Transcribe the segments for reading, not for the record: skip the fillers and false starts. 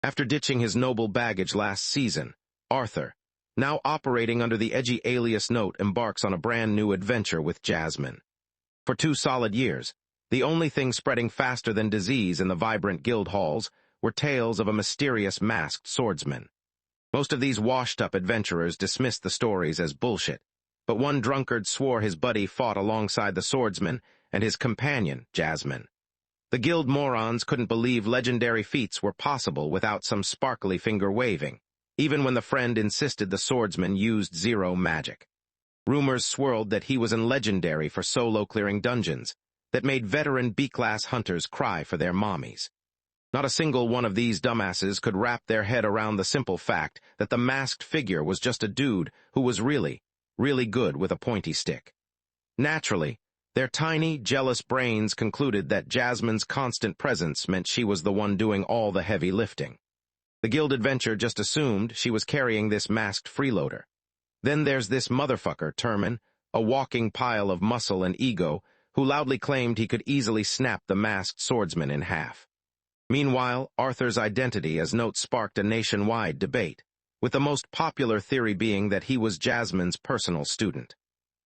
After ditching his noble baggage last season, Arthur, now operating under the edgy alias note, embarks on a brand new adventure with Jasmine. For 2 solid years, the only thing spreading faster than disease in the vibrant guild halls were tales of a mysterious masked swordsman. Most of these washed-up adventurers dismissed the stories as bullshit, but one drunkard swore his buddy fought alongside the swordsman and his companion, Jasmine. The guild morons couldn't believe legendary feats were possible without some sparkly finger-waving, even when the friend insisted the swordsman used zero magic. Rumors swirled that he was in legendary for solo-clearing dungeons, that made veteran B-class hunters cry for their mommies. Not a single one of these dumbasses could wrap their head around the simple fact that the masked figure was just a dude who was really good with a pointy stick. Naturally, their tiny, jealous brains concluded that Jasmine's constant presence meant she was the one doing all the heavy lifting. The guild adventure just assumed she was carrying this masked freeloader. Then there's this motherfucker, Termin, a walking pile of muscle and ego, who loudly claimed he could easily snap the masked swordsman in half. Meanwhile, Arthur's identity as note sparked a nationwide debate, with the most popular theory being that he was Jasmine's personal student.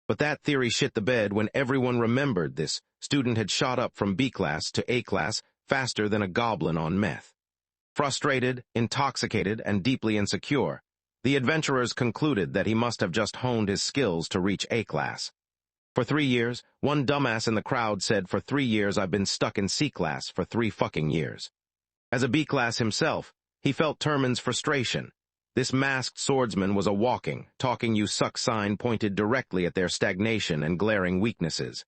But that theory shit the bed when everyone remembered this student had shot up from B-class to A-class faster than a goblin on meth. Frustrated, intoxicated, and deeply insecure, the adventurers concluded that he must have just honed his skills to reach A-class. For 3 years, one dumbass in the crowd said, "For 3 years I've been stuck in C-class for 3 fucking years." As a B-class himself, he felt Termin's frustration. This masked swordsman was a walking, talking you suck sign pointed directly at their stagnation and glaring weaknesses.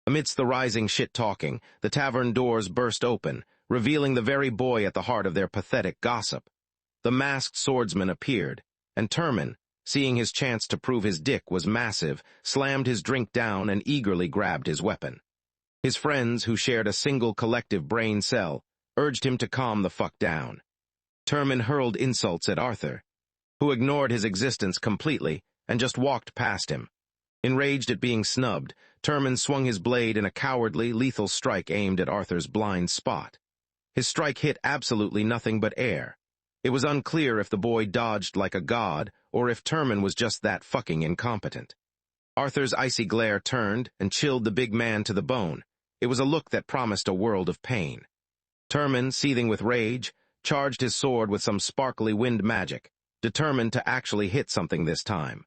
Amidst the rising shit-talking, the tavern doors burst open, revealing the very boy at the heart of their pathetic gossip. The masked swordsman appeared, and Termin, seeing his chance to prove his dick was massive, slammed his drink down and eagerly grabbed his weapon. His friends, who shared a single collective brain cell, urged him to calm the fuck down. Termin hurled insults at Arthur, who ignored his existence completely and just walked past him. Enraged at being snubbed, Termin swung his blade in a cowardly, lethal strike aimed at Arthur's blind spot. His strike hit absolutely nothing but air. It was unclear if the boy dodged like a god or if Termin was just that fucking incompetent. Arthur's icy glare turned and chilled the big man to the bone. It was a look that promised a world of pain. Termin, seething with rage, charged his sword with some sparkly wind magic, determined to actually hit something this time.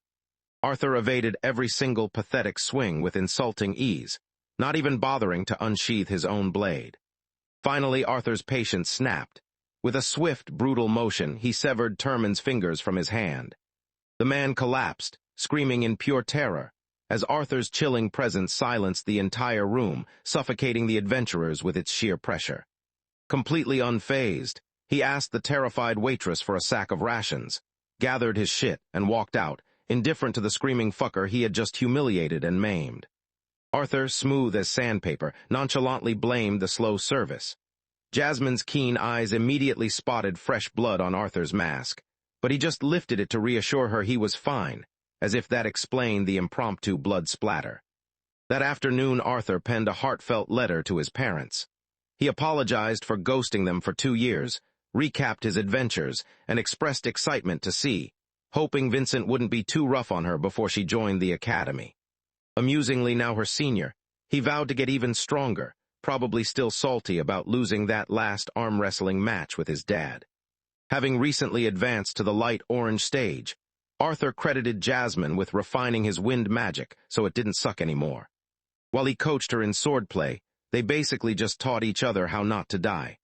Arthur evaded every single pathetic swing with insulting ease, not even bothering to unsheath his own blade. Finally, Arthur's patience snapped. With a swift, brutal motion, he severed Termin's fingers from his hand. The man collapsed, screaming in pure terror, as Arthur's chilling presence silenced the entire room, suffocating the adventurers with its sheer pressure. Completely unfazed, he asked the terrified waitress for a sack of rations, gathered his shit, and walked out, indifferent to the screaming fucker he had just humiliated and maimed. Arthur, smooth as sandpaper, nonchalantly blamed the slow service. Jasmine's keen eyes immediately spotted fresh blood on Arthur's mask, but he just lifted it to reassure her he was fine, as if that explained the impromptu blood splatter. That afternoon, Arthur penned a heartfelt letter to his parents. He apologized for ghosting them for 2 years, recapped his adventures, and expressed excitement to see, hoping Vincent wouldn't be too rough on her before she joined the academy. Amusingly, now her senior, he vowed to get even stronger, probably still salty about losing that last arm-wrestling match with his dad. Having recently advanced to the light orange stage, Arthur credited Jasmine with refining his wind magic so it didn't suck anymore. While he coached her in swordplay, they basically just taught each other how not to die.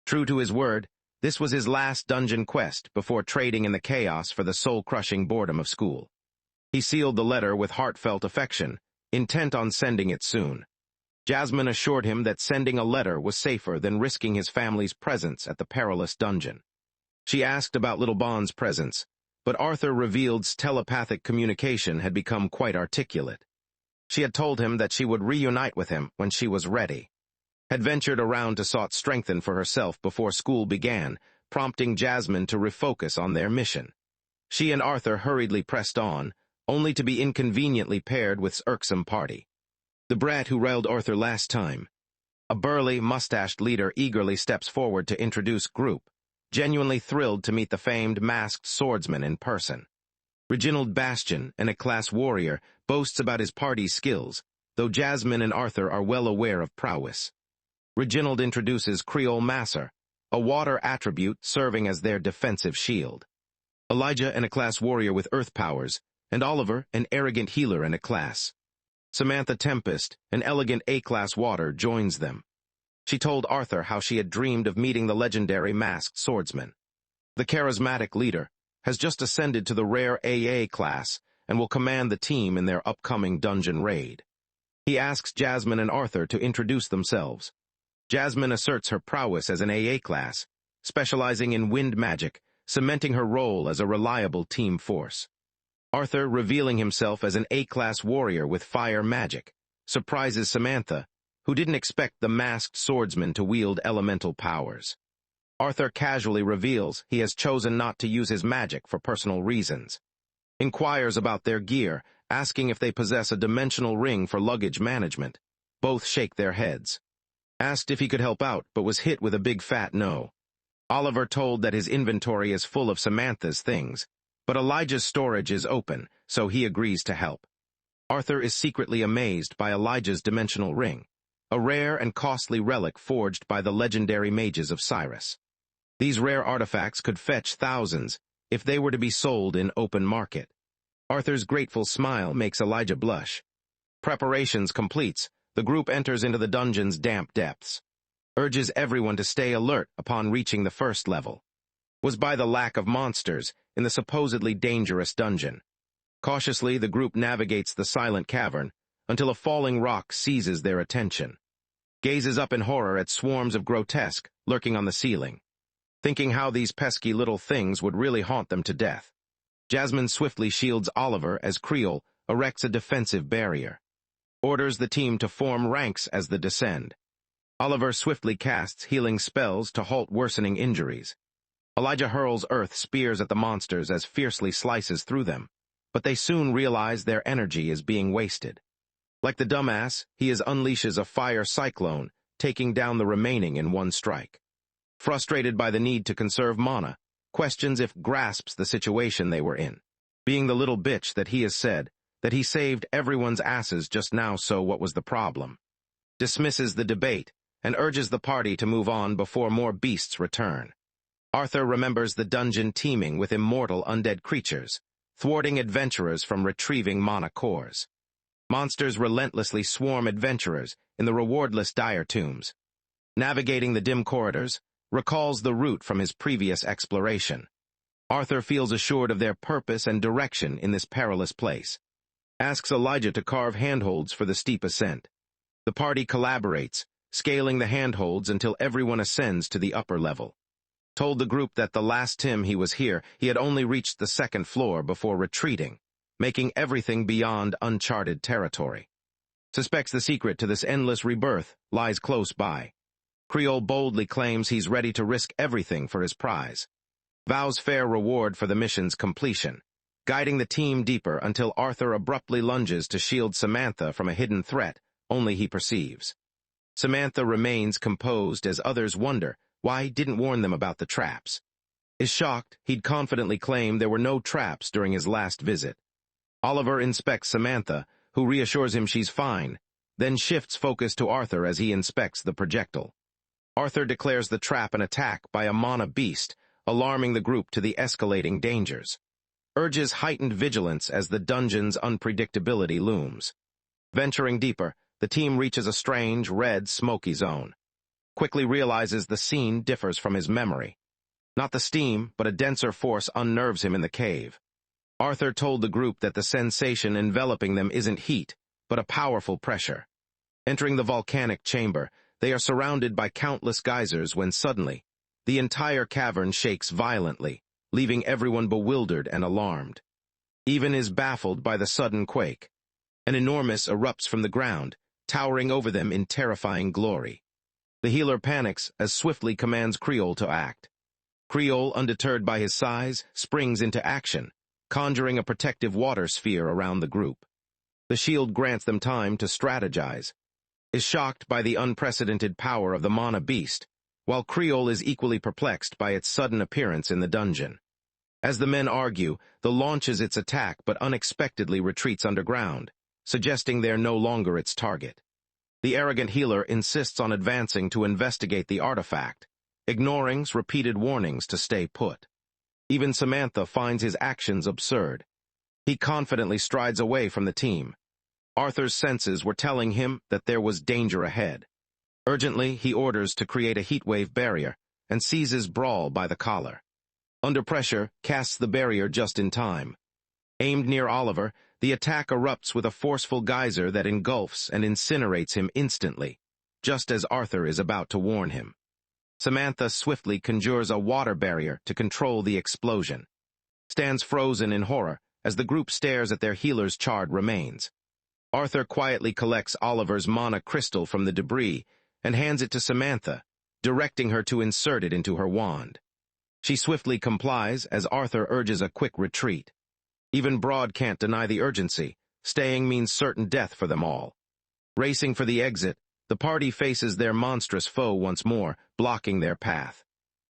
True to his word, this was his last dungeon quest before trading in the chaos for the soul-crushing boredom of school. He sealed the letter with heartfelt affection, intent on sending it soon. Jasmine assured him that sending a letter was safer than risking his family's presence at the perilous dungeon. She asked about little Bond's presence, but Arthur revealed's telepathic communication had become quite articulate. She had told him that she would reunite with him when she was ready. Had ventured around to sought strengthen for herself before school began, prompting Jasmine to refocus on their mission. She and Arthur hurriedly pressed on, only to be inconveniently paired with irksome party. The brat who railed Arthur last time. A burly, mustached leader eagerly steps forward to introduce group, genuinely thrilled to meet the famed masked swordsman in person. Reginald Bastion, an A-class warrior, boasts about his party's skills, though Jasmine and Arthur are well aware of prowess. Reginald introduces Creole Masser, a water attribute serving as their defensive shield. Elijah, an A-class warrior with earth powers, and Oliver, an arrogant healer in A-class. Samantha Tempest, an elegant A-class water, joins them. She told Arthur how she had dreamed of meeting the legendary masked swordsman. The charismatic leader has just ascended to the rare AA class and will command the team in their upcoming dungeon raid. He asks Jasmine and Arthur to introduce themselves. Jasmine asserts her prowess as an AA class, specializing in wind magic, cementing her role as a reliable team force. Arthur, revealing himself as an A-class warrior with fire magic, surprises Samantha, who didn't expect the masked swordsman to wield elemental powers. Arthur casually reveals he has chosen not to use his magic for personal reasons. Inquires about their gear, asking if they possess a dimensional ring for luggage management. Both shake their heads. Asked if he could help out, but was hit with a big fat no. Oliver told that his inventory is full of Samantha's things, but Elijah's storage is open, so he agrees to help. Arthur is secretly amazed by Elijah's dimensional ring, a rare and costly relic forged by the legendary mages of Cyrus. These rare artifacts could fetch thousands if they were to be sold in open market. Arthur's grateful smile makes Elijah blush. Preparations completes, the group enters into the dungeon's damp depths. Urges everyone to stay alert upon reaching the first level. Was by the lack of monsters in the supposedly dangerous dungeon. Cautiously, the group navigates the silent cavern until a falling rock seizes their attention. Gazes up in horror at swarms of grotesque lurking on the ceiling, thinking how these pesky little things would really haunt them to death. Jasmine swiftly shields Oliver as Creole erects a defensive barrier. Orders the team to form ranks as they descend. Oliver swiftly casts healing spells to halt worsening injuries. Elijah hurls earth spears at the monsters as fiercely slices through them, but they soon realize their energy is being wasted. Like the dumbass, he unleashes a fire cyclone, taking down the remaining in one strike. Frustrated by the need to conserve mana, questions if grasps the situation they were in. Being the little bitch that he has said, that he saved everyone's asses just now, so what was the problem? Dismisses the debate and urges the party to move on before more beasts return. Arthur remembers the dungeon teeming with immortal undead creatures, thwarting adventurers from retrieving mana cores. Monsters relentlessly swarm adventurers in the rewardless dire tombs. Navigating the dim corridors, recalls the route from his previous exploration. Arthur feels assured of their purpose and direction in this perilous place. Asks Elijah to carve handholds for the steep ascent. The party collaborates, scaling the handholds until everyone ascends to the upper level. Told the group that the last time he was here, he had only reached the second floor before retreating, making everything beyond uncharted territory. Suspects the secret to this endless rebirth lies close by. Creole boldly claims he's ready to risk everything for his prize. Vows fair reward for the mission's completion, guiding the team deeper until Arthur abruptly lunges to shield Samantha from a hidden threat only he perceives. Samantha remains composed as others wonder why he didn't warn them about the traps. Is shocked he'd confidently claimed there were no traps during his last visit. Oliver inspects Samantha, who reassures him she's fine, then shifts focus to Arthur as he inspects the projectile. Arthur declares the trap an attack by a mana beast, alarming the group to the escalating dangers. Urges heightened vigilance as the dungeon's unpredictability looms. Venturing deeper, the team reaches a strange, red, smoky zone. Quickly realizes the scene differs from his memory. Not the steam, but a denser force unnerves him in the cave. Arthur told the group that the sensation enveloping them isn't heat, but a powerful pressure. Entering the volcanic chamber, they are surrounded by countless geysers when suddenly, the entire cavern shakes violently, leaving everyone bewildered and alarmed. Even is baffled by the sudden quake. An enormous erupts from the ground, towering over them in terrifying glory. The healer panics as swiftly commands Creole to act. Creole, undeterred by his size, springs into action, conjuring a protective water sphere around the group. The shield grants them time to strategize. Is shocked by the unprecedented power of the mana beast, while Creole is equally perplexed by its sudden appearance in the dungeon. As the men argue, the launches its attack but unexpectedly retreats underground, suggesting they're no longer its target. The arrogant healer insists on advancing to investigate the artifact, ignoring repeated warnings to stay put. Even Samantha finds his actions absurd. He confidently strides away from the team. Arthur's senses were telling him that there was danger ahead. Urgently, he orders to create a heatwave barrier and seizes Brawl by the collar. Under pressure, casts the barrier just in time. Aimed near Oliver, the attack erupts with a forceful geyser that engulfs and incinerates him instantly, just as Arthur is about to warn him. Samantha swiftly conjures a water barrier to control the explosion. Stands frozen in horror as the group stares at their healer's charred remains. Arthur quietly collects Oliver's mana crystal from the debris and hands it to Samantha, directing her to insert it into her wand. She swiftly complies as Arthur urges a quick retreat. Even Broad can't deny the urgency. Staying means certain death for them all. Racing for the exit, the party faces their monstrous foe once more, blocking their path.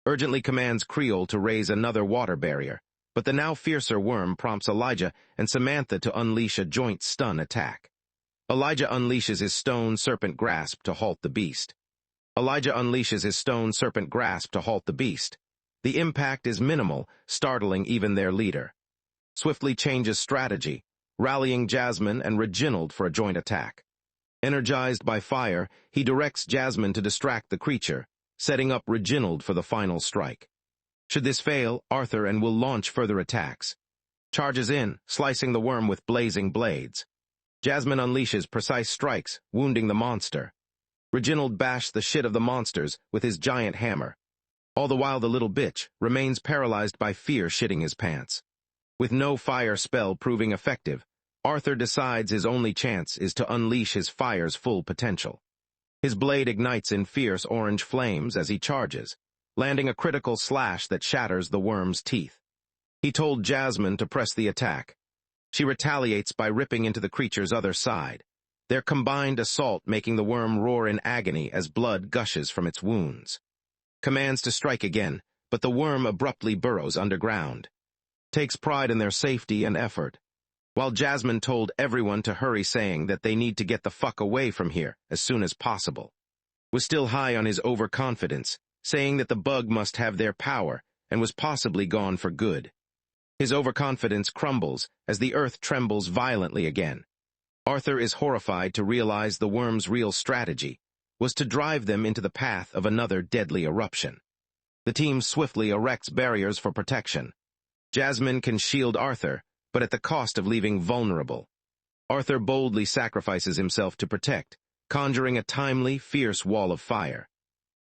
Urgently commands Creole to raise another water barrier, but the now fiercer worm prompts Elijah and Samantha to unleash a joint stun attack. Elijah unleashes his stone serpent grasp to halt the beast. The impact is minimal, startling even their leader. Swiftly changes strategy, rallying Jasmine and Reginald for a joint attack. Energized by fire, he directs Jasmine to distract the creature, setting up Reginald for the final strike. Should this fail, Arthur will launch further attacks. Charges in, slicing the worm with blazing blades. Jasmine unleashes precise strikes, wounding the monster. Reginald bashes the shit of the monsters with his giant hammer. All the while the little bitch remains paralyzed by fear shitting his pants. With no fire spell proving effective, Arthur decides his only chance is to unleash his fire's full potential. His blade ignites in fierce orange flames as he charges, landing a critical slash that shatters the worm's teeth. He told Jasmine to press the attack. She retaliates by ripping into the creature's other side, their combined assault making the worm roar in agony as blood gushes from its wounds. Commands to strike again, but the worm abruptly burrows underground. Takes pride in their safety and effort, while Jasmine told everyone to hurry, saying that they need to get the fuck away from here as soon as possible. Was still high on his overconfidence, saying that the bug must have their power and was possibly gone for good. His overconfidence crumbles as the earth trembles violently again. Arthur is horrified to realize the worm's real strategy was to drive them into the path of another deadly eruption. The team swiftly erects barriers for protection. Jasmine can shield Arthur, but at the cost of leaving vulnerable. Arthur boldly sacrifices himself to protect, conjuring a timely, fierce wall of fire.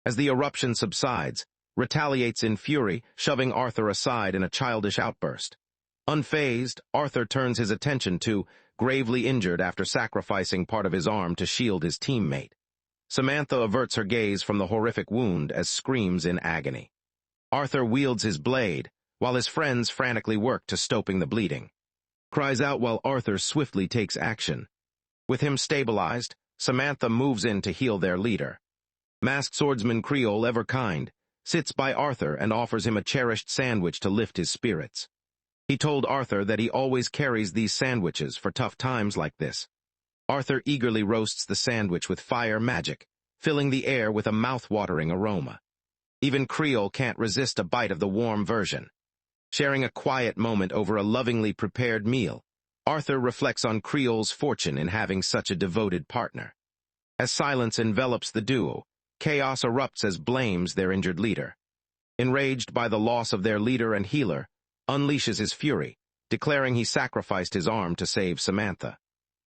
As the eruption subsides, retaliates in fury, shoving Arthur aside in a childish outburst. Unfazed, Arthur turns his attention to, gravely injured after sacrificing part of his arm to shield his teammate. Samantha averts her gaze from the horrific wound as screams in agony. Arthur wields his blade, while his friends frantically work to stopping the bleeding. Cries out while Arthur swiftly takes action. With him stabilized, Samantha moves in to heal their leader. Masked swordsman Creole, ever kind, sits by Arthur and offers him a cherished sandwich to lift his spirits. He told Arthur that he always carries these sandwiches for tough times like this. Arthur eagerly roasts the sandwich with fire magic, filling the air with a mouth-watering aroma. Even Creole can't resist a bite of the warm version. Sharing a quiet moment over a lovingly prepared meal, Arthur reflects on Creole's fortune in having such a devoted partner. As silence envelops the duo, chaos erupts as blames their injured leader. Enraged by the loss of their leader and healer, unleashes his fury, declaring he sacrificed his arm to save Samantha.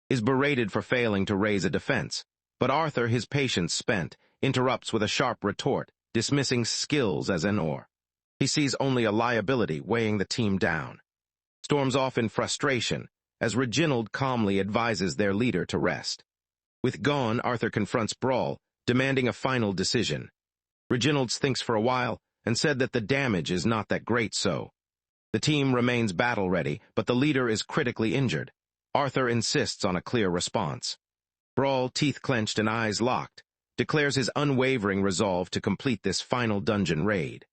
Is berated for failing to raise a defense, but Arthur, his patience spent, interrupts with a sharp retort, dismissing skills as an ore. He sees only a liability weighing the team down. Storms off in frustration, as Reginald calmly advises their leader to rest. With gone, Arthur confronts Brawl, demanding a final decision. Reginald thinks for a while and said that the damage is not that great so. The team remains battle-ready, but the leader is critically injured. Arthur insists on a clear response. Brawl, teeth clenched and eyes locked, declares his unwavering resolve to complete this final dungeon raid.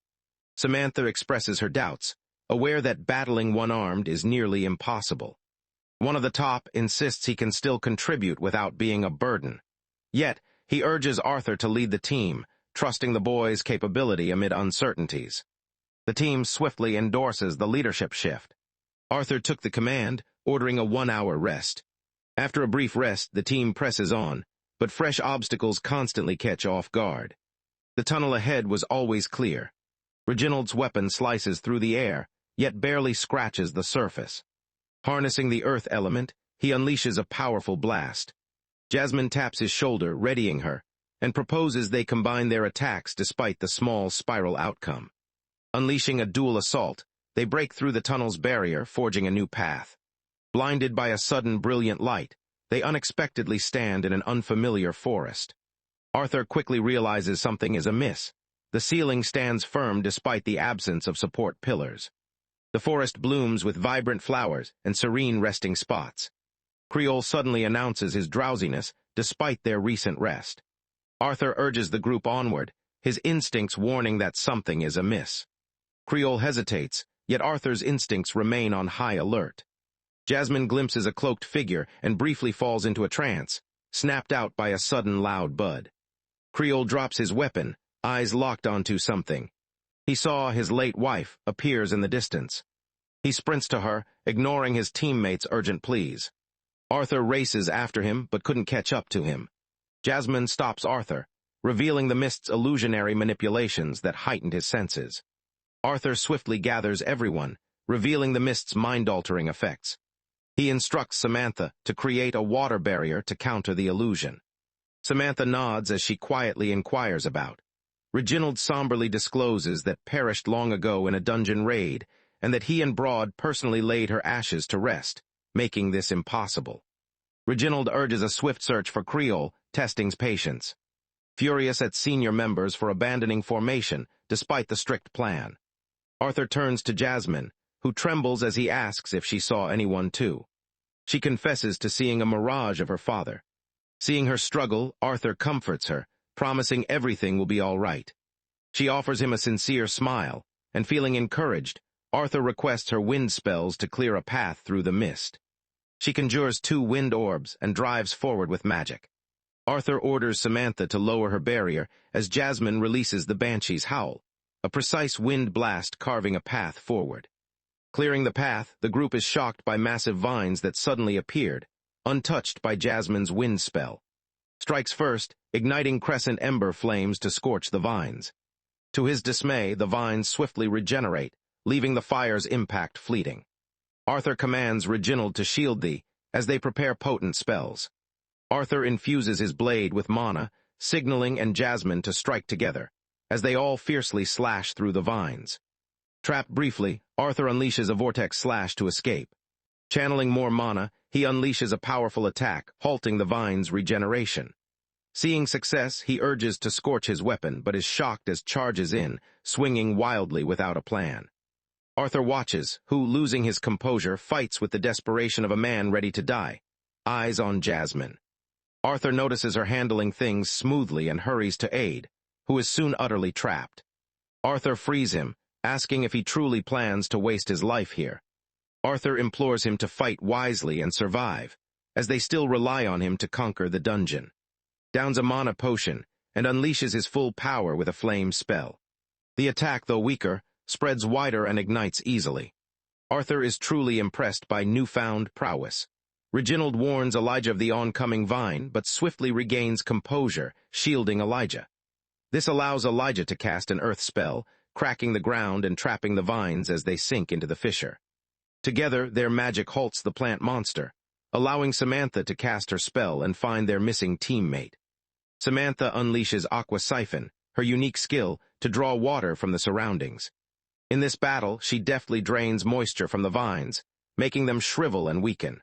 Samantha expresses her doubts, aware that battling one-armed is nearly impossible. One of the top insists he can still contribute without being a burden. Yet, he urges Arthur to lead the team, trusting the boy's capability amid uncertainties. The team swiftly endorses the leadership shift. Arthur took the command, ordering a 1-hour rest. After a brief rest, the team presses on, but fresh obstacles constantly catch off guard. The tunnel ahead was always clear. Reginald's weapon slices through the air, yet barely scratches the surface. Harnessing the earth element, he unleashes a powerful blast. Jasmine taps his shoulder, readying her, and proposes they combine their attacks despite the small spiral outcome. Unleashing a dual assault, they break through the tunnel's barrier, forging a new path. Blinded by a sudden brilliant light, they unexpectedly stand in an unfamiliar forest. Arthur quickly realizes something is amiss. The ceiling stands firm despite the absence of support pillars. The forest blooms with vibrant flowers and serene resting spots. Creole suddenly announces his drowsiness despite their recent rest. Arthur urges the group onward, his instincts warning that something is amiss. Creole hesitates, yet Arthur's instincts remain on high alert. Jasmine glimpses a cloaked figure and briefly falls into a trance, snapped out by a sudden loud bud. Creole drops his weapon, eyes locked onto something. He saw his late wife appears in the distance. He sprints to her, ignoring his teammates' urgent pleas. Arthur races after him but couldn't catch up to him. Jasmine stops Arthur, revealing the mist's illusionary manipulations that heightened his senses. Arthur swiftly gathers everyone, revealing the mist's mind-altering effects. He instructs Samantha to create a water barrier to counter the illusion. Samantha nods as she quietly inquires about. Reginald somberly discloses that perished long ago in a dungeon raid, and that he and Broad personally laid her ashes to rest, making this impossible. Reginald urges a swift search for Creole, testing patience. Furious at senior members for abandoning formation despite the strict plan. Arthur turns to Jasmine, who trembles as he asks if she saw anyone too. She confesses to seeing a mirage of her father. Seeing her struggle, Arthur comforts her, promising everything will be all right. She offers him a sincere smile, and feeling encouraged, Arthur requests her wind spells to clear a path through the mist. She conjures 2 wind orbs and drives forward with magic. Arthur orders Samantha to lower her barrier as Jasmine releases the Banshee's howl, a precise wind blast carving a path forward. Clearing the path, the group is shocked by massive vines that suddenly appeared, untouched by Jasmine's wind spell. Strikes first, igniting crescent ember flames to scorch the vines. To his dismay, the vines swiftly regenerate, leaving the fire's impact fleeting. Arthur commands Reginald to shield thee, as they prepare potent spells. Arthur infuses his blade with mana, signaling and Jasmine to strike together, as they all fiercely slash through the vines. Trapped briefly, Arthur unleashes a vortex slash to escape. Channeling more mana, he unleashes a powerful attack, halting the vine's regeneration. Seeing success, he urges to scorch his weapon, but is shocked as charges in, swinging wildly without a plan. Arthur watches, who, losing his composure, fights with the desperation of a man ready to die, eyes on Jasmine. Arthur notices her handling things smoothly and hurries to aid, who is soon utterly trapped. Arthur frees him, asking if he truly plans to waste his life here. Arthur implores him to fight wisely and survive, as they still rely on him to conquer the dungeon. Downs a mana potion, and unleashes his full power with a flame spell. The attack, though weaker, spreads wider and ignites easily. Arthur is truly impressed by newfound prowess. Reginald warns Elijah of the oncoming vine, but swiftly regains composure, shielding Elijah. This allows Elijah to cast an earth spell, cracking the ground and trapping the vines as they sink into the fissure. Together, their magic halts the plant monster, allowing Samantha to cast her spell and find their missing teammate. Samantha unleashes Aqua Siphon, her unique skill, to draw water from the surroundings. In this battle, she deftly drains moisture from the vines, making them shrivel and weaken.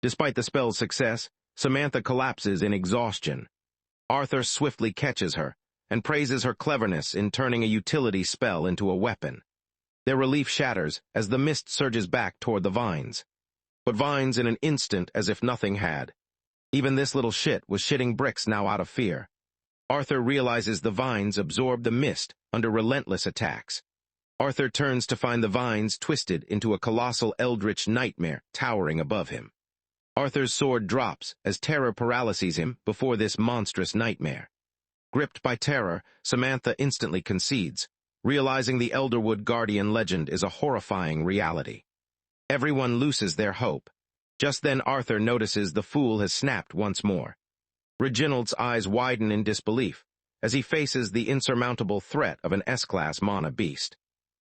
Despite the spell's success, Samantha collapses in exhaustion. Arthur swiftly catches her, and praises her cleverness in turning a utility spell into a weapon. Their relief shatters as the mist surges back toward the vines. But vines in an instant as if nothing had. Even this little shit was shitting bricks now out of fear. Arthur realizes the vines absorb the mist under relentless attacks. Arthur turns to find the vines twisted into a colossal eldritch nightmare towering above him. Arthur's sword drops as terror paralyses him before this monstrous nightmare. Gripped by terror, Samantha instantly concedes, realizing the Elderwood Guardian legend is a horrifying reality. Everyone loses their hope. Just then Arthur notices the fool has snapped once more. Reginald's eyes widen in disbelief as he faces the insurmountable threat of an S-class mana beast.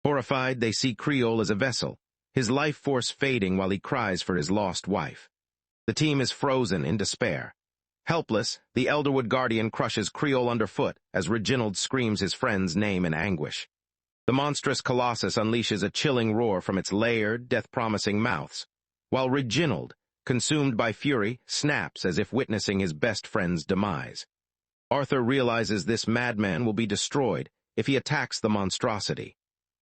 Horrified, they see Creole as a vessel, his life force fading while he cries for his lost wife. The team is frozen in despair. Helpless, the Elderwood Guardian crushes Creole underfoot as Reginald screams his friend's name in anguish. The monstrous colossus unleashes a chilling roar from its layered, death-promising mouths, while Reginald, consumed by fury, snaps as if witnessing his best friend's demise. Arthur realizes this madman will be destroyed if he attacks the monstrosity.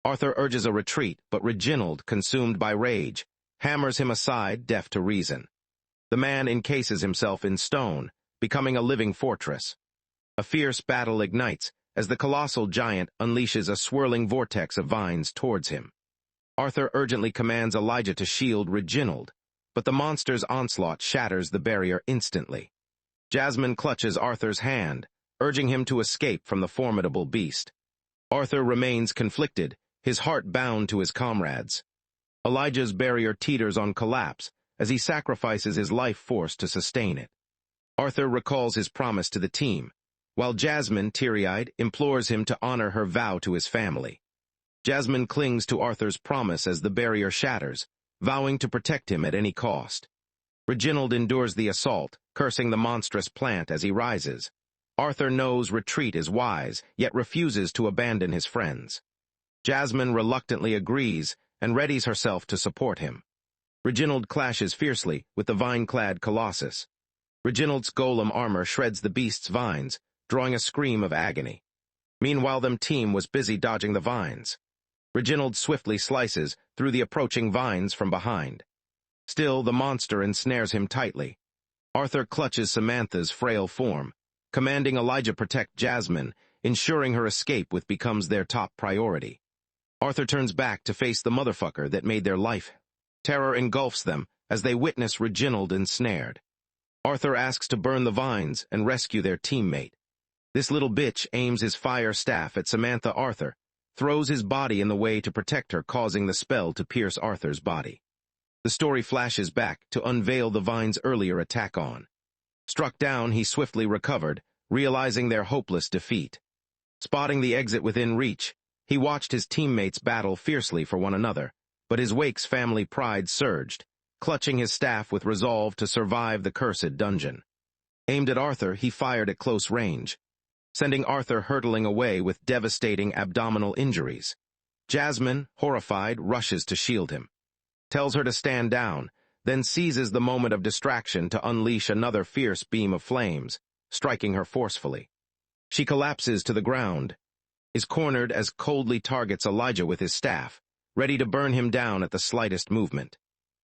Arthur urges a retreat, but Reginald, consumed by rage, hammers him aside, deaf to reason. The man encases himself in stone, becoming a living fortress. A fierce battle ignites as the colossal giant unleashes a swirling vortex of vines towards him. Arthur urgently commands Elijah to shield Reginald, but the monster's onslaught shatters the barrier instantly. Jasmine clutches Arthur's hand, urging him to escape from the formidable beast. Arthur remains conflicted, his heart bound to his comrades. Elijah's barrier teeters on collapse as he sacrifices his life force to sustain it. Arthur recalls his promise to the team, while Jasmine, teary-eyed, implores him to honor her vow to his family. Jasmine clings to Arthur's promise as the barrier shatters, vowing to protect him at any cost. Reginald endures the assault, cursing the monstrous plant as he rises. Arthur knows retreat is wise, yet refuses to abandon his friends. Jasmine reluctantly agrees and readies herself to support him. Reginald clashes fiercely with the vine-clad colossus. Reginald's golem armor shreds the beast's vines, drawing a scream of agony. Meanwhile, the team was busy dodging the vines. Reginald swiftly slices through the approaching vines from behind. Still, the monster ensnares him tightly. Arthur clutches Samantha's frail form, commanding Elijah protect Jasmine, ensuring her escape becomes their top priority. Arthur turns back to face the motherfucker that made their life. Terror engulfs them as they witness Reginald ensnared. Arthur asks to burn the vines and rescue their teammate. This little bitch aims his fire staff at Samantha. Arthur throws his body in the way to protect her, causing the spell to pierce Arthur's body. The story flashes back to unveil the vine's earlier attack on. Struck down, he swiftly recovered, realizing their hopeless defeat. Spotting the exit within reach, he watched his teammates battle fiercely for one another, but his Wake's family pride surged, clutching his staff with resolve to survive the cursed dungeon. Aimed at Arthur, he fired at close range, sending Arthur hurtling away with devastating abdominal injuries. Jasmine, horrified, rushes to shield him, tells her to stand down, then seizes the moment of distraction to unleash another fierce beam of flames, striking her forcefully. She collapses to the ground, is cornered as coldly targets Elijah with his staff, ready to burn him down at the slightest movement.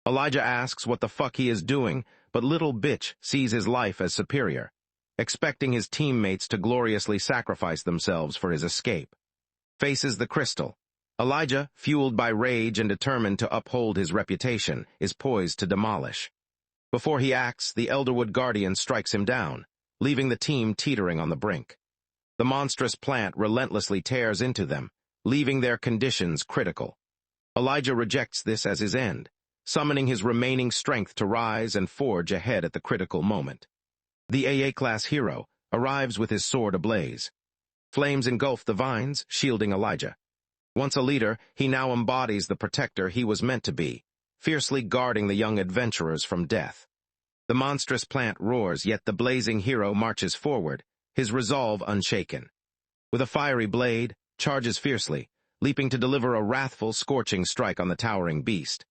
Elijah asks what the fuck he is doing, but little bitch sees his life as superior, expecting his teammates to gloriously sacrifice themselves for his escape. Faces the crystal. Elijah, fueled by rage and determined to uphold his reputation, is poised to demolish. Before he acts, the Elderwood Guardian strikes him down, leaving the team teetering on the brink. The monstrous plant relentlessly tears into them, leaving their conditions critical. Elijah rejects this as his end, summoning his remaining strength to rise and forge ahead at the critical moment. The AA-class hero arrives with his sword ablaze. Flames engulf the vines, shielding Elijah. Once a leader, he now embodies the protector he was meant to be, fiercely guarding the young adventurers from death. The monstrous plant roars, yet the blazing hero marches forward, his resolve unshaken. With a fiery blade, charges fiercely, leaping to deliver a wrathful, scorching strike on the towering beast.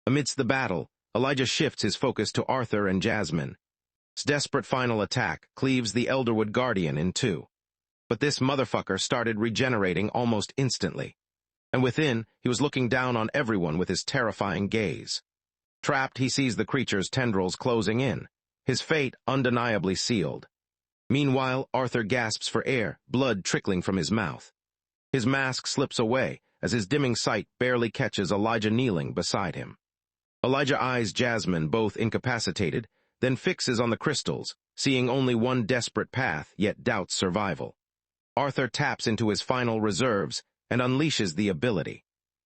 Amidst the battle, Elijah shifts his focus to Arthur and Jasmine. His desperate final attack cleaves the Elderwood Guardian in two. But this motherfucker started regenerating almost instantly, and within, he was looking down on everyone with his terrifying gaze. Trapped, he sees the creature's tendrils closing in, his fate undeniably sealed. Meanwhile, Arthur gasps for air, blood trickling from his mouth. His mask slips away as his dimming sight barely catches Elijah kneeling beside him. Elijah eyes Jasmine, both incapacitated, then fixes on the crystals, seeing only one desperate path, yet doubts survival. Arthur taps into his final reserves and unleashes the ability.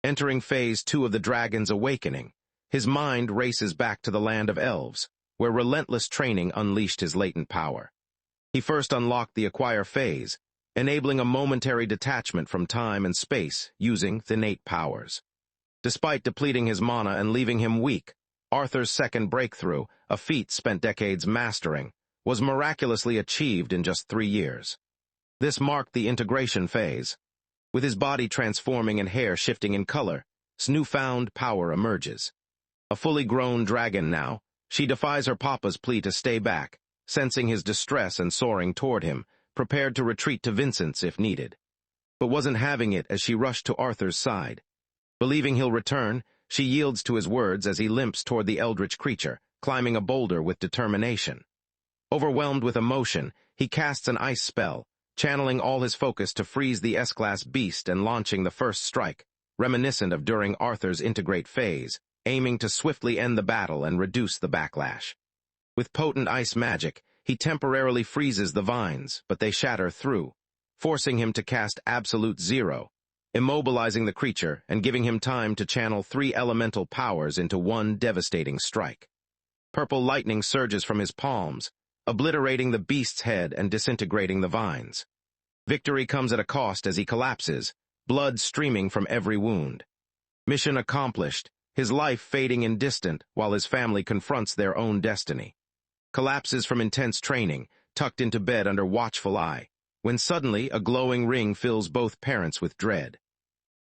Entering Phase 2 of the Dragon's Awakening, his mind races back to the land of elves, where relentless training unleashed his latent power. He first unlocked the Acquire phase, enabling a momentary detachment from time and space using innate powers. Despite depleting his mana and leaving him weak, Arthur's second breakthrough, a feat spent decades mastering, was miraculously achieved in just 3 years. This marked the integration phase. With his body transforming and hair shifting in color, his newfound power emerges. A fully grown dragon now, she defies her papa's plea to stay back, sensing his distress and soaring toward him, prepared to retreat to Vincent's if needed. But wasn't having it as she rushed to Arthur's side. Believing he'll return, she yields to his words as he limps toward the eldritch creature, climbing a boulder with determination. Overwhelmed with emotion, he casts an ice spell, channeling all his focus to freeze the S-class beast and launching the first strike, reminiscent of during Arthur's integrate phase, aiming to swiftly end the battle and reduce the backlash. With potent ice magic, he temporarily freezes the vines, but they shatter through, forcing him to cast Absolute Zero, immobilizing the creature and giving him time to channel 3 elemental powers into one devastating strike. Purple lightning surges from his palms, obliterating the beast's head and disintegrating the vines. Victory comes at a cost as he collapses, blood streaming from every wound. Mission accomplished, his life fading in distant while his family confronts their own destiny. Collapses from intense training, tucked into bed under watchful eye, when suddenly a glowing ring fills both parents with dread.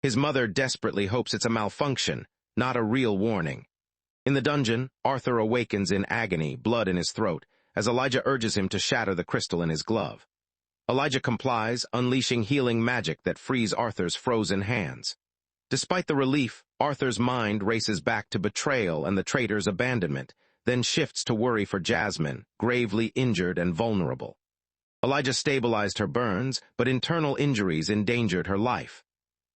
His mother desperately hopes it's a malfunction, not a real warning. In the dungeon, Arthur awakens in agony, blood in his throat, as Elijah urges him to shatter the crystal in his glove. Elijah complies, unleashing healing magic that frees Arthur's frozen hands. Despite the relief, Arthur's mind races back to betrayal and the traitor's abandonment, then shifts to worry for Jasmine, gravely injured and vulnerable. Elijah stabilized her burns, but internal injuries endangered her life.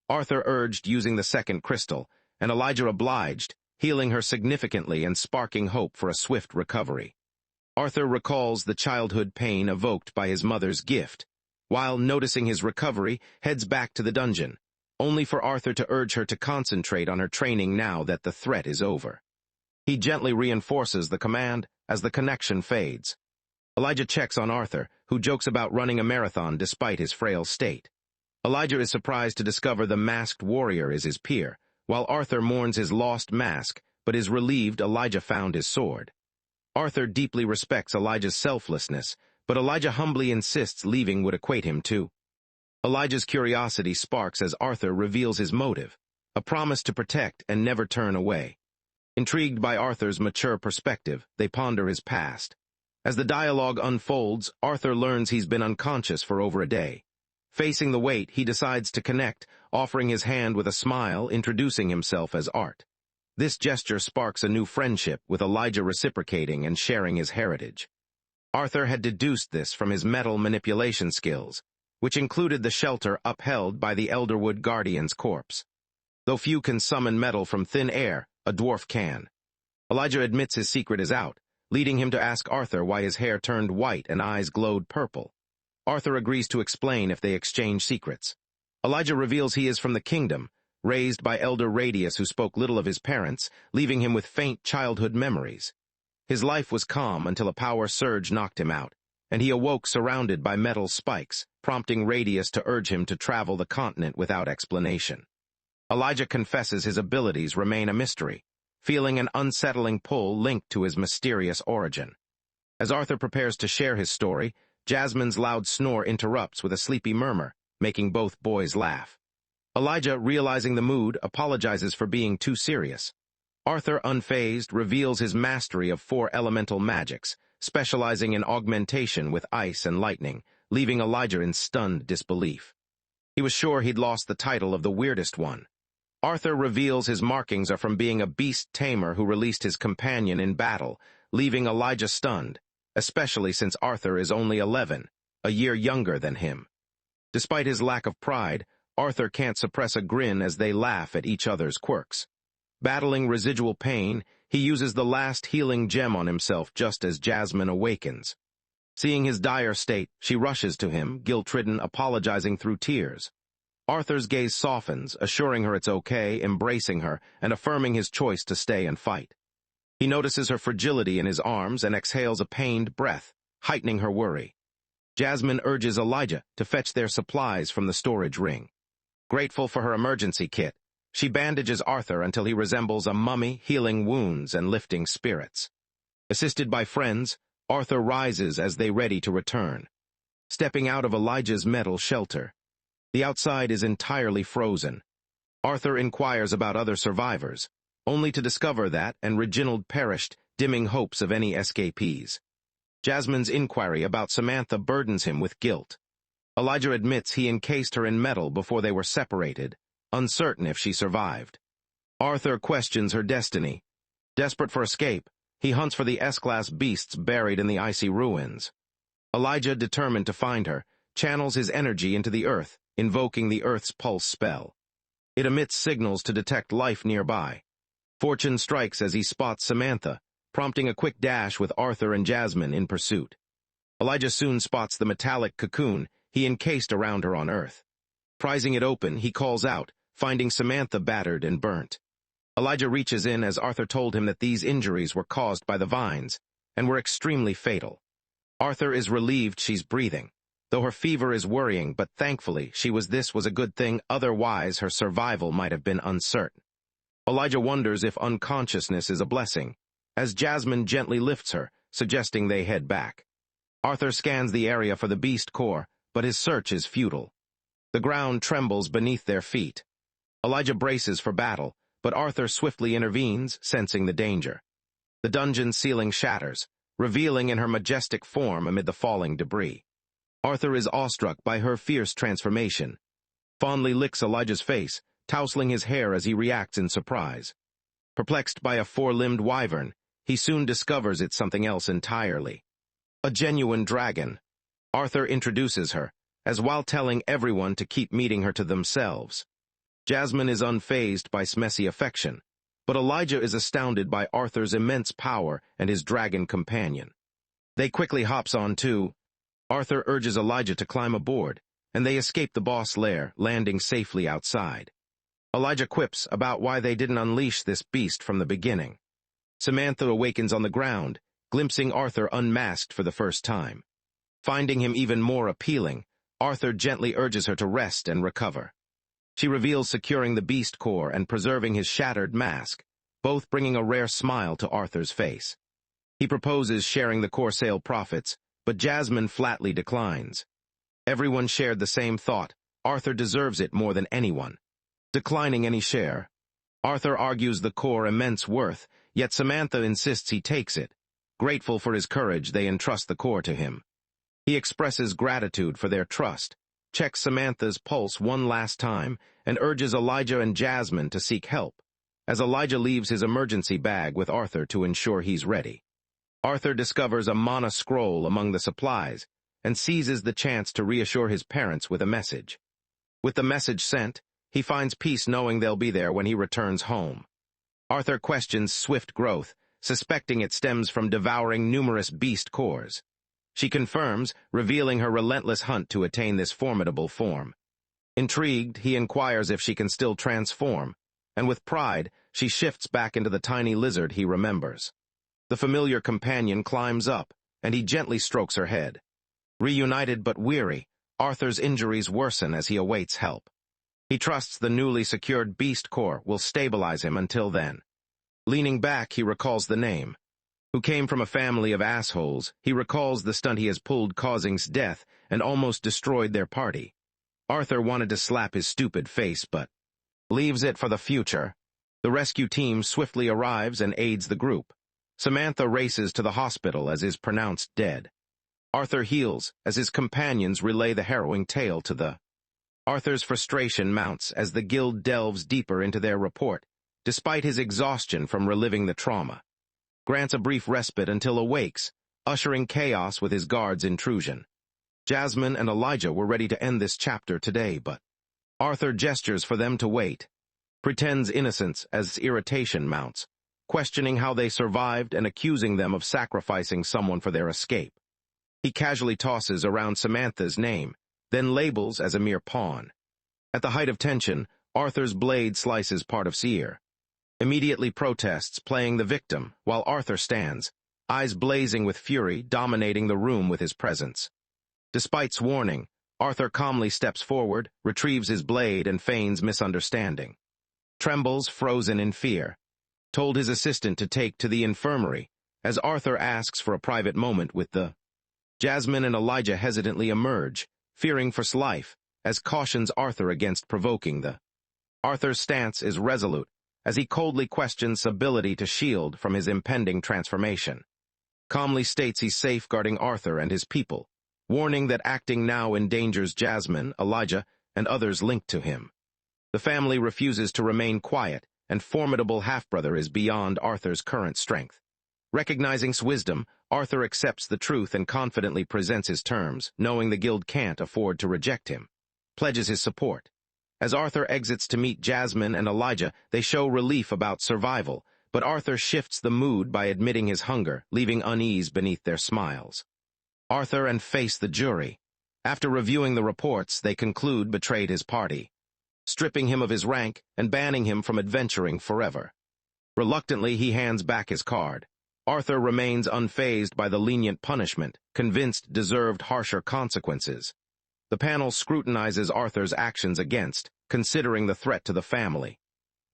Arthur urged using the second crystal, and Elijah obliged, healing her significantly and sparking hope for a swift recovery. Arthur recalls the childhood pain evoked by his mother's gift, while, noticing his recovery, heads back to the dungeon, only for Arthur to urge her to concentrate on her training now that the threat is over. He gently reinforces the command as the connection fades. Elijah checks on Arthur, who jokes about running a marathon despite his frail state. Elijah is surprised to discover the masked warrior is his peer, while Arthur mourns his lost mask, but is relieved Elijah found his sword. Arthur deeply respects Elijah's selflessness, but Elijah humbly insists leaving would equate him to. Elijah's curiosity sparks as Arthur reveals his motive, a promise to protect and never turn away. Intrigued by Arthur's mature perspective, they ponder his past. As the dialogue unfolds, Arthur learns he's been unconscious for over a day. Facing the weight, he decides to connect, offering his hand with a smile, introducing himself as Art. This gesture sparks a new friendship, with Elijah reciprocating and sharing his heritage. Arthur had deduced this from his metal manipulation skills, which included the shelter upheld by the Elderwood Guardian's corpse. Though few can summon metal from thin air, a dwarf can. Elijah admits his secret is out, leading him to ask Arthur why his hair turned white and eyes glowed purple. Arthur agrees to explain if they exchange secrets. Elijah reveals he is from the kingdom, raised by Elder Radius who spoke little of his parents, leaving him with faint childhood memories. His life was calm until a power surge knocked him out, and he awoke surrounded by metal spikes, prompting Radius to urge him to travel the continent without explanation. Elijah confesses his abilities remain a mystery, feeling an unsettling pull linked to his mysterious origin. As Arthur prepares to share his story, Jasmine's loud snore interrupts with a sleepy murmur, making both boys laugh. Elijah, realizing the mood, apologizes for being too serious. Arthur, unfazed, reveals his mastery of 4 elemental magics, specializing in augmentation with ice and lightning, leaving Elijah in stunned disbelief. He was sure he'd lost the title of the weirdest one. Arthur reveals his markings are from being a beast tamer who released his companion in battle, leaving Elijah stunned, especially since Arthur is only 11, a year younger than him. Despite his lack of pride, Arthur can't suppress a grin as they laugh at each other's quirks. Battling residual pain, he uses the last healing gem on himself just as Jasmine awakens. Seeing his dire state, she rushes to him, guilt-ridden, apologizing through tears. Arthur's gaze softens, assuring her it's okay, embracing her, and affirming his choice to stay and fight. He notices her fragility in his arms and exhales a pained breath, heightening her worry. Jasmine urges Elijah to fetch their supplies from the storage ring. Grateful for her emergency kit, she bandages Arthur until he resembles a mummy, healing wounds and lifting spirits. Assisted by friends, Arthur rises as they ready to return. Stepping out of Elijah's metal shelter. The outside is entirely frozen. Arthur inquires about other survivors, only to discover that and Reginald perished, dimming hopes of any escapees. Jasmine's inquiry about Samantha burdens him with guilt. Elijah admits he encased her in metal before they were separated, uncertain if she survived. Arthur questions her destiny. Desperate for escape, he hunts for the S-class beasts buried in the icy ruins. Elijah, determined to find her, channels his energy into the earth, invoking the Earth's pulse spell. It emits signals to detect life nearby. Fortune strikes as he spots Samantha, prompting a quick dash with Arthur and Jasmine in pursuit. Elijah soon spots the metallic cocoon he encased around her on Earth. Prizing it open, he calls out, finding Samantha battered and burnt. Elijah reaches in as Arthur told him that these injuries were caused by the vines and were extremely fatal. Arthur is relieved she's breathing, though her fever is worrying, but thankfully this was a good thing, otherwise her survival might have been uncertain. Elijah wonders if unconsciousness is a blessing, as Jasmine gently lifts her, suggesting they head back. Arthur scans the area for the beast core, but his search is futile. The ground trembles beneath their feet. Elijah braces for battle, but Arthur swiftly intervenes, sensing the danger. The dungeon's ceiling shatters, revealing in her majestic form amid the falling debris. Arthur is awestruck by her fierce transformation. Fondly licks Elijah's face, tousling his hair as he reacts in surprise. Perplexed by a four-limbed wyvern, he soon discovers it's something else entirely. A genuine dragon. Arthur introduces her, as while telling everyone to keep meeting her to themselves. Jasmine is unfazed by Smessy affection, but Elijah is astounded by Arthur's immense power and his dragon companion. They quickly hops on too. Arthur urges Elijah to climb aboard, and they escape the boss lair, landing safely outside. Elijah quips about why they didn't unleash this beast from the beginning. Samantha awakens on the ground, glimpsing Arthur unmasked for the first time. Finding him even more appealing, Arthur gently urges her to rest and recover. She reveals securing the beast core and preserving his shattered mask, both bringing a rare smile to Arthur's face. He proposes sharing the core sale profits, but Jasmine flatly declines. Everyone shared the same thought: Arthur deserves it more than anyone. Declining any share, Arthur argues the core immense worth, yet Samantha insists he takes it. Grateful for his courage, they entrust the core to him. He expresses gratitude for their trust, checks Samantha's pulse one last time, and urges Elijah and Jasmine to seek help, as Elijah leaves his emergency bag with Arthur to ensure he's ready. Arthur discovers a mana scroll among the supplies and seizes the chance to reassure his parents with a message. With the message sent, he finds peace knowing they'll be there when he returns home. Arthur questions swift growth, suspecting it stems from devouring numerous beast cores. She confirms, revealing her relentless hunt to attain this formidable form. Intrigued, he inquires if she can still transform, and with pride, she shifts back into the tiny lizard he remembers. The familiar companion climbs up, and he gently strokes her head. Reunited but weary, Arthur's injuries worsen as he awaits help. He trusts the newly secured beast core will stabilize him until then. Leaning back, he recalls the name. Who came from a family of assholes, he recalls the stunt he has pulled causing death and almost destroyed their party. Arthur wanted to slap his stupid face, but leaves it for the future. The rescue team swiftly arrives and aids the group. Samantha races to the hospital as is pronounced dead. Arthur heals as his companions relay the harrowing tale to the... Arthur's frustration mounts as the guild delves deeper into their report, despite his exhaustion from reliving the trauma. Grants a brief respite until awakes, ushering chaos with his guard's intrusion. Jasmine and Elijah were ready to end this chapter today, but Arthur gestures for them to wait, pretends innocence as irritation mounts, questioning how they survived and accusing them of sacrificing someone for their escape. He casually tosses around Samantha's name, then labels as a mere pawn. At the height of tension, Arthur's blade slices part of Seer. Immediately protests, playing the victim, while Arthur stands, eyes blazing with fury, dominating the room with his presence. Despite warning, Arthur calmly steps forward, retrieves his blade, and feigns misunderstanding. Trembles, frozen in fear. Told his assistant to take to the infirmary, as Arthur asks for a private moment with the... Jasmine and Elijah hesitantly emerge, fearing for his life, as cautions Arthur against provoking the... Arthur's stance is resolute, as he coldly questions ability to shield from his impending transformation. Calmly states he's safeguarding Arthur and his people, warning that acting now endangers Jasmine, Elijah, and others linked to him. The family refuses to remain quiet, and formidable half-brother is beyond Arthur's current strength. Recognizing his wisdom, Arthur accepts the truth and confidently presents his terms, knowing the guild can't afford to reject him. Pledges his support. As Arthur exits to meet Jasmine and Elijah, they show relief about survival, but Arthur shifts the mood by admitting his hunger, leaving unease beneath their smiles. Arthur and face the jury. After reviewing the reports, they conclude betrayed his party, stripping him of his rank and banning him from adventuring forever. Reluctantly, he hands back his card. Arthur remains unfazed by the lenient punishment, convinced deserved harsher consequences. The panel scrutinizes Arthur's actions against, considering the threat to the family.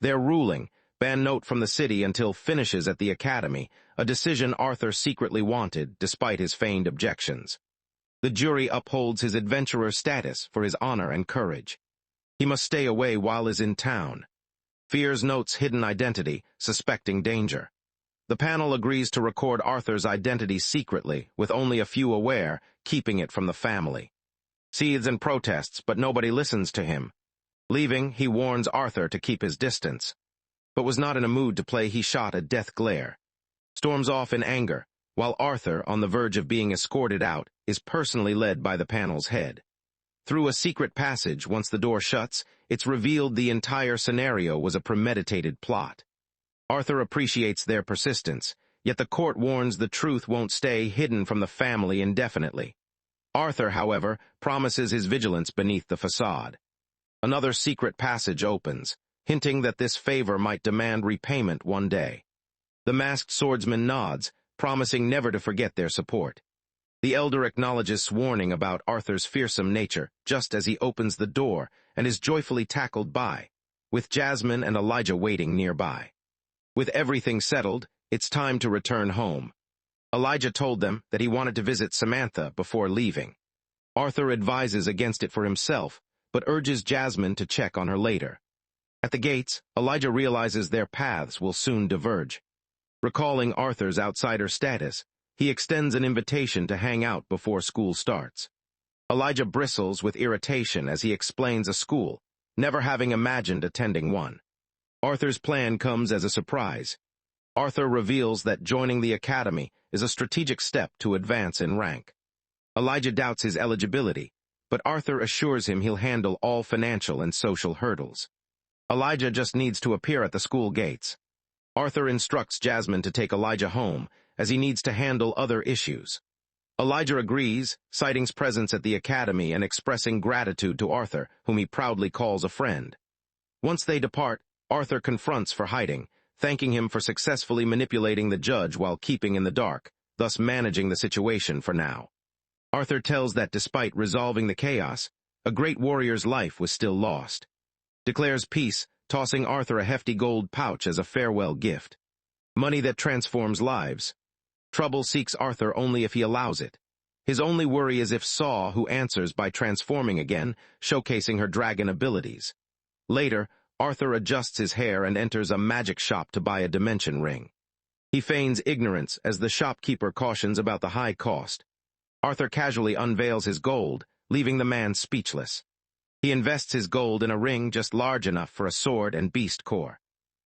Their ruling, ban note from the city until finishes at the academy, a decision Arthur secretly wanted despite his feigned objections. The jury upholds his adventurer status for his honor and courage. He must stay away while is in town. Fears notes hidden identity, suspecting danger. The panel agrees to record Arthur's identity secretly, with only a few aware, keeping it from the family. Seethes and protests, but nobody listens to him. Leaving, he warns Arthur to keep his distance, but was not in a mood to play. He shot a death glare. Storms off in anger, while Arthur, on the verge of being escorted out, is personally led by the panel's head. Through a secret passage, once the door shuts, it's revealed the entire scenario was a premeditated plot. Arthur appreciates their persistence, yet the court warns the truth won't stay hidden from the family indefinitely. Arthur, however, promises his vigilance beneath the facade. Another secret passage opens, hinting that this favor might demand repayment one day. The masked swordsman nods, promising never to forget their support. The elder acknowledges warning about Arthur's fearsome nature just as he opens the door and is joyfully tackled by, with Jasmine and Elijah waiting nearby. With everything settled, it's time to return home. Elijah told them that he wanted to visit Samantha before leaving. Arthur advises against it for himself, but urges Jasmine to check on her later. At the gates, Elijah realizes their paths will soon diverge. Recalling Arthur's outsider status, he extends an invitation to hang out before school starts. Elijah bristles with irritation as he explains a school, never having imagined attending one. Arthur's plan comes as a surprise. Arthur reveals that joining the academy is a strategic step to advance in rank. Elijah doubts his eligibility, but Arthur assures him he'll handle all financial and social hurdles. Elijah just needs to appear at the school gates. Arthur instructs Jasmine to take Elijah home, as he needs to handle other issues. Elijah agrees, citing his presence at the academy and expressing gratitude to Arthur, whom he proudly calls a friend. Once they depart, Arthur confronts for hiding, thanking him for successfully manipulating the judge while keeping in the dark, thus managing the situation for now. Arthur tells that despite resolving the chaos, a great warrior's life was still lost. Declares peace, tossing Arthur a hefty gold pouch as a farewell gift. Money that transforms lives. Trouble seeks Arthur only if he allows it. His only worry is if Saw, who answers by transforming again, showcasing her dragon abilities. Later, Arthur adjusts his hair and enters a magic shop to buy a dimension ring. He feigns ignorance as the shopkeeper cautions about the high cost. Arthur casually unveils his gold, leaving the man speechless. He invests his gold in a ring just large enough for a sword and beast core.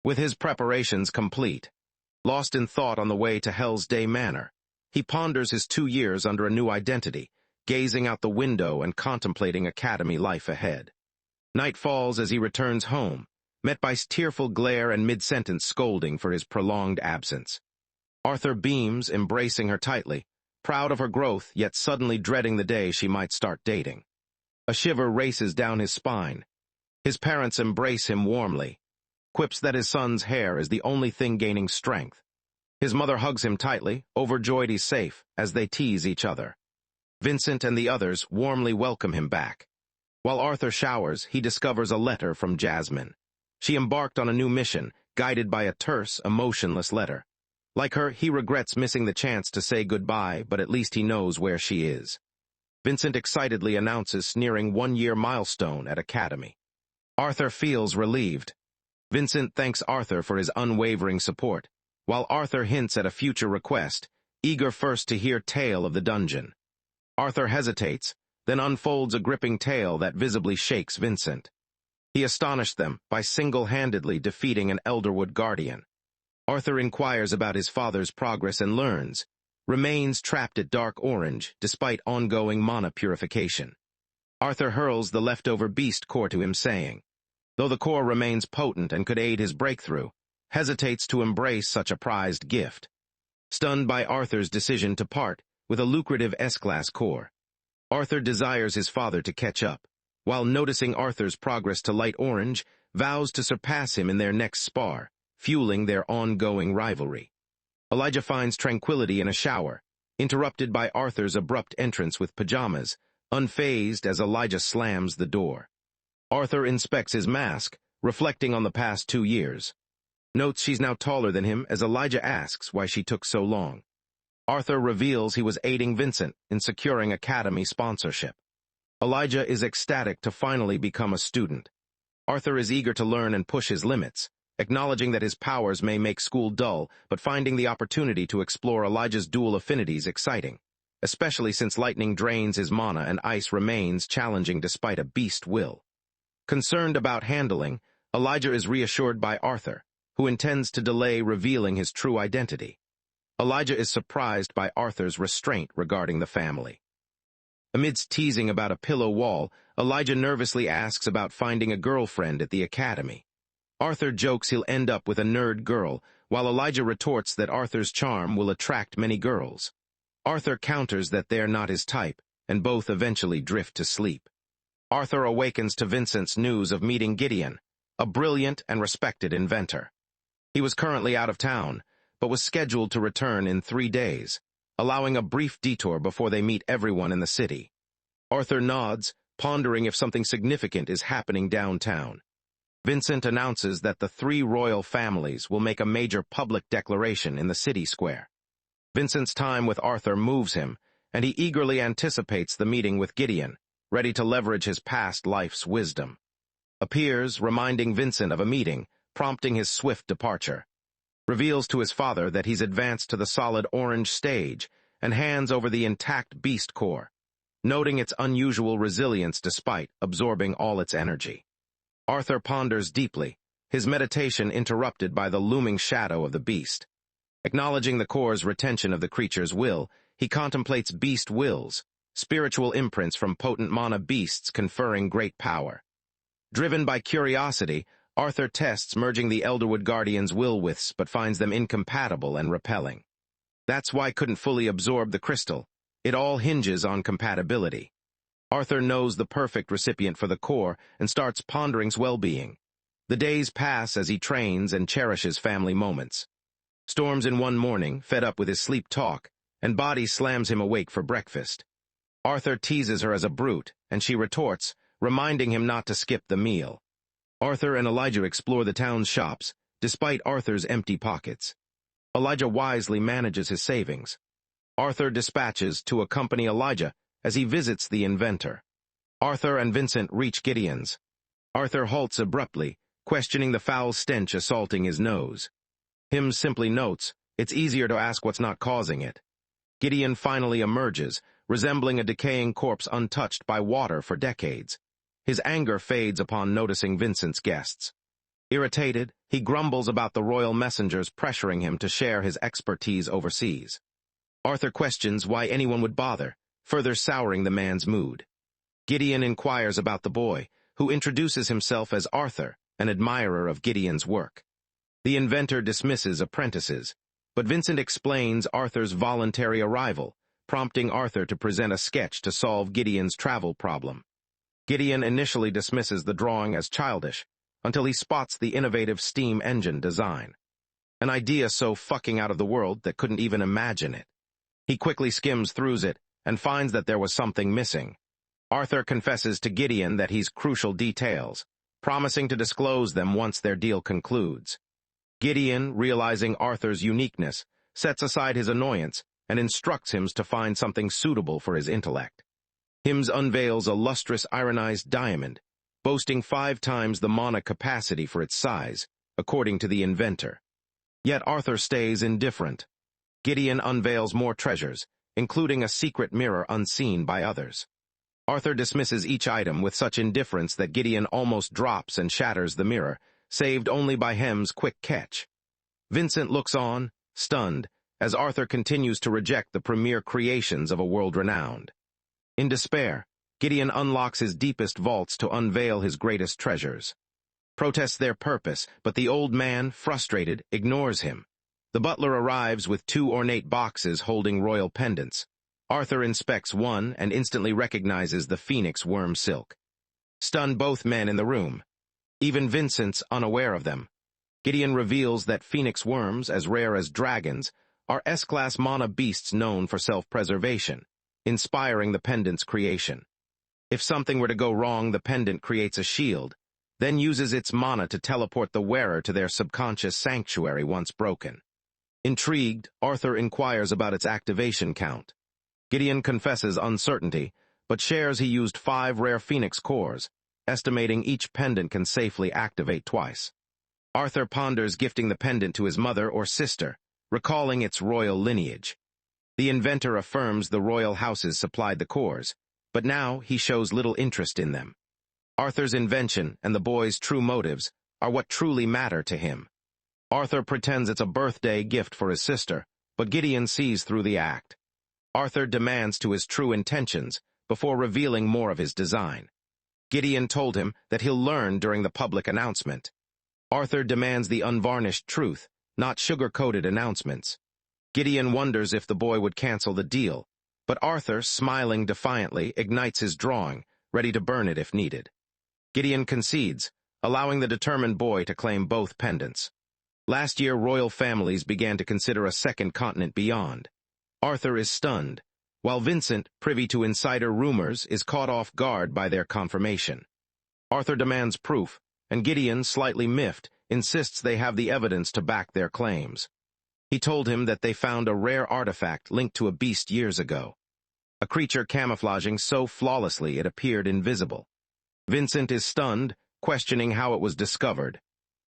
With his preparations complete, lost in thought on the way to Hell's Day Manor, he ponders his 2 years under a new identity, gazing out the window and contemplating academy life ahead. Night falls as he returns home, met by tearful glare and mid-sentence scolding for his prolonged absence. Arthur beams, embracing her tightly, proud of her growth, yet suddenly dreading the day she might start dating. A shiver races down his spine. His parents embrace him warmly, quips that his son's hair is the only thing gaining strength. His mother hugs him tightly, overjoyed he's safe, as they tease each other. Vincent and the others warmly welcome him back. While Arthur showers, he discovers a letter from Jasmine. She embarked on a new mission, guided by a terse, emotionless letter. Like her, he regrets missing the chance to say goodbye, but at least he knows where she is. Vincent excitedly announces nearing 1-year milestone at Academy. Arthur feels relieved. Vincent thanks Arthur for his unwavering support, while Arthur hints at a future request, eager first to hear tale of the dungeon. Arthur hesitates, then unfolds a gripping tale that visibly shakes Vincent. He astonished them by single-handedly defeating an Elderwood guardian. Arthur inquires about his father's progress and learns, remains trapped at Dark Orange despite ongoing mana purification. Arthur hurls the leftover beast core to him, saying, though the core remains potent and could aid his breakthrough, hesitates to embrace such a prized gift. Stunned by Arthur's decision to part with a lucrative S-class core, Arthur desires his father to catch up, while noticing Arthur's progress to Light Orange, vows to surpass him in their next spar, fueling their ongoing rivalry. Elijah finds tranquility in a shower, interrupted by Arthur's abrupt entrance with pajamas, unfazed as Elijah slams the door. Arthur inspects his mask, reflecting on the past 2 years. Notes she's now taller than him as Elijah asks why she took so long. Arthur reveals he was aiding Vincent in securing Academy sponsorship. Elijah is ecstatic to finally become a student. Arthur is eager to learn and push his limits, acknowledging that his powers may make school dull, but finding the opportunity to explore Elijah's dual affinities exciting, especially since lightning drains his mana and ice remains challenging despite a beast will. Concerned about handling, Elijah is reassured by Arthur, who intends to delay revealing his true identity. Elijah is surprised by Arthur's restraint regarding the family. Amidst teasing about a pillow wall, Elijah nervously asks about finding a girlfriend at the Academy. Arthur jokes he'll end up with a nerd girl, while Elijah retorts that Arthur's charm will attract many girls. Arthur counters that they're not his type, and both eventually drift to sleep. Arthur awakens to Vincent's news of meeting Gideon, a brilliant and respected inventor. He was currently out of town, but was scheduled to return in 3 days, allowing a brief detour before they meet everyone in the city. Arthur nods, pondering if something significant is happening downtown. Vincent announces that the 3 royal families will make a major public declaration in the city square. Vincent's time with Arthur moves him, and he eagerly anticipates the meeting with Gideon, ready to leverage his past life's wisdom. Appears, reminding Vincent of a meeting, prompting his swift departure. Reveals to his father that he's advanced to the solid orange stage and hands over the intact beast core, noting its unusual resilience despite absorbing all its energy. Arthur ponders deeply, his meditation interrupted by the looming shadow of the beast. Acknowledging the core's retention of the creature's will, he contemplates beast wills, spiritual imprints from potent mana beasts conferring great power. Driven by curiosity, Arthur tests merging the Elderwood Guardian's will withs but finds them incompatible and repelling. That's why couldn't fully absorb the crystal. It all hinges on compatibility. Arthur knows the perfect recipient for the core and starts pondering's well-being. The days pass as he trains and cherishes family moments. Storms in one morning, fed up with his sleep talk, and Body slams him awake for breakfast. Arthur teases her as a brute, and she retorts, reminding him not to skip the meal. Arthur and Elijah explore the town's shops, despite Arthur's empty pockets. Elijah wisely manages his savings. Arthur dispatches to accompany Elijah as he visits the inventor. Arthur and Vincent reach Gideon's. Arthur halts abruptly, questioning the foul stench assaulting his nose. Him simply notes, it's easier to ask what's not causing it. Gideon finally emerges, resembling a decaying corpse untouched by water for decades. His anger fades upon noticing Vincent's guests. Irritated, he grumbles about the royal messengers pressuring him to share his expertise overseas. Arthur questions why anyone would bother, further souring the man's mood. Gideon inquires about the boy, who introduces himself as Arthur, an admirer of Gideon's work. The inventor dismisses apprentices, but Vincent explains Arthur's voluntary arrival, prompting Arthur to present a sketch to solve Gideon's travel problem. Gideon initially dismisses the drawing as childish, until he spots the innovative steam engine design. An idea so fucking out of the world that couldn't even imagine it. He quickly skims through it and finds that there was something missing. Arthur confesses to Gideon that he's crucial details, promising to disclose them once their deal concludes. Gideon, realizing Arthur's uniqueness, sets aside his annoyance and instructs him to find something suitable for his intellect. Hims unveils a lustrous ironized diamond, boasting 5 times the mana capacity for its size, according to the inventor. Yet Arthur stays indifferent. Gideon unveils more treasures, including a secret mirror unseen by others. Arthur dismisses each item with such indifference that Gideon almost drops and shatters the mirror, saved only by Hem's quick catch. Vincent looks on, stunned, as Arthur continues to reject the premier creations of a world renowned. In despair, Gideon unlocks his deepest vaults to unveil his greatest treasures. Protests their purpose, but the old man, frustrated, ignores him. The butler arrives with 2 ornate boxes holding royal pendants. Arthur inspects one and instantly recognizes the phoenix worm silk. Stun both men in the room. Even Vincent's unaware of them. Gideon reveals that phoenix worms, as rare as dragons, are S-class mana beasts known for self-preservation, inspiring the pendant's creation. If something were to go wrong, the pendant creates a shield, then uses its mana to teleport the wearer to their subconscious sanctuary once broken. Intrigued, Arthur inquires about its activation count. Gideon confesses uncertainty, but shares he used 5 rare phoenix cores, estimating each pendant can safely activate twice. Arthur ponders gifting the pendant to his mother or sister, recalling its royal lineage. The inventor affirms the royal houses supplied the cores, but now he shows little interest in them. Arthur's invention and the boy's true motives are what truly matter to him. Arthur pretends it's a birthday gift for his sister, but Gideon sees through the act. Arthur demands to his true intentions before revealing more of his design. Gideon told him that he'll learn during the public announcement. Arthur demands the unvarnished truth, not sugar-coated announcements. Gideon wonders if the boy would cancel the deal, but Arthur, smiling defiantly, ignites his drawing, ready to burn it if needed. Gideon concedes, allowing the determined boy to claim both pendants. Last year, royal families began to consider a second continent beyond. Arthur is stunned, while Vincent, privy to insider rumors, is caught off guard by their confirmation. Arthur demands proof, and Gideon, slightly miffed, insists they have the evidence to back their claims. He told him that they found a rare artifact linked to a beast years ago, a creature camouflaging so flawlessly it appeared invisible. Vincent is stunned, questioning how it was discovered.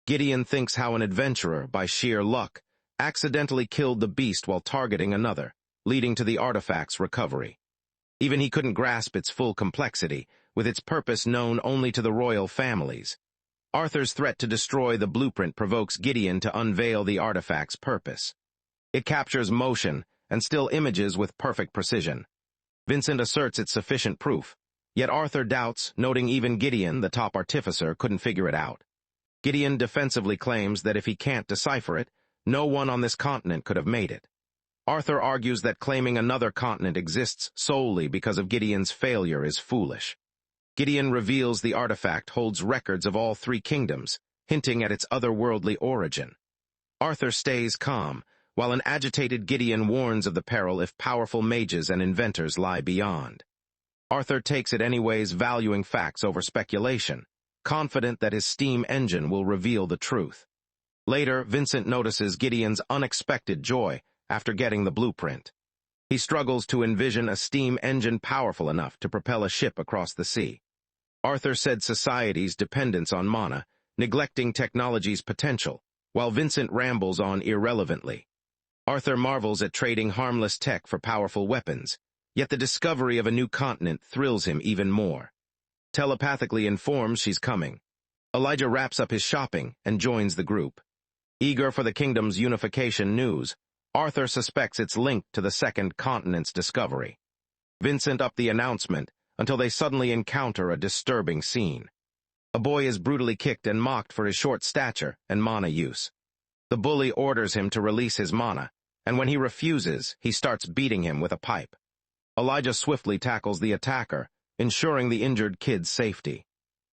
Gideon thinks how an adventurer, by sheer luck, accidentally killed the beast while targeting another, leading to the artifact's recovery. Even he couldn't grasp its full complexity, with its purpose known only to the royal families. Arthur's threat to destroy the blueprint provokes Gideon to unveil the artifact's purpose. It captures motion and still images with perfect precision. Vincent asserts it's sufficient proof, yet Arthur doubts, noting even Gideon, the top artificer, couldn't figure it out. Gideon defensively claims that if he can't decipher it, no one on this continent could have made it. Arthur argues that claiming another continent exists solely because of Gideon's failure is foolish. Gideon reveals the artifact holds records of all 3 kingdoms, hinting at its otherworldly origin. Arthur stays calm, while an agitated Gideon warns of the peril if powerful mages and inventors lie beyond. Arthur takes it anyways, valuing facts over speculation, confident that his steam engine will reveal the truth. Later, Vincent notices Gideon's unexpected joy after getting the blueprint. He struggles to envision a steam engine powerful enough to propel a ship across the sea. Arthur said society's dependence on mana, neglecting technology's potential, while Vincent rambles on irrelevantly. Arthur marvels at trading harmless tech for powerful weapons, yet the discovery of a new continent thrills him even more. Telepathically informs she's coming. Elijah wraps up his shopping and joins the group. Eager for the kingdom's unification news, Arthur suspects it's linked to the second continent's discovery. Vincent upped the announcement until they suddenly encounter a disturbing scene. A boy is brutally kicked and mocked for his short stature and mana use. The bully orders him to release his mana, and when he refuses, he starts beating him with a pipe. Elijah swiftly tackles the attacker, ensuring the injured kid's safety.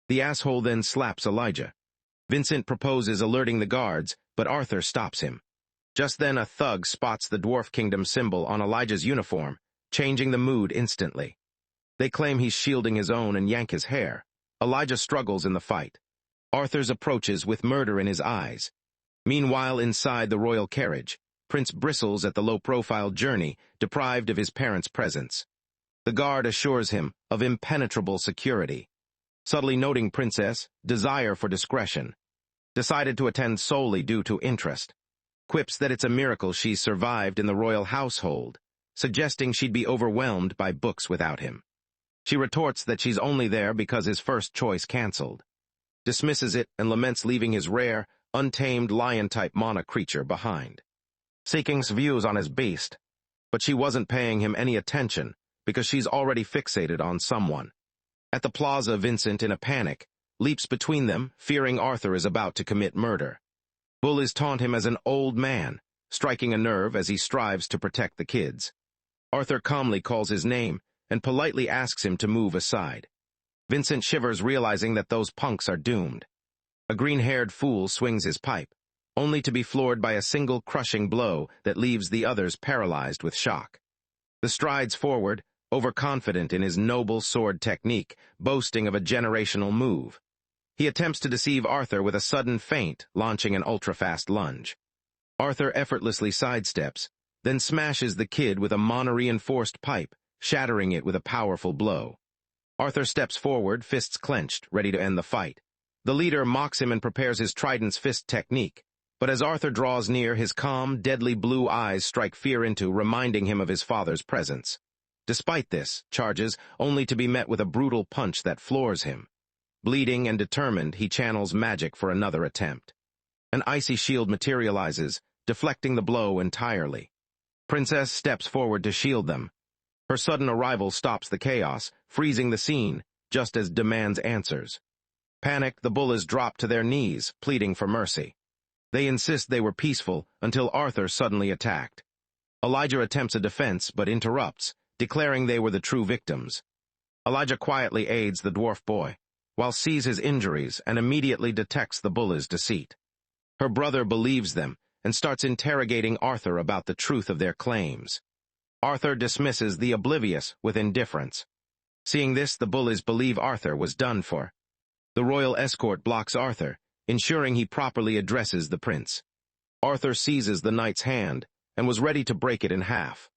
The asshole then slaps Elijah. Vincent proposes alerting the guards, but Arthur stops him. Just then a thug spots the Dwarf Kingdom symbol on Elijah's uniform, changing the mood instantly. They claim he's shielding his own and yank his hair. Elijah struggles in the fight. Arthur's approaches with murder in his eyes. Meanwhile, inside the royal carriage, Prince bristles at the low-profile journey, deprived of his parents' presence. The guard assures him of impenetrable security. Subtly noting Princess' desire for discretion, decided to attend solely due to interest. Quips that it's a miracle she's survived in the royal household, suggesting she'd be overwhelmed by books without him. She retorts that she's only there because his first choice canceled. Dismisses it and laments leaving his rare, untamed lion-type mana creature behind. Seeking views on his beast, but she wasn't paying him any attention because she's already fixated on someone. At the plaza, Vincent, in a panic, leaps between them, fearing Arthur is about to commit murder. Bullies taunt him as an old man, striking a nerve as he strives to protect the kids. Arthur calmly calls his name and politely asks him to move aside. Vincent shivers, realizing that those punks are doomed. A green-haired fool swings his pipe, only to be floored by a single crushing blow that leaves the others paralyzed with shock. The strides forward, overconfident in his noble sword technique, boasting of a generational move. He attempts to deceive Arthur with a sudden feint, launching an ultra-fast lunge. Arthur effortlessly sidesteps, then smashes the kid with a mana-reinforced pipe, shattering it with a powerful blow. Arthur steps forward, fists clenched, ready to end the fight. The leader mocks him and prepares his trident's fist technique, but as Arthur draws near, his calm, deadly blue eyes strike fear into, reminding him of his father's presence. Despite this, charges, only to be met with a brutal punch that floors him. Bleeding and determined, he channels magic for another attempt. An icy shield materializes, deflecting the blow entirely. Princess steps forward to shield them. Her sudden arrival stops the chaos, freezing the scene, just as demands answers. Panicked, the bullies drop to their knees, pleading for mercy. They insist they were peaceful until Arthur suddenly attacked. Elijah attempts a defense, but interrupts, declaring they were the true victims. Elijah quietly aids the dwarf boy, while sees his injuries and immediately detects the bullies' deceit. Her brother believes them and starts interrogating Arthur about the truth of their claims. Arthur dismisses the oblivious with indifference. Seeing this, the bullies believe Arthur was done for. The royal escort blocks Arthur, ensuring he properly addresses the prince. Arthur seizes the knight's hand and was ready to break it in half.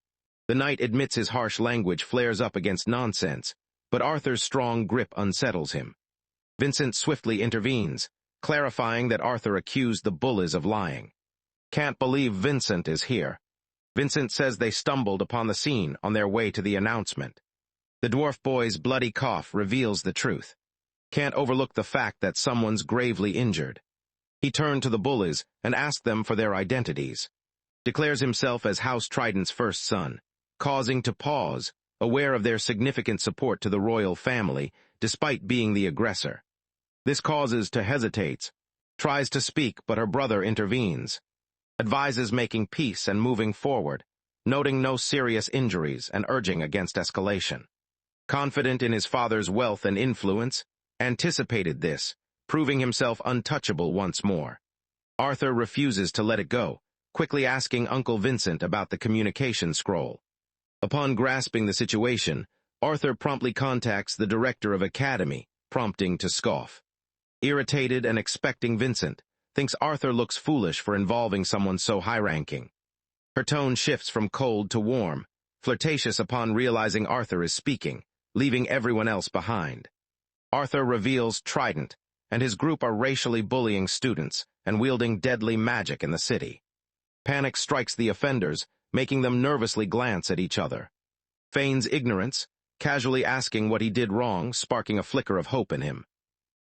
The knight admits his harsh language flares up against nonsense, but Arthur's strong grip unsettles him. Vincent swiftly intervenes, clarifying that Arthur accused the bullies of lying. Can't believe Vincent is here. Vincent says they stumbled upon the scene on their way to the announcement. The dwarf boy's bloody cough reveals the truth. Can't overlook the fact that someone's gravely injured. He turned to the bullies and asked them for their identities. Declares himself as House Trident's first son, causing to pause, aware of their significant support to the royal family, despite being the aggressor. This causes to hesitates, tries to speak, but her brother intervenes. Advises making peace and moving forward, noting no serious injuries and urging against escalation. Confident in his father's wealth and influence, anticipated this, proving himself untouchable once more. Arthur refuses to let it go, quickly asking Uncle Vincent about the communication scroll. Upon grasping the situation, Arthur promptly contacts the director of Academy, prompting to scoff. Irritated and expecting Vincent, thinks Arthur looks foolish for involving someone so high-ranking. Her tone shifts from cold to warm, flirtatious upon realizing Arthur is speaking, leaving everyone else behind. Arthur reveals Trident and his group are racially bullying students and wielding deadly magic in the city. Panic strikes the offenders, making them nervously glance at each other. Feigns ignorance, casually asking what he did wrong, sparking a flicker of hope in him.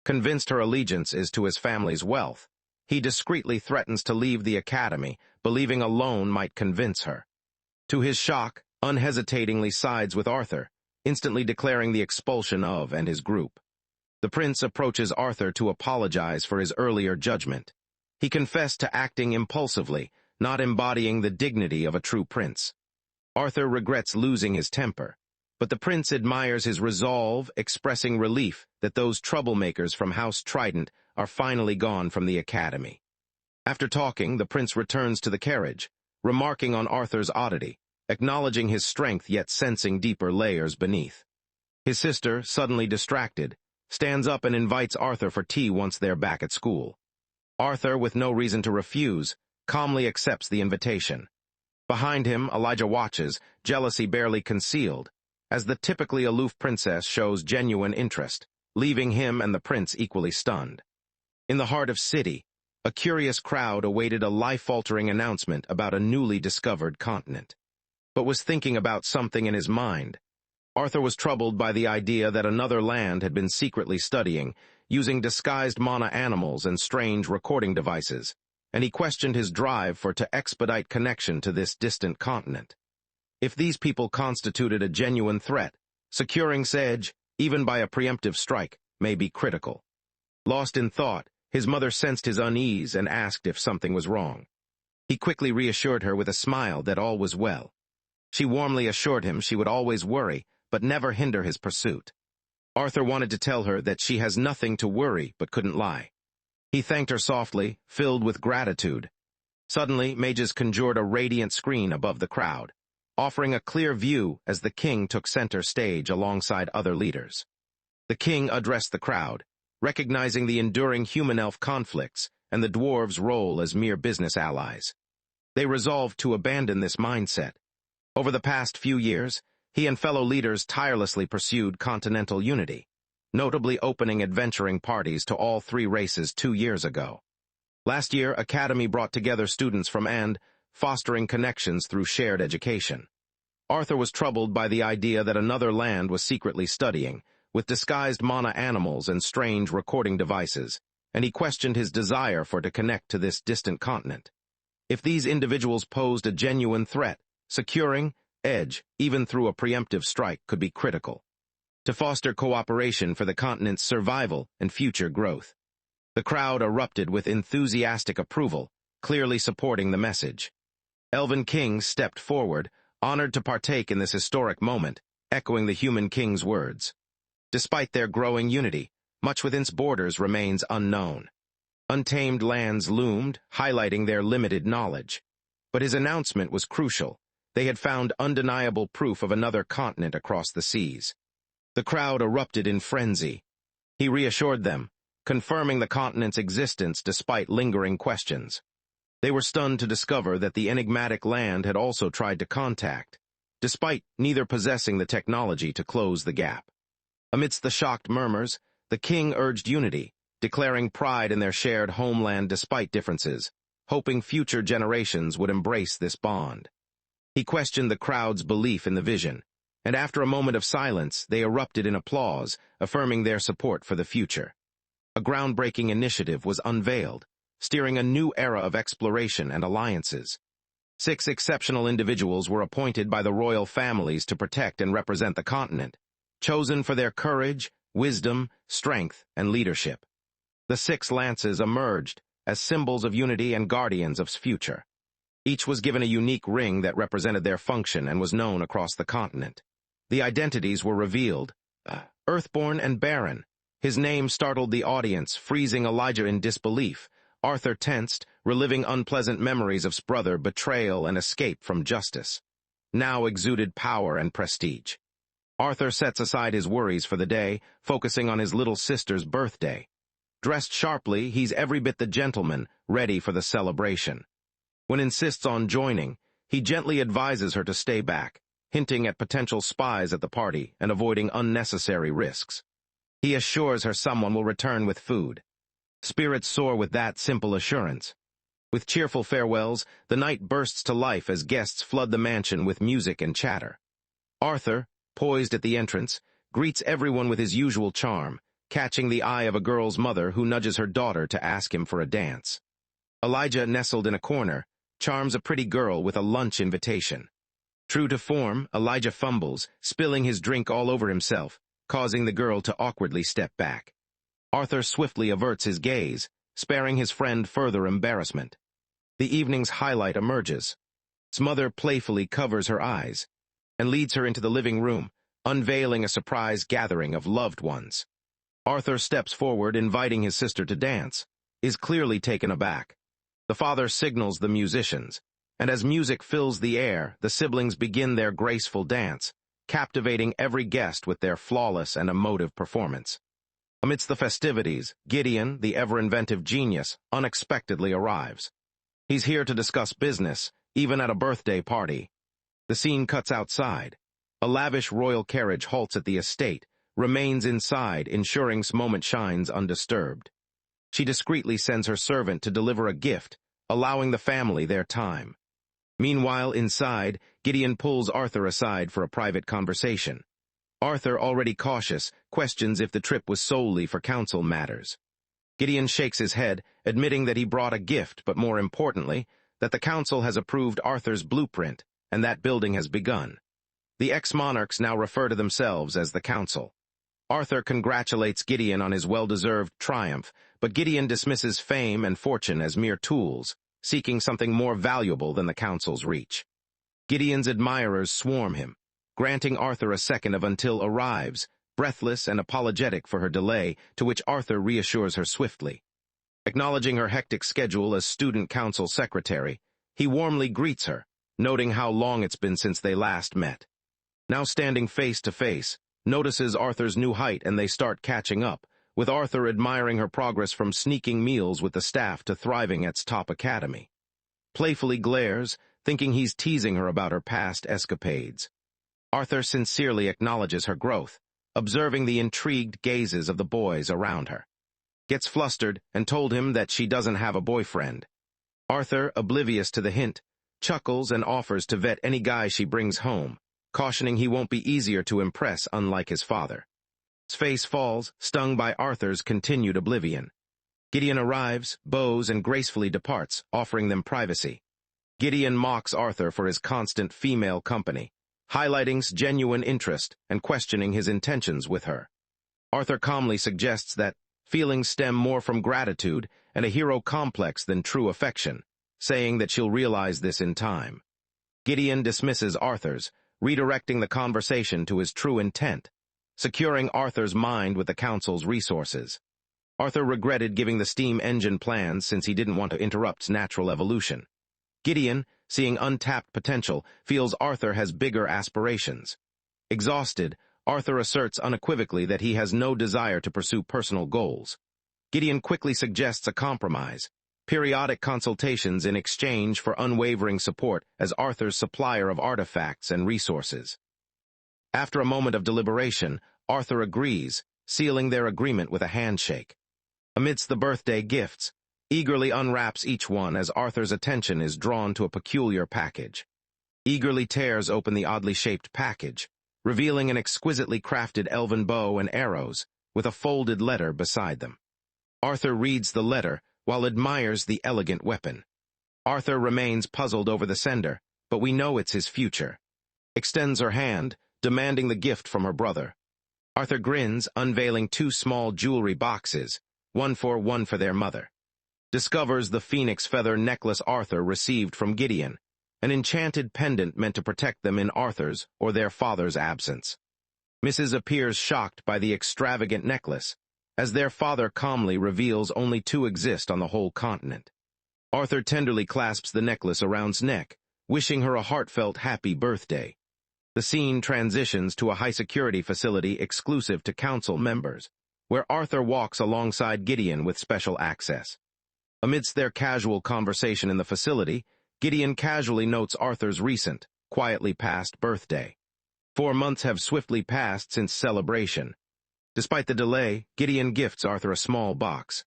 Convinced her allegiance is to his family's wealth, he discreetly threatens to leave the academy, believing a loan might convince her. To his shock, unhesitatingly sides with Arthur, instantly declaring the expulsion of and his group. The prince approaches Arthur to apologize for his earlier judgment. He confessed to acting impulsively, not embodying the dignity of a true prince. Arthur regrets losing his temper, but the prince admires his resolve, expressing relief that those troublemakers from House Trident are finally gone from the academy. After talking, the prince returns to the carriage, remarking on Arthur's oddity, acknowledging his strength yet sensing deeper layers beneath. His sister, suddenly distracted, stands up and invites Arthur for tea once they're back at school. Arthur, with no reason to refuse, calmly accepts the invitation. Behind him, Elijah watches, jealousy barely concealed, as the typically aloof princess shows genuine interest, leaving him and the prince equally stunned. In the heart of city, a curious crowd awaited a life-altering announcement about a newly discovered continent, but was thinking about something in his mind. Arthur was troubled by the idea that another land had been secretly studying, using disguised mana animals and strange recording devices, and he questioned his drive to expedite connection to this distant continent. If these people constituted a genuine threat, securing Sedge, even by a preemptive strike, may be critical. Lost in thought, his mother sensed his unease and asked if something was wrong. He quickly reassured her with a smile that all was well. She warmly assured him she would always worry, but never hinder his pursuit. Arthur wanted to tell her that she has nothing to worry but couldn't lie. He thanked her softly, filled with gratitude. Suddenly, mages conjured a radiant screen above the crowd, offering a clear view as the king took center stage alongside other leaders. The king addressed the crowd, recognizing the enduring human-elf conflicts and the dwarves' role as mere business allies. They resolved to abandon this mindset. Over the past few years, he and fellow leaders tirelessly pursued continental unity, notably opening adventuring parties to all three races 2 years ago. Last year, Academy brought together students from and, fostering connections through shared education. Arthur was troubled by the idea that another land was secretly studying, with disguised mana animals and strange recording devices, and he questioned his desire to connect to this distant continent. If these individuals posed a genuine threat, securing Edge, even through a preemptive strike, could be critical to foster cooperation for the continent's survival and future growth. The crowd erupted with enthusiastic approval, clearly supporting the message. Elven kings stepped forward, honored to partake in this historic moment, echoing the human king's words. Despite their growing unity, much within its borders remains unknown. Untamed lands loomed, highlighting their limited knowledge. But his announcement was crucial. They had found undeniable proof of another continent across the seas. The crowd erupted in frenzy. He reassured them, confirming the continent's existence despite lingering questions. They were stunned to discover that the enigmatic land had also tried to contact, despite neither possessing the technology to close the gap. Amidst the shocked murmurs, the king urged unity, declaring pride in their shared homeland despite differences, hoping future generations would embrace this bond. He questioned the crowd's belief in the vision, and after a moment of silence, they erupted in applause, affirming their support for the future. A groundbreaking initiative was unveiled, steering a new era of exploration and alliances. 6 exceptional individuals were appointed by the royal families to protect and represent the continent, chosen for their courage, wisdom, strength, and leadership. The 6 lances emerged as symbols of unity and guardians of its future. Each was given a unique ring that represented their function and was known across the continent. The identities were revealed. Earthborn and Baron. His name startled the audience, freezing Elijah in disbelief. Arthur tensed, reliving unpleasant memories of his brother, betrayal, and escape from justice. Now exuded power and prestige. Arthur sets aside his worries for the day, focusing on his little sister's birthday. Dressed sharply, he's every bit the gentleman, ready for the celebration. When insists on joining, he gently advises her to stay back, hinting at potential spies at the party and avoiding unnecessary risks. He assures her someone will return with food. Spirits soar with that simple assurance. With cheerful farewells, the night bursts to life as guests flood the mansion with music and chatter. Arthur, poised at the entrance, greets everyone with his usual charm, catching the eye of a girl's mother who nudges her daughter to ask him for a dance. Elijah, nestled in a corner, charms a pretty girl with a lunch invitation. True to form, Elijah fumbles, spilling his drink all over himself, causing the girl to awkwardly step back. Arthur swiftly averts his gaze, sparing his friend further embarrassment. The evening's highlight emerges. His mother playfully covers her eyes and leads her into the living room, unveiling a surprise gathering of loved ones. Arthur steps forward, inviting his sister to dance, is clearly taken aback. The father signals the musicians, and as music fills the air, the siblings begin their graceful dance, captivating every guest with their flawless and emotive performance. Amidst the festivities, Gideon, the ever-inventive genius, unexpectedly arrives. He's here to discuss business, even at a birthday party. The scene cuts outside. A lavish royal carriage halts at the estate, remains inside, ensuring this moment shines undisturbed. She discreetly sends her servant to deliver a gift, allowing the family their time. Meanwhile, inside, Gideon pulls Arthur aside for a private conversation. Arthur, already cautious, questions if the trip was solely for council matters. Gideon shakes his head, admitting that he brought a gift, but more importantly, that the council has approved Arthur's blueprint, and that building has begun. The ex-monarchs now refer to themselves as the council. Arthur congratulates Gideon on his well-deserved triumph, but Gideon dismisses fame and fortune as mere tools, seeking something more valuable than the council's reach. Gideon's admirers swarm him, granting Arthur a second of until arrives, breathless and apologetic for her delay, to which Arthur reassures her swiftly. Acknowledging her hectic schedule as student council secretary, he warmly greets her, noting how long it's been since they last met. Now standing face to face, notices Arthur's new height and they start catching up, with Arthur admiring her progress from sneaking meals with the staff to thriving at top academy. Playfully glares, thinking he's teasing her about her past escapades. Arthur sincerely acknowledges her growth, observing the intrigued gazes of the boys around her. Gets flustered and told him that she doesn't have a boyfriend. Arthur, oblivious to the hint, chuckles and offers to vet any guy she brings home, cautioning he won't be easier to impress unlike his father. His face falls, stung by Arthur's continued oblivion. Gideon arrives, bows, and gracefully departs, offering them privacy. Gideon mocks Arthur for his constant female company, highlighting his genuine interest and questioning his intentions with her. Arthur calmly suggests that feelings stem more from gratitude and a hero complex than true affection, saying that she'll realize this in time. Gideon dismisses Arthur's, redirecting the conversation to his true intent, securing Arthur's mind with the council's resources. Arthur regretted giving the steam engine plans since he didn't want to interrupt natural evolution. Gideon, seeing untapped potential, feels Arthur has bigger aspirations. Exhausted, Arthur asserts unequivocally that he has no desire to pursue personal goals. Gideon quickly suggests a compromise, periodic consultations in exchange for unwavering support as Arthur's supplier of artifacts and resources. After a moment of deliberation, Arthur agrees, sealing their agreement with a handshake. Amidst the birthday gifts, eagerly unwraps each one as Arthur's attention is drawn to a peculiar package. Eagerly tears open the oddly shaped package, revealing an exquisitely crafted elven bow and arrows, with a folded letter beside them. Arthur reads the letter, while admires the elegant weapon. Arthur remains puzzled over the sender, but we know it's his future. Extends her hand, demanding the gift from her brother. Arthur grins, unveiling 2 small jewelry boxes, one for their mother. Discovers the phoenix feather necklace Arthur received from Gideon, an enchanted pendant meant to protect them in Arthur's or their father's absence. Mrs. appears shocked by the extravagant necklace, as their father calmly reveals only 2 exist on the whole continent. Arthur tenderly clasps the necklace around his neck, wishing her a heartfelt happy birthday. The scene transitions to a high-security facility exclusive to council members, where Arthur walks alongside Gideon with special access. Amidst their casual conversation in the facility, Gideon casually notes Arthur's recent, quietly passed birthday. 4 months have swiftly passed since celebration. Despite the delay, Gideon gifts Arthur a small box.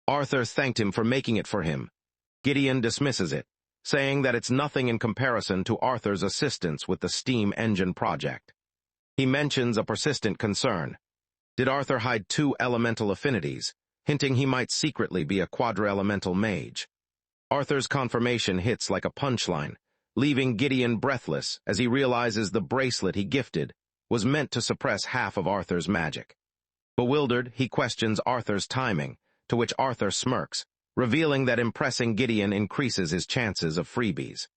Arthur thanked him for making it for him. Gideon dismisses it, saying that it's nothing in comparison to Arthur's assistance with the steam engine project. He mentions a persistent concern. Did Arthur hide 2 elemental affinities, hinting he might secretly be a quadri-elemental mage? Arthur's confirmation hits like a punchline, leaving Gideon breathless as he realizes the bracelet he gifted was meant to suppress half of Arthur's magic. Bewildered, he questions Arthur's timing, to which Arthur smirks, revealing that impressing Gideon increases his chances of freebies.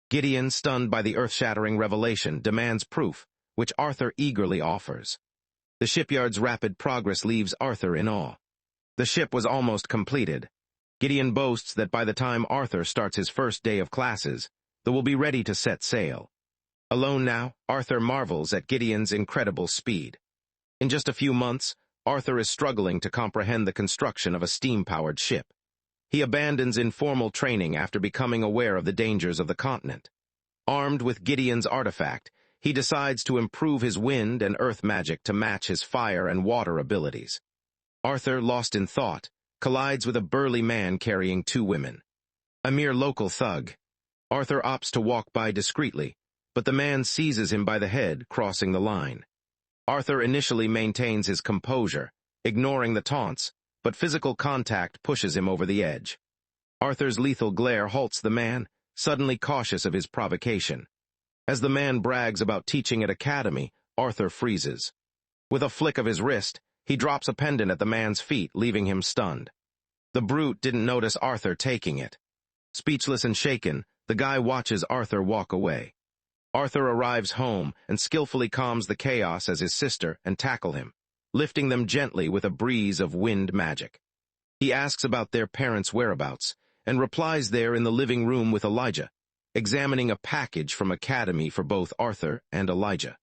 Gideon, stunned by the earth-shattering revelation, demands proof, which Arthur eagerly offers. The shipyard's rapid progress leaves Arthur in awe. The ship was almost completed. Gideon boasts that by the time Arthur starts his first day of classes, they will be ready to set sail. Alone now, Arthur marvels at Gideon's incredible speed. In just a few months, Arthur is struggling to comprehend the construction of a steam-powered ship. He abandons informal training after becoming aware of the dangers of the continent. Armed with Gideon's artifact, he decides to improve his wind and earth magic to match his fire and water abilities. Arthur, lost in thought, collides with a burly man carrying two women. A mere local thug, Arthur opts to walk by discreetly, but the man seizes him by the head, crossing the line. Arthur initially maintains his composure, ignoring the taunts, but physical contact pushes him over the edge. Arthur's lethal glare halts the man, suddenly cautious of his provocation. As the man brags about teaching at academy, Arthur freezes. With a flick of his wrist, he drops a pendant at the man's feet, leaving him stunned. The brute didn't notice Arthur taking it. Speechless and shaken, the guy watches Arthur walk away. Arthur arrives home and skillfully calms the chaos as his sister and tackle him, lifting them gently with a breeze of wind magic. He asks about their parents' whereabouts, and replies they're in the living room with Elijah, examining a package from Academy for both Arthur and Elijah.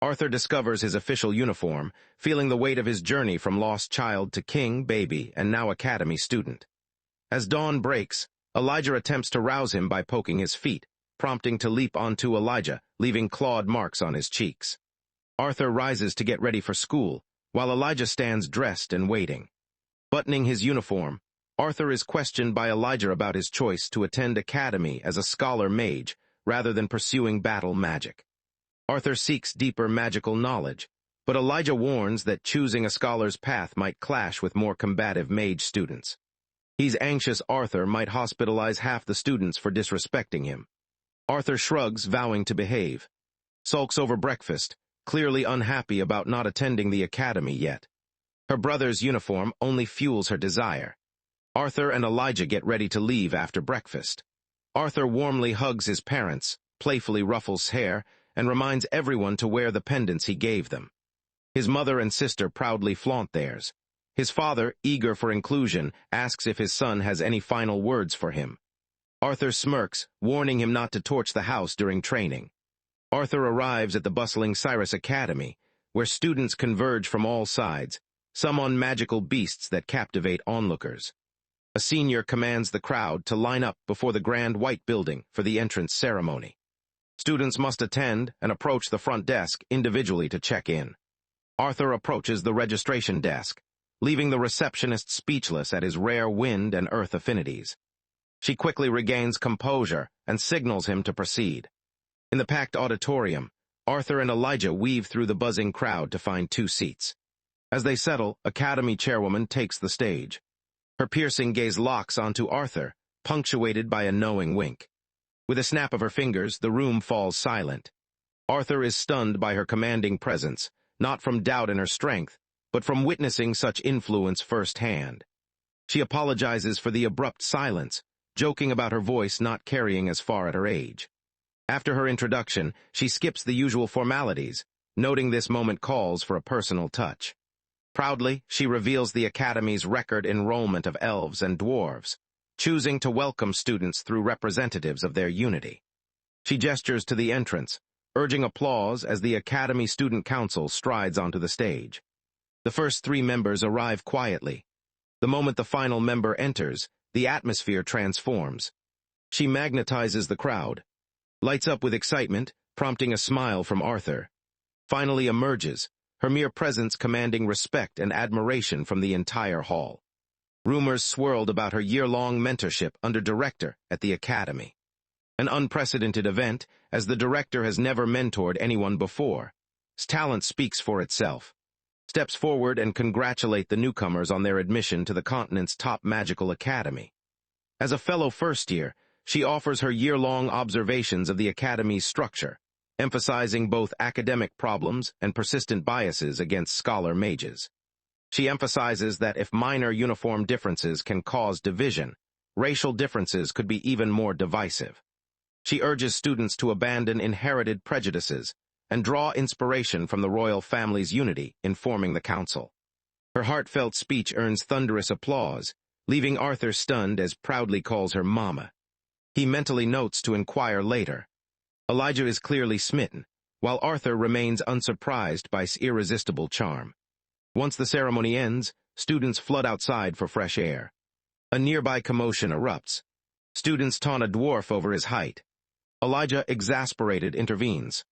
Arthur discovers his official uniform, feeling the weight of his journey from lost child to king, baby, and now Academy student. As dawn breaks, Elijah attempts to rouse him by poking his feet, prompting to leap onto Elijah, leaving clawed marks on his cheeks. Arthur rises to get ready for school, while Elijah stands dressed and waiting. Buttoning his uniform, Arthur is questioned by Elijah about his choice to attend academy as a scholar mage rather than pursuing battle magic. Arthur seeks deeper magical knowledge, but Elijah warns that choosing a scholar's path might clash with more combative mage students. He's anxious Arthur might hospitalize half the students for disrespecting him. Arthur shrugs, vowing to behave. Sulks over breakfast, clearly unhappy about not attending the academy yet. Her brother's uniform only fuels her desire. Arthur and Elijah get ready to leave after breakfast. Arthur warmly hugs his parents, playfully ruffles hair, and reminds everyone to wear the pendants he gave them. His mother and sister proudly flaunt theirs. His father, eager for inclusion, asks if his son has any final words for him. Arthur smirks, warning him not to torch the house during training. Arthur arrives at the bustling Cyrus Academy, where students converge from all sides, some on magical beasts that captivate onlookers. A senior commands the crowd to line up before the grand white building for the entrance ceremony. Students must attend and approach the front desk individually to check in. Arthur approaches the registration desk, leaving the receptionist speechless at his rare wind and earth affinities. She quickly regains composure and signals him to proceed. In the packed auditorium, Arthur and Elijah weave through the buzzing crowd to find two seats. As they settle, Academy chairwoman takes the stage. Her piercing gaze locks onto Arthur, punctuated by a knowing wink. With a snap of her fingers, the room falls silent. Arthur is stunned by her commanding presence, not from doubt in her strength, but from witnessing such influence firsthand. She apologizes for the abrupt silence, joking about her voice not carrying as far at her age. After her introduction, she skips the usual formalities, noting this moment calls for a personal touch. Proudly, she reveals the Academy's record enrollment of elves and dwarves, choosing to welcome students through representatives of their unity. She gestures to the entrance, urging applause as the Academy Student Council strides onto the stage. The first three members arrive quietly. The moment the final member enters, the atmosphere transforms. She magnetizes the crowd, lights up with excitement, prompting a smile from Arthur. Finally emerges, her mere presence commanding respect and admiration from the entire hall. Rumors swirled about her year-long mentorship under director at the Academy. An unprecedented event, as the director has never mentored anyone before. His talent speaks for itself. Steps forward and congratulate the newcomers on their admission to the continent's top magical academy. As a fellow first year, she offers her year-long observations of the Academy's structure, emphasizing both academic problems and persistent biases against scholar mages. She emphasizes that if minor uniform differences can cause division, racial differences could be even more divisive. She urges students to abandon inherited prejudices and draw inspiration from the royal family's unity in forming the council. Her heartfelt speech earns thunderous applause, leaving Arthur stunned as proudly calls her Mama. He mentally notes to inquire later. Elijah is clearly smitten, while Arthur remains unsurprised by his irresistible charm. Once the ceremony ends, students flood outside for fresh air. A nearby commotion erupts. Students taunt a dwarf over his height. Elijah, exasperated, intervenes.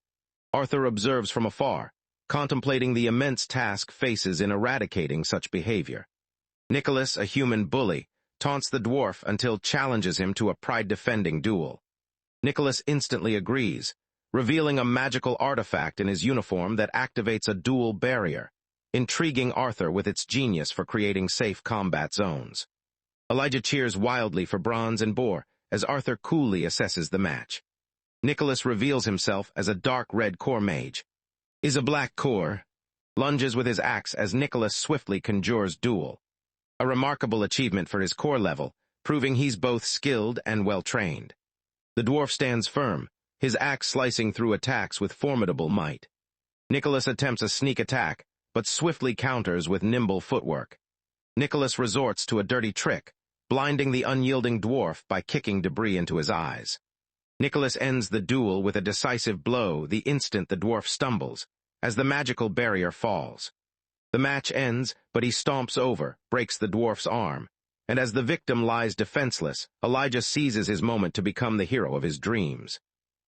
Arthur observes from afar, contemplating the immense task faces in eradicating such behavior. Nicholas, a human bully, taunts the dwarf until challenges him to a pride-defending duel. Nicholas instantly agrees, revealing a magical artifact in his uniform that activates a dual barrier, intriguing Arthur with its genius for creating safe combat zones. Elijah cheers wildly for Bronze and Boar as Arthur coolly assesses the match. Nicholas reveals himself as a dark red core mage. Is a black core, lunges with his axe as Nicholas swiftly conjures duel. A remarkable achievement for his core level, proving he's both skilled and well-trained. The dwarf stands firm, his axe slicing through attacks with formidable might. Nicholas attempts a sneak attack, but swiftly counters with nimble footwork. Nicholas resorts to a dirty trick, blinding the unyielding dwarf by kicking debris into his eyes. Nicholas ends the duel with a decisive blow the instant the dwarf stumbles, as the magical barrier falls. The match ends, but he stomps over, breaks the dwarf's arm, and as the victim lies defenseless, Elijah seizes his moment to become the hero of his dreams.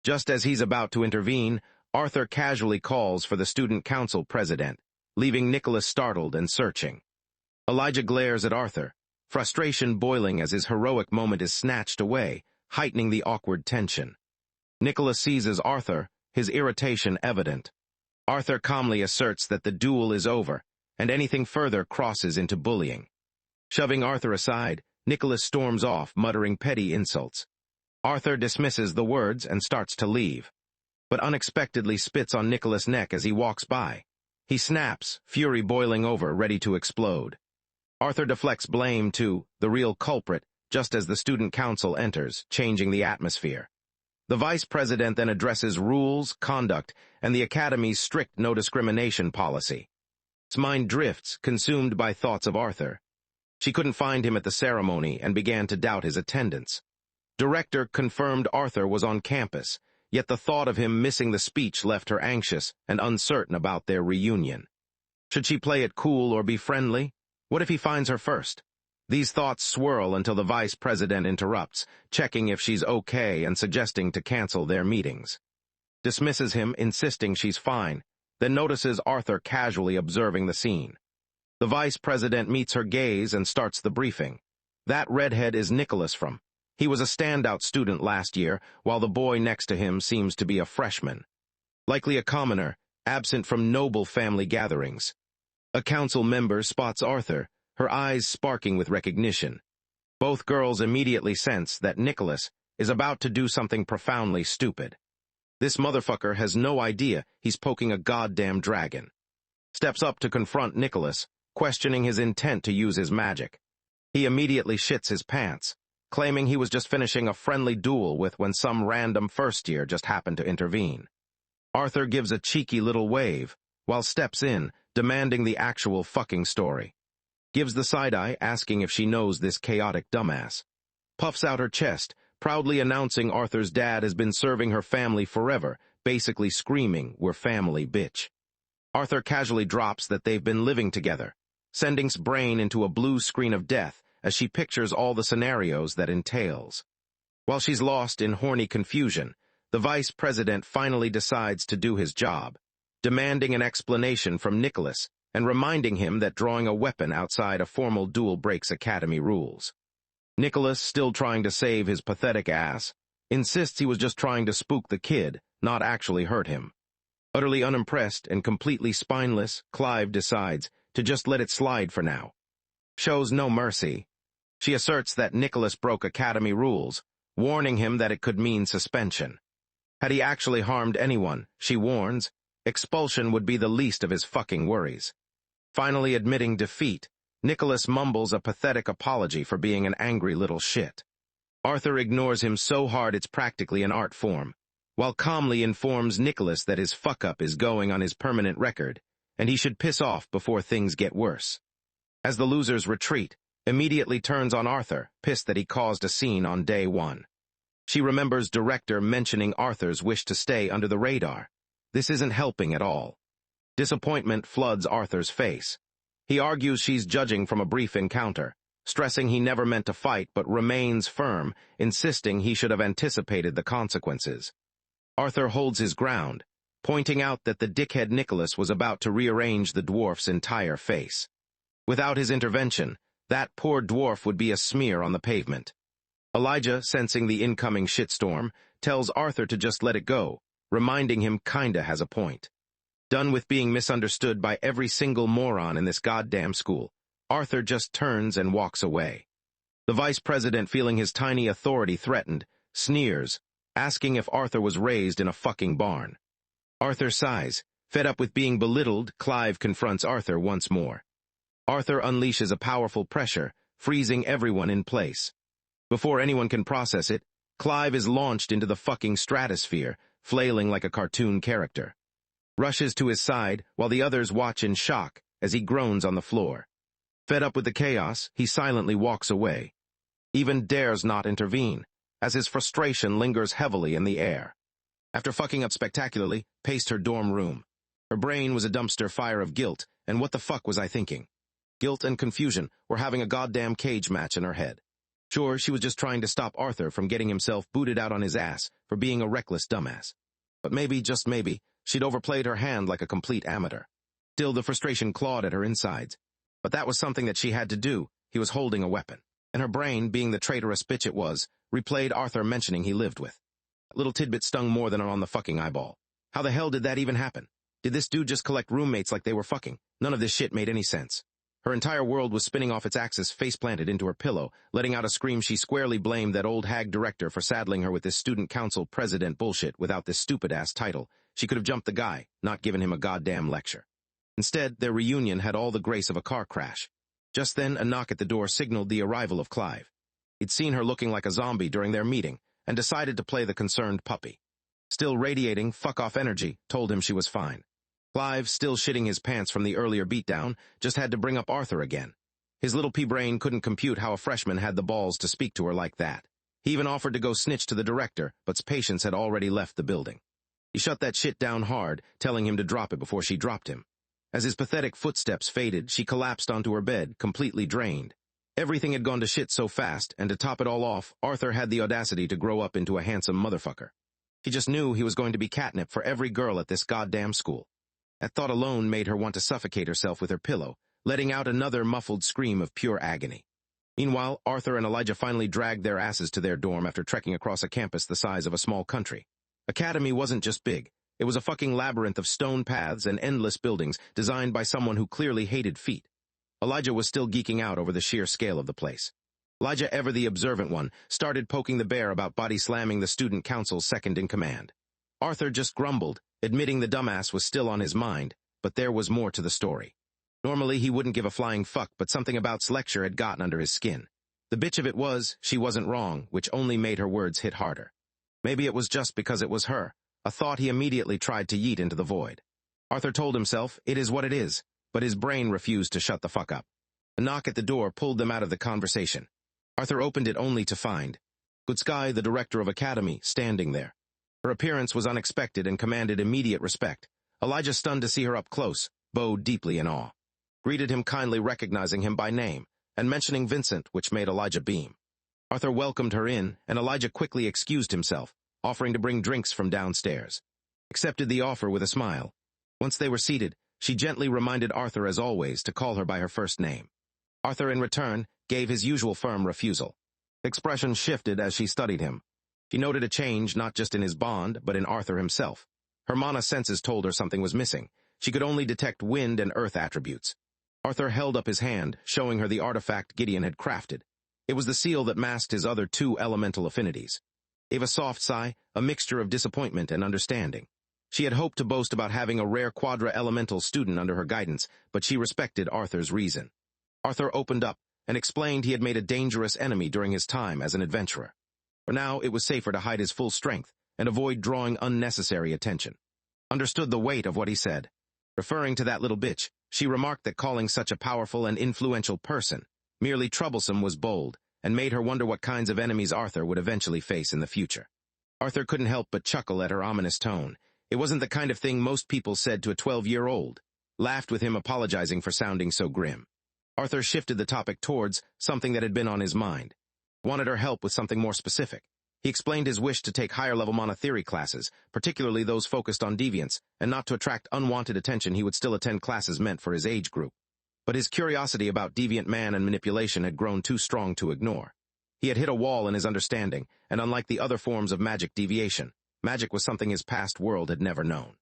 Just as he's about to intervene, Arthur casually calls for the student council president, leaving Nicholas startled and searching. Elijah glares at Arthur, frustration boiling as his heroic moment is snatched away, heightening the awkward tension. Nicholas seizes Arthur, his irritation evident. Arthur calmly asserts that the duel is over, and anything further crosses into bullying. Shoving Arthur aside, Nicholas storms off, muttering petty insults. Arthur dismisses the words and starts to leave, but unexpectedly spits on Nicholas' neck as he walks by. He snaps, fury boiling over, ready to explode. Arthur deflects blame to the real culprit just as the student council enters, changing the atmosphere. The vice president then addresses rules, conduct, and the academy's strict no-discrimination policy. His mind drifts, consumed by thoughts of Arthur. She couldn't find him at the ceremony and began to doubt his attendance. Director confirmed Arthur was on campus, yet the thought of him missing the speech left her anxious and uncertain about their reunion. Should she play it cool or be friendly? What if he finds her first? These thoughts swirl until the vice president interrupts, checking if she's okay and suggesting to cancel their meetings. Dismisses him, insisting she's fine, then notices Arthur casually observing the scene. The vice president meets her gaze and starts the briefing. That redhead is Nicholas from. He was a standout student last year, while the boy next to him seems to be a freshman. Likely a commoner, absent from noble family gatherings. A council member spots Arthur, her eyes sparking with recognition. Both girls immediately sense that Nicholas is about to do something profoundly stupid. This motherfucker has no idea he's poking a goddamn dragon. Steps up to confront Nicholas, questioning his intent to use his magic. He immediately shits his pants, claiming he was just finishing a friendly duel with when some random first year just happened to intervene. Arthur gives a cheeky little wave, while steps in, demanding the actual fucking story. Gives the side-eye, asking if she knows this chaotic dumbass. Puffs out her chest, proudly announcing Arthur's dad has been serving her family forever, basically screaming, "We're family, bitch." Arthur casually drops that they've been living together, sending his brain into a blue screen of death as she pictures all the scenarios that entails. While she's lost in horny confusion, the vice president finally decides to do his job, demanding an explanation from Nicholas and reminding him that drawing a weapon outside a formal duel breaks academy rules. Nicholas, still trying to save his pathetic ass, insists he was just trying to spook the kid, not actually hurt him. Utterly unimpressed and completely spineless, Clive decides to just let it slide for now. Shows no mercy. She asserts that Nicholas broke Academy rules, warning him that it could mean suspension. Had he actually harmed anyone, she warns, expulsion would be the least of his fucking worries. Finally admitting defeat, Nicholas mumbles a pathetic apology for being an angry little shit. Arthur ignores him so hard it's practically an art form, while calmly informs Nicholas that his fuck-up is going on his permanent record, and he should piss off before things get worse. As the losers retreat, immediately turns on Arthur, pissed that he caused a scene on day one. She remembers director mentioning Arthur's wish to stay under the radar. This isn't helping at all. Disappointment floods Arthur's face. He argues she's judging from a brief encounter, stressing he never meant to fight but remains firm, insisting he should have anticipated the consequences. Arthur holds his ground, pointing out that the dickhead Nicholas was about to rearrange the dwarf's entire face. Without his intervention, that poor dwarf would be a smear on the pavement. Elijah, sensing the incoming shitstorm, tells Arthur to just let it go, reminding him kinda has a point. Done with being misunderstood by every single moron in this goddamn school, Arthur just turns and walks away. The vice president, feeling his tiny authority threatened, sneers, asking if Arthur was raised in a fucking barn. Arthur sighs. Fed up with being belittled, Clive confronts Arthur once more. Arthur unleashes a powerful pressure, freezing everyone in place. Before anyone can process it, Clive is launched into the fucking stratosphere, flailing like a cartoon character. Rushes to his side while the others watch in shock as he groans on the floor. Fed up with the chaos, he silently walks away. Even dares not intervene, as his frustration lingers heavily in the air. After fucking up spectacularly, paced her dorm room. Her brain was a dumpster fire of guilt, and what the fuck was I thinking? Guilt and confusion were having a goddamn cage match in her head. Sure, she was just trying to stop Arthur from getting himself booted out on his ass for being a reckless dumbass. But maybe, just maybe, she'd overplayed her hand like a complete amateur. Still, the frustration clawed at her insides. But that was something that she had to do. He was holding a weapon. And her brain, being the traitorous bitch it was, replayed Arthur mentioning he lived with. That little tidbit stung more than on the fucking eyeball. How the hell did that even happen? Did this dude just collect roommates like they were fucking? None of this shit made any sense. Her entire world was spinning off its axis, face-planted into her pillow, letting out a scream. She squarely blamed that old hag director for saddling her with this student council president bullshit without this stupid-ass title. She could have jumped the guy, not given him a goddamn lecture. Instead, their reunion had all the grace of a car crash. Just then, a knock at the door signaled the arrival of Clive. He'd seen her looking like a zombie during their meeting, and decided to play the concerned puppy. Still radiating fuck-off energy, told him she was fine. Clive, still shitting his pants from the earlier beatdown, just had to bring up Arthur again. His little pea-brain couldn't compute how a freshman had the balls to speak to her like that. He even offered to go snitch to the director, but's patience had already left the building. He shut that shit down hard, telling him to drop it before she dropped him. As his pathetic footsteps faded, she collapsed onto her bed, completely drained. Everything had gone to shit so fast, and to top it all off, Arthur had the audacity to grow up into a handsome motherfucker. He just knew he was going to be catnip for every girl at this goddamn school. That thought alone made her want to suffocate herself with her pillow, letting out another muffled scream of pure agony. Meanwhile, Arthur and Elijah finally dragged their asses to their dorm after trekking across a campus the size of a small country. Academy wasn't just big. It was a fucking labyrinth of stone paths and endless buildings designed by someone who clearly hated feet. Elijah was still geeking out over the sheer scale of the place. Elijah, ever the observant one, started poking the bear about body-slamming the student council's second-in-command. Arthur just grumbled, admitting the dumbass was still on his mind, but there was more to the story. Normally he wouldn't give a flying fuck, but something about's lecture had gotten under his skin. The bitch of it was, she wasn't wrong, which only made her words hit harder. Maybe it was just because it was her, a thought he immediately tried to yeet into the void. Arthur told himself, it is what it is, but his brain refused to shut the fuck up. A knock at the door pulled them out of the conversation. Arthur opened it only to find Goodsky, the director of Academy, standing there. Her appearance was unexpected and commanded immediate respect. Elijah, stunned to see her up close, bowed deeply in awe. Greeted him kindly, recognizing him by name, and mentioning Vincent, which made Elijah beam. Arthur welcomed her in, and Elijah quickly excused himself, offering to bring drinks from downstairs. Accepted the offer with a smile. Once they were seated, she gently reminded Arthur, as always, to call her by her first name. Arthur, in return, gave his usual firm refusal. Expression shifted as she studied him. She noted a change not just in his bond, but in Arthur himself. Her mana senses told her something was missing. She could only detect wind and earth attributes. Arthur held up his hand, showing her the artifact Gideon had crafted. It was the seal that masked his other two elemental affinities. Gave a soft sigh, a mixture of disappointment and understanding. She had hoped to boast about having a rare quadra-elemental student under her guidance, but she respected Arthur's reason. Arthur opened up and explained he had made a dangerous enemy during his time as an adventurer. For now, it was safer to hide his full strength and avoid drawing unnecessary attention. Understood the weight of what he said. Referring to that little bitch, she remarked that calling such a powerful and influential person merely troublesome was bold, and made her wonder what kinds of enemies Arthur would eventually face in the future. Arthur couldn't help but chuckle at her ominous tone. It wasn't the kind of thing most people said to a 12-year-old. Laughed with him apologizing for sounding so grim. Arthur shifted the topic towards something that had been on his mind. Wanted her help with something more specific. He explained his wish to take higher-level monotheory classes, particularly those focused on deviance, and not to attract unwanted attention he would still attend classes meant for his age group. But his curiosity about deviant man and manipulation had grown too strong to ignore. He had hit a wall in his understanding, and unlike the other forms of magic deviation, magic was something his past world had never known.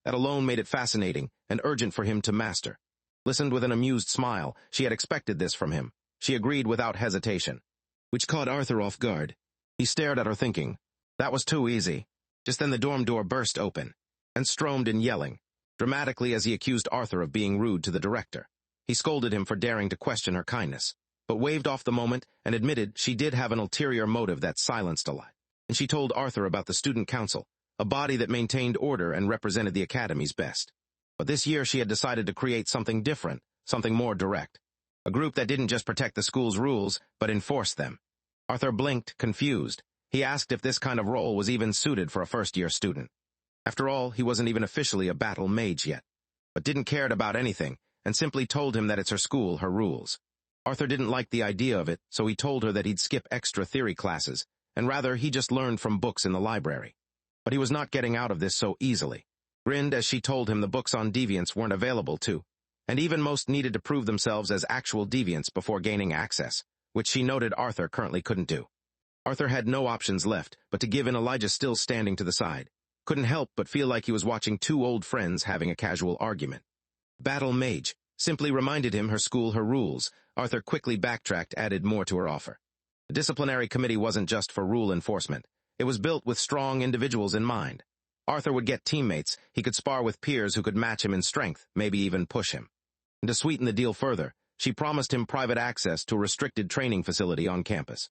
That alone made it fascinating and urgent for him to master. Listened with an amused smile. She had expected this from him. She agreed without hesitation, which caught Arthur off guard. He stared at her thinking, that was too easy. Just then the dorm door burst open, and stormed in yelling, dramatically as he accused Arthur of being rude to the director. He scolded him for daring to question her kindness, but waved off the moment and admitted she did have an ulterior motive that silenced a lot. And she told Arthur about the student council, a body that maintained order and represented the academy's best. But this year she had decided to create something different, something more direct. A group that didn't just protect the school's rules, but enforced them. Arthur blinked, confused. He asked if this kind of role was even suited for a first-year student. After all, he wasn't even officially a battle mage yet, but didn't care about anything, and simply told him that it's her school, her rules. Arthur didn't like the idea of it, so he told her that he'd skip extra theory classes, and rather he just learned from books in the library. But he was not getting out of this so easily. Grinned as she told him the books on deviance weren't available to, and even most needed to prove themselves as actual deviants before gaining access, which she noted Arthur currently couldn't do. Arthur had no options left but to give in. Elijah still standing to the side. Couldn't help but feel like he was watching two old friends having a casual argument. Battle mage simply reminded him her school, her rules. Arthur quickly backtracked, added more to her offer. The disciplinary committee wasn't just for rule enforcement. It was built with strong individuals in mind. Arthur would get teammates. He could spar with peers who could match him in strength, maybe even push him. And to sweeten the deal further, she promised him private access to a restricted training facility on campus.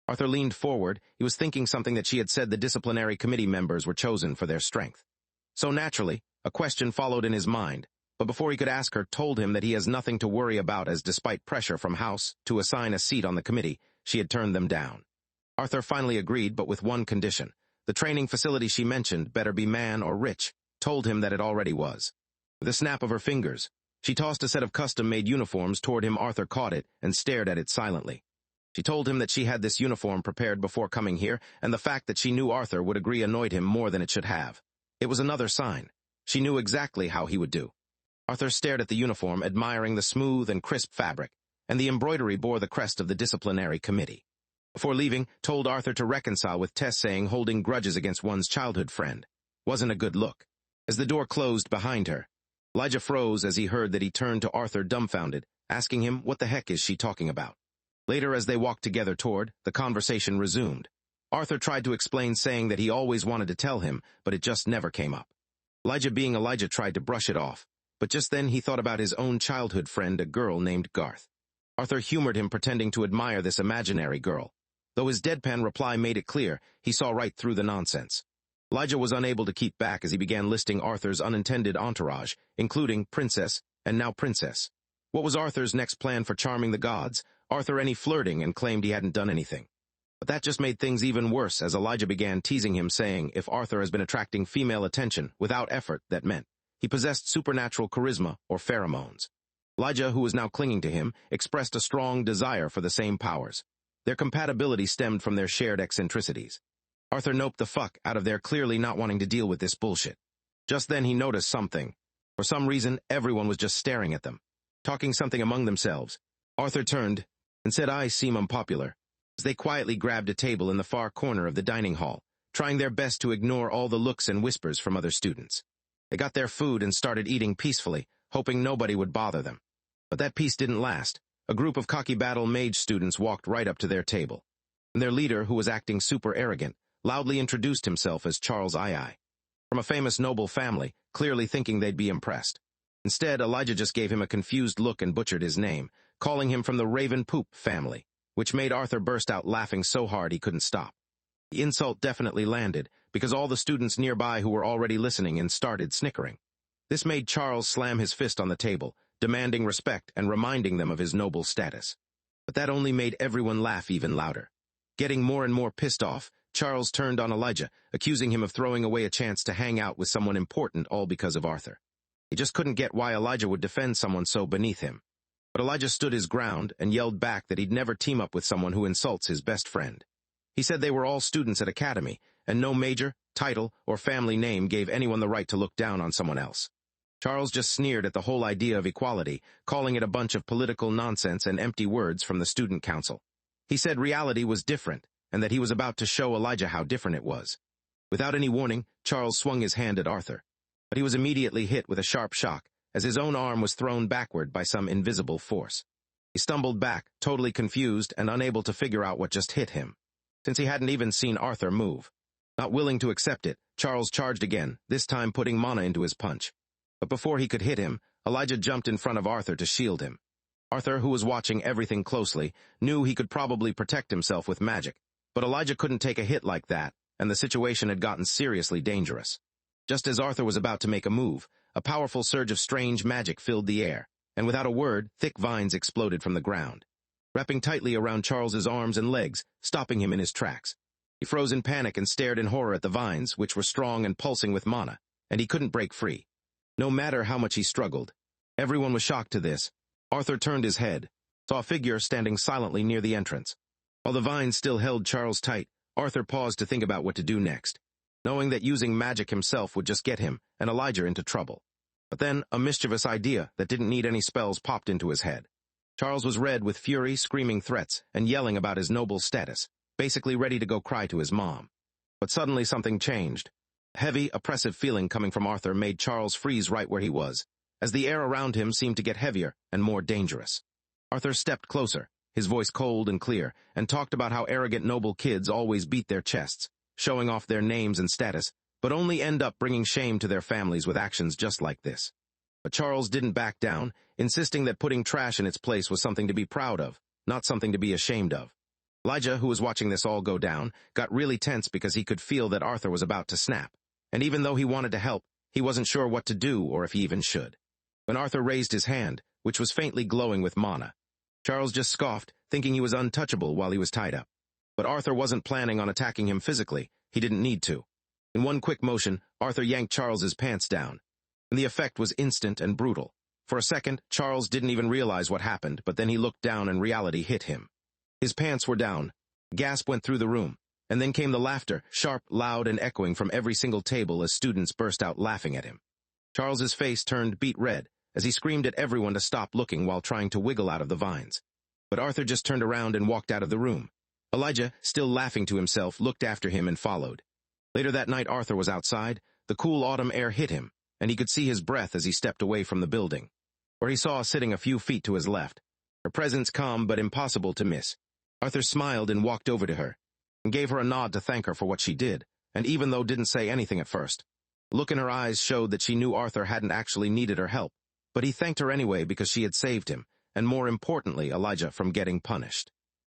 Arthur leaned forward. He was thinking something that she had said the disciplinary committee members were chosen for their strength. So naturally, a question followed in his mind, but before he could ask her, told him that he has nothing to worry about, as despite pressure from House to assign a seat on the committee, she had turned them down. Arthur finally agreed, but with one condition. The training facility she mentioned better be man or rich, told him that it already was. With a snap of her fingers, she tossed a set of custom-made uniforms toward him. Arthur caught it and stared at it silently. She told him that she had this uniform prepared before coming here, and the fact that she knew Arthur would agree annoyed him more than it should have. It was another sign. She knew exactly how he would do. Arthur stared at the uniform, admiring the smooth and crisp fabric, and the embroidery bore the crest of the disciplinary committee. Before leaving, told Arthur to reconcile with Tess, saying holding grudges against one's childhood friend wasn't a good look. As the door closed behind her, Elijah froze as he heard that. He turned to Arthur dumbfounded, asking him, what the heck is she talking about? Later, as they walked together toward, the conversation resumed. Arthur tried to explain, saying that he always wanted to tell him, but it just never came up. Elijah, being Elijah, tried to brush it off, but just then he thought about his own childhood friend, a girl named Garth. Arthur humored him, pretending to admire this imaginary girl. Though his deadpan reply made it clear, he saw right through the nonsense. Elijah was unable to keep back as he began listing Arthur's unintended entourage, including princess and now princess. What was Arthur's next plan for charming the gods? Arthur any flirting, and claimed he hadn't done anything. But that just made things even worse as Elijah began teasing him, saying if Arthur has been attracting female attention without effort, that meant he possessed supernatural charisma or pheromones. Elijah, who was now clinging to him, expressed a strong desire for the same powers. Their compatibility stemmed from their shared eccentricities. Arthur noped the fuck out of their clearly not wanting to deal with this bullshit. Just then he noticed something. For some reason, everyone was just staring at them, talking something among themselves. Arthur turned and said, I seem unpopular, as they quietly grabbed a table in the far corner of the dining hall, trying their best to ignore all the looks and whispers from other students. They got their food and started eating peacefully, hoping nobody would bother them. But that peace didn't last. a group of cocky battle mage students walked right up to their table. And their leader, who was acting super arrogant, loudly introduced himself as Charles II, from a famous noble family, clearly thinking they'd be impressed. Instead, Elijah just gave him a confused look and butchered his name, calling him from the Raven Poop family, which made Arthur burst out laughing so hard he couldn't stop. The insult definitely landed, because all the students nearby who were already listening in started snickering. This made Charles slam his fist on the table, demanding respect and reminding them of his noble status. But that only made everyone laugh even louder. Getting more and more pissed off, Charles turned on Elijah, accusing him of throwing away a chance to hang out with someone important all because of Arthur. He just couldn't get why Elijah would defend someone so beneath him. But Elijah stood his ground and yelled back that he'd never team up with someone who insults his best friend. He said they were all students at Academy, and no major, title, or family name gave anyone the right to look down on someone else. Charles just sneered at the whole idea of equality, calling it a bunch of political nonsense and empty words from the student council. He said reality was different, and that he was about to show Elijah how different it was. Without any warning, Charles swung his hand at Arthur. But he was immediately hit with a sharp shock, as his own arm was thrown backward by some invisible force. He stumbled back, totally confused and unable to figure out what just hit him, since he hadn't even seen Arthur move. Not willing to accept it, Charles charged again, this time putting mana into his punch. But before he could hit him, Elijah jumped in front of Arthur to shield him. Arthur, who was watching everything closely, knew he could probably protect himself with magic, but Elijah couldn't take a hit like that, and the situation had gotten seriously dangerous. Just as Arthur was about to make a move, a powerful surge of strange magic filled the air, and without a word, thick vines exploded from the ground, wrapping tightly around Charles's arms and legs, stopping him in his tracks. He froze in panic and stared in horror at the vines, which were strong and pulsing with mana, and he couldn't break free. No matter how much he struggled. Everyone was shocked to this. Arthur turned his head, saw a figure standing silently near the entrance. While the vines still held Charles tight, Arthur paused to think about what to do next, knowing that using magic himself would just get him and Elijah into trouble. But then, a mischievous idea that didn't need any spells popped into his head. Charles was red with fury, screaming threats, and yelling about his noble status, basically ready to go cry to his mom. But suddenly something changed. A heavy, oppressive feeling coming from Arthur made Charles freeze right where he was, as the air around him seemed to get heavier and more dangerous. Arthur stepped closer, his voice cold and clear, and talked about how arrogant noble kids always beat their chests, showing off their names and status, but only end up bringing shame to their families with actions just like this. But Charles didn't back down, insisting that putting trash in its place was something to be proud of, not something to be ashamed of. Elijah, who was watching this all go down, got really tense because he could feel that Arthur was about to snap, and even though he wanted to help, he wasn't sure what to do or if he even should. When Arthur raised his hand, which was faintly glowing with mana, Charles just scoffed, thinking he was untouchable while he was tied up. But Arthur wasn't planning on attacking him physically. He didn't need to. In one quick motion, Arthur yanked Charles's pants down, and the effect was instant and brutal. For a second, Charles didn't even realize what happened, but then he looked down and reality hit him. His pants were down. A gasp went through the room, and then came the laughter, sharp, loud, and echoing from every single table as students burst out laughing at him. Charles's face turned beet red as he screamed at everyone to stop looking while trying to wiggle out of the vines. But Arthur just turned around and walked out of the room. Elijah, still laughing to himself, looked after him and followed. Later that night Arthur was outside, the cool autumn air hit him, and he could see his breath as he stepped away from the building, where he saw sitting a few feet to his left. Her presence calm but impossible to miss. Arthur smiled and walked over to her, and gave her a nod to thank her for what she did, and even though didn't say anything at first. The look in her eyes showed that she knew Arthur hadn't actually needed her help, but he thanked her anyway because she had saved him, and more importantly, Elijah, from getting punished.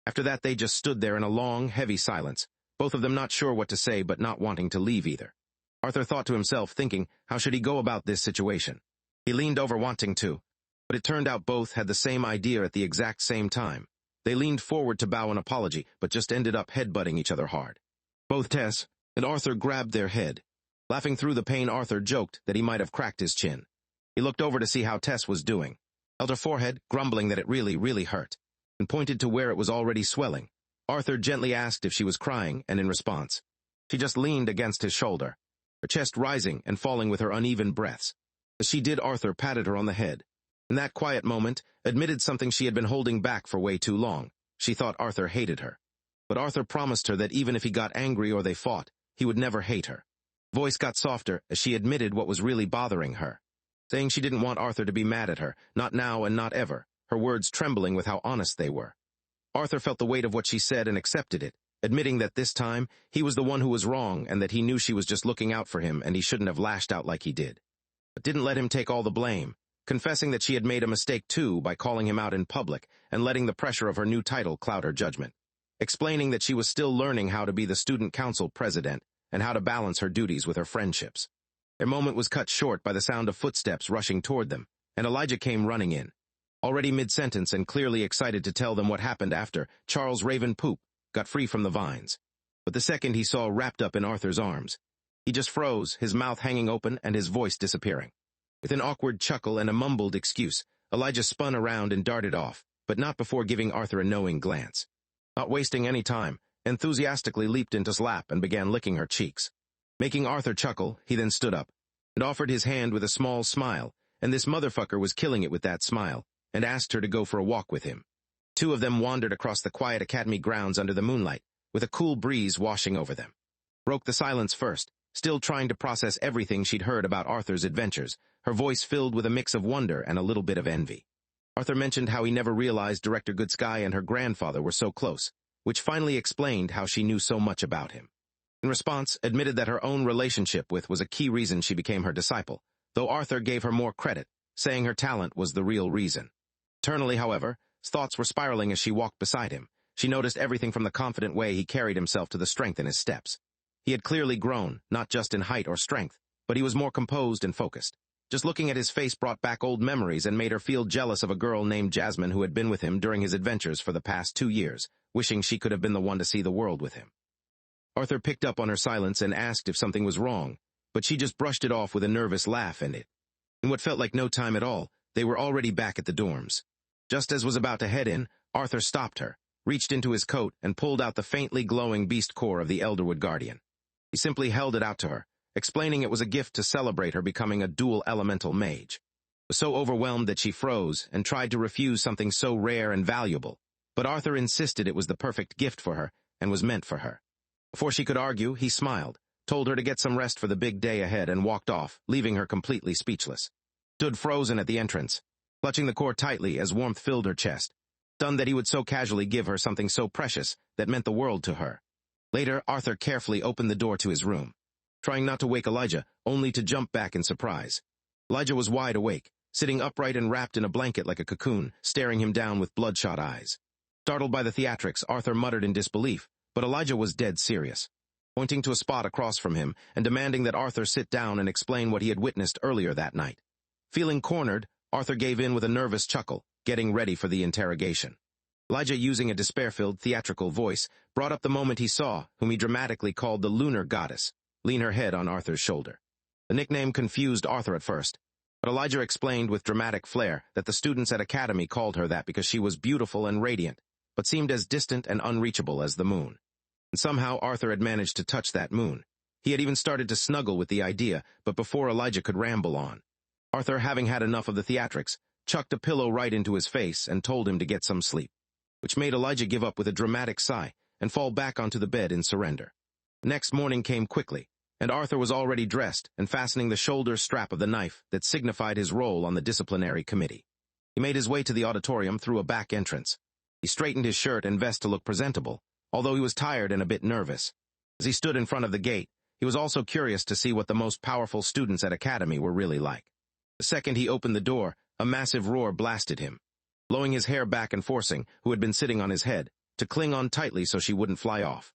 After that, they just stood there in a long, heavy silence, both of them not sure what to say but not wanting to leave either. Arthur thought to himself, thinking, how should he go about this situation? He leaned over wanting to, but it turned out both had the same idea at the exact same time. They leaned forward to bow an apology, but just ended up headbutting each other hard. Both Tess and Arthur grabbed their head. Laughing through the pain, Arthur joked that he might have cracked his chin. He looked over to see how Tess was doing, held her forehead, grumbling that it really, really hurt, and pointed to where it was already swelling. Arthur gently asked if she was crying, and in response, she just leaned against his shoulder, her chest rising and falling with her uneven breaths. As she did, Arthur patted her on the head. In that quiet moment, admitted something she had been holding back for way too long. She thought Arthur hated her. But Arthur promised her that even if he got angry or they fought, he would never hate her. Voice got softer as she admitted what was really bothering her, saying she didn't want Arthur to be mad at her, not now and not ever. her words trembling with how honest they were. Arthur felt the weight of what she said and accepted it, admitting that this time he was the one who was wrong and that he knew she was just looking out for him and he shouldn't have lashed out like he did. But didn't let him take all the blame, confessing that she had made a mistake too by calling him out in public and letting the pressure of her new title cloud her judgment, explaining that she was still learning how to be the student council president and how to balance her duties with her friendships. Their moment was cut short by the sound of footsteps rushing toward them, and Elijah came running in. Already mid-sentence and clearly excited to tell them what happened after Charles Raven Poop got free from the vines. But the second he saw wrapped up in Arthur's arms, he just froze, his mouth hanging open and his voice disappearing. With an awkward chuckle and a mumbled excuse, Elijah spun around and darted off, but not before giving Arthur a knowing glance. Not wasting any time, enthusiastically leaped into his lap and began licking her cheeks. Making Arthur chuckle, he then stood up and offered his hand with a small smile, and this motherfucker was killing it with that smile, and asked her to go for a walk with him. Two of them wandered across the quiet academy grounds under the moonlight, with a cool breeze washing over them. Broke the silence first, still trying to process everything she'd heard about Arthur's adventures, her voice filled with a mix of wonder and a little bit of envy. Arthur mentioned how he never realized Director Goodsky and her grandfather were so close, which finally explained how she knew so much about him. In response, admitted that her own relationship with was a key reason she became her disciple, though Arthur gave her more credit, saying her talent was the real reason. Internally, however, thoughts were spiraling as she walked beside him. She noticed everything from the confident way he carried himself to the strength in his steps. He had clearly grown, not just in height or strength, but he was more composed and focused. Just looking at his face brought back old memories and made her feel jealous of a girl named Jasmine who had been with him during his adventures for the past 2 years, wishing she could have been the one to see the world with him. Arthur picked up on her silence and asked if something was wrong, but she just brushed it off with a nervous laugh and it. In what felt like no time at all, they were already back at the dorms. Just as was about to head in, Arthur stopped her, reached into his coat, and pulled out the faintly glowing beast core of the Elderwood Guardian. He simply held it out to her, explaining it was a gift to celebrate her becoming a dual elemental mage. Was so overwhelmed that she froze and tried to refuse something so rare and valuable, but Arthur insisted it was the perfect gift for her and was meant for her. Before she could argue, he smiled, told her to get some rest for the big day ahead and walked off, leaving her completely speechless. Stood frozen at the entrance, clutching the core tightly as warmth filled her chest, stunned that he would so casually give her something so precious that meant the world to her. Later, Arthur carefully opened the door to his room, trying not to wake Elijah, only to jump back in surprise. Elijah was wide awake, sitting upright and wrapped in a blanket like a cocoon, staring him down with bloodshot eyes. Startled by the theatrics, Arthur muttered in disbelief, but Elijah was dead serious, pointing to a spot across from him and demanding that Arthur sit down and explain what he had witnessed earlier that night. Feeling cornered, Arthur gave in with a nervous chuckle, getting ready for the interrogation. Elijah, using a despair-filled theatrical voice, brought up the moment he saw, whom he dramatically called the lunar goddess, lean her head on Arthur's shoulder. The nickname confused Arthur at first, but Elijah explained with dramatic flair that the students at Academy called her that because she was beautiful and radiant, but seemed as distant and unreachable as the moon. And somehow Arthur had managed to touch that moon. He had even started to snuggle with the idea, but before Elijah could ramble on, Arthur, having had enough of the theatrics, chucked a pillow right into his face and told him to get some sleep, which made Elijah give up with a dramatic sigh and fall back onto the bed in surrender. The next morning came quickly, and Arthur was already dressed and fastening the shoulder strap of the knife that signified his role on the disciplinary committee. He made his way to the auditorium through a back entrance. He straightened his shirt and vest to look presentable, although he was tired and a bit nervous. As he stood in front of the gate, he was also curious to see what the most powerful students at Academy were really like. The second he opened the door, a massive roar blasted him, blowing his hair back and forcing, who had been sitting on his head, to cling on tightly so she wouldn't fly off.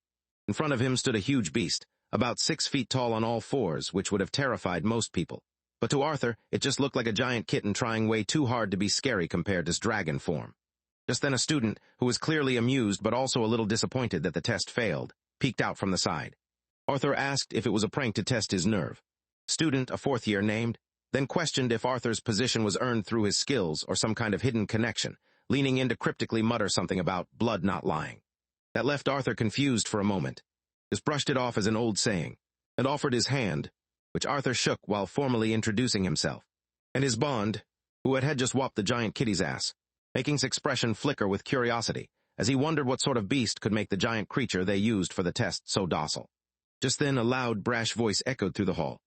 In front of him stood a huge beast, about 6 feet tall on all fours, which would have terrified most people. But to Arthur, it just looked like a giant kitten trying way too hard to be scary compared to his dragon form. Just then a student, who was clearly amused but also a little disappointed that the test failed, peeked out from the side. Arthur asked if it was a prank to test his nerve. Student, a 4th year, named, then questioned if Arthur's position was earned through his skills or some kind of hidden connection, leaning in to cryptically mutter something about blood not lying. That left Arthur confused for a moment, just brushed it off as an old saying, and offered his hand, which Arthur shook while formally introducing himself, and his bond, who had just whopped the giant kitty's ass, making his expression flicker with curiosity, as he wondered what sort of beast could make the giant creature they used for the test so docile. Just then a loud, brash voice echoed through the hall,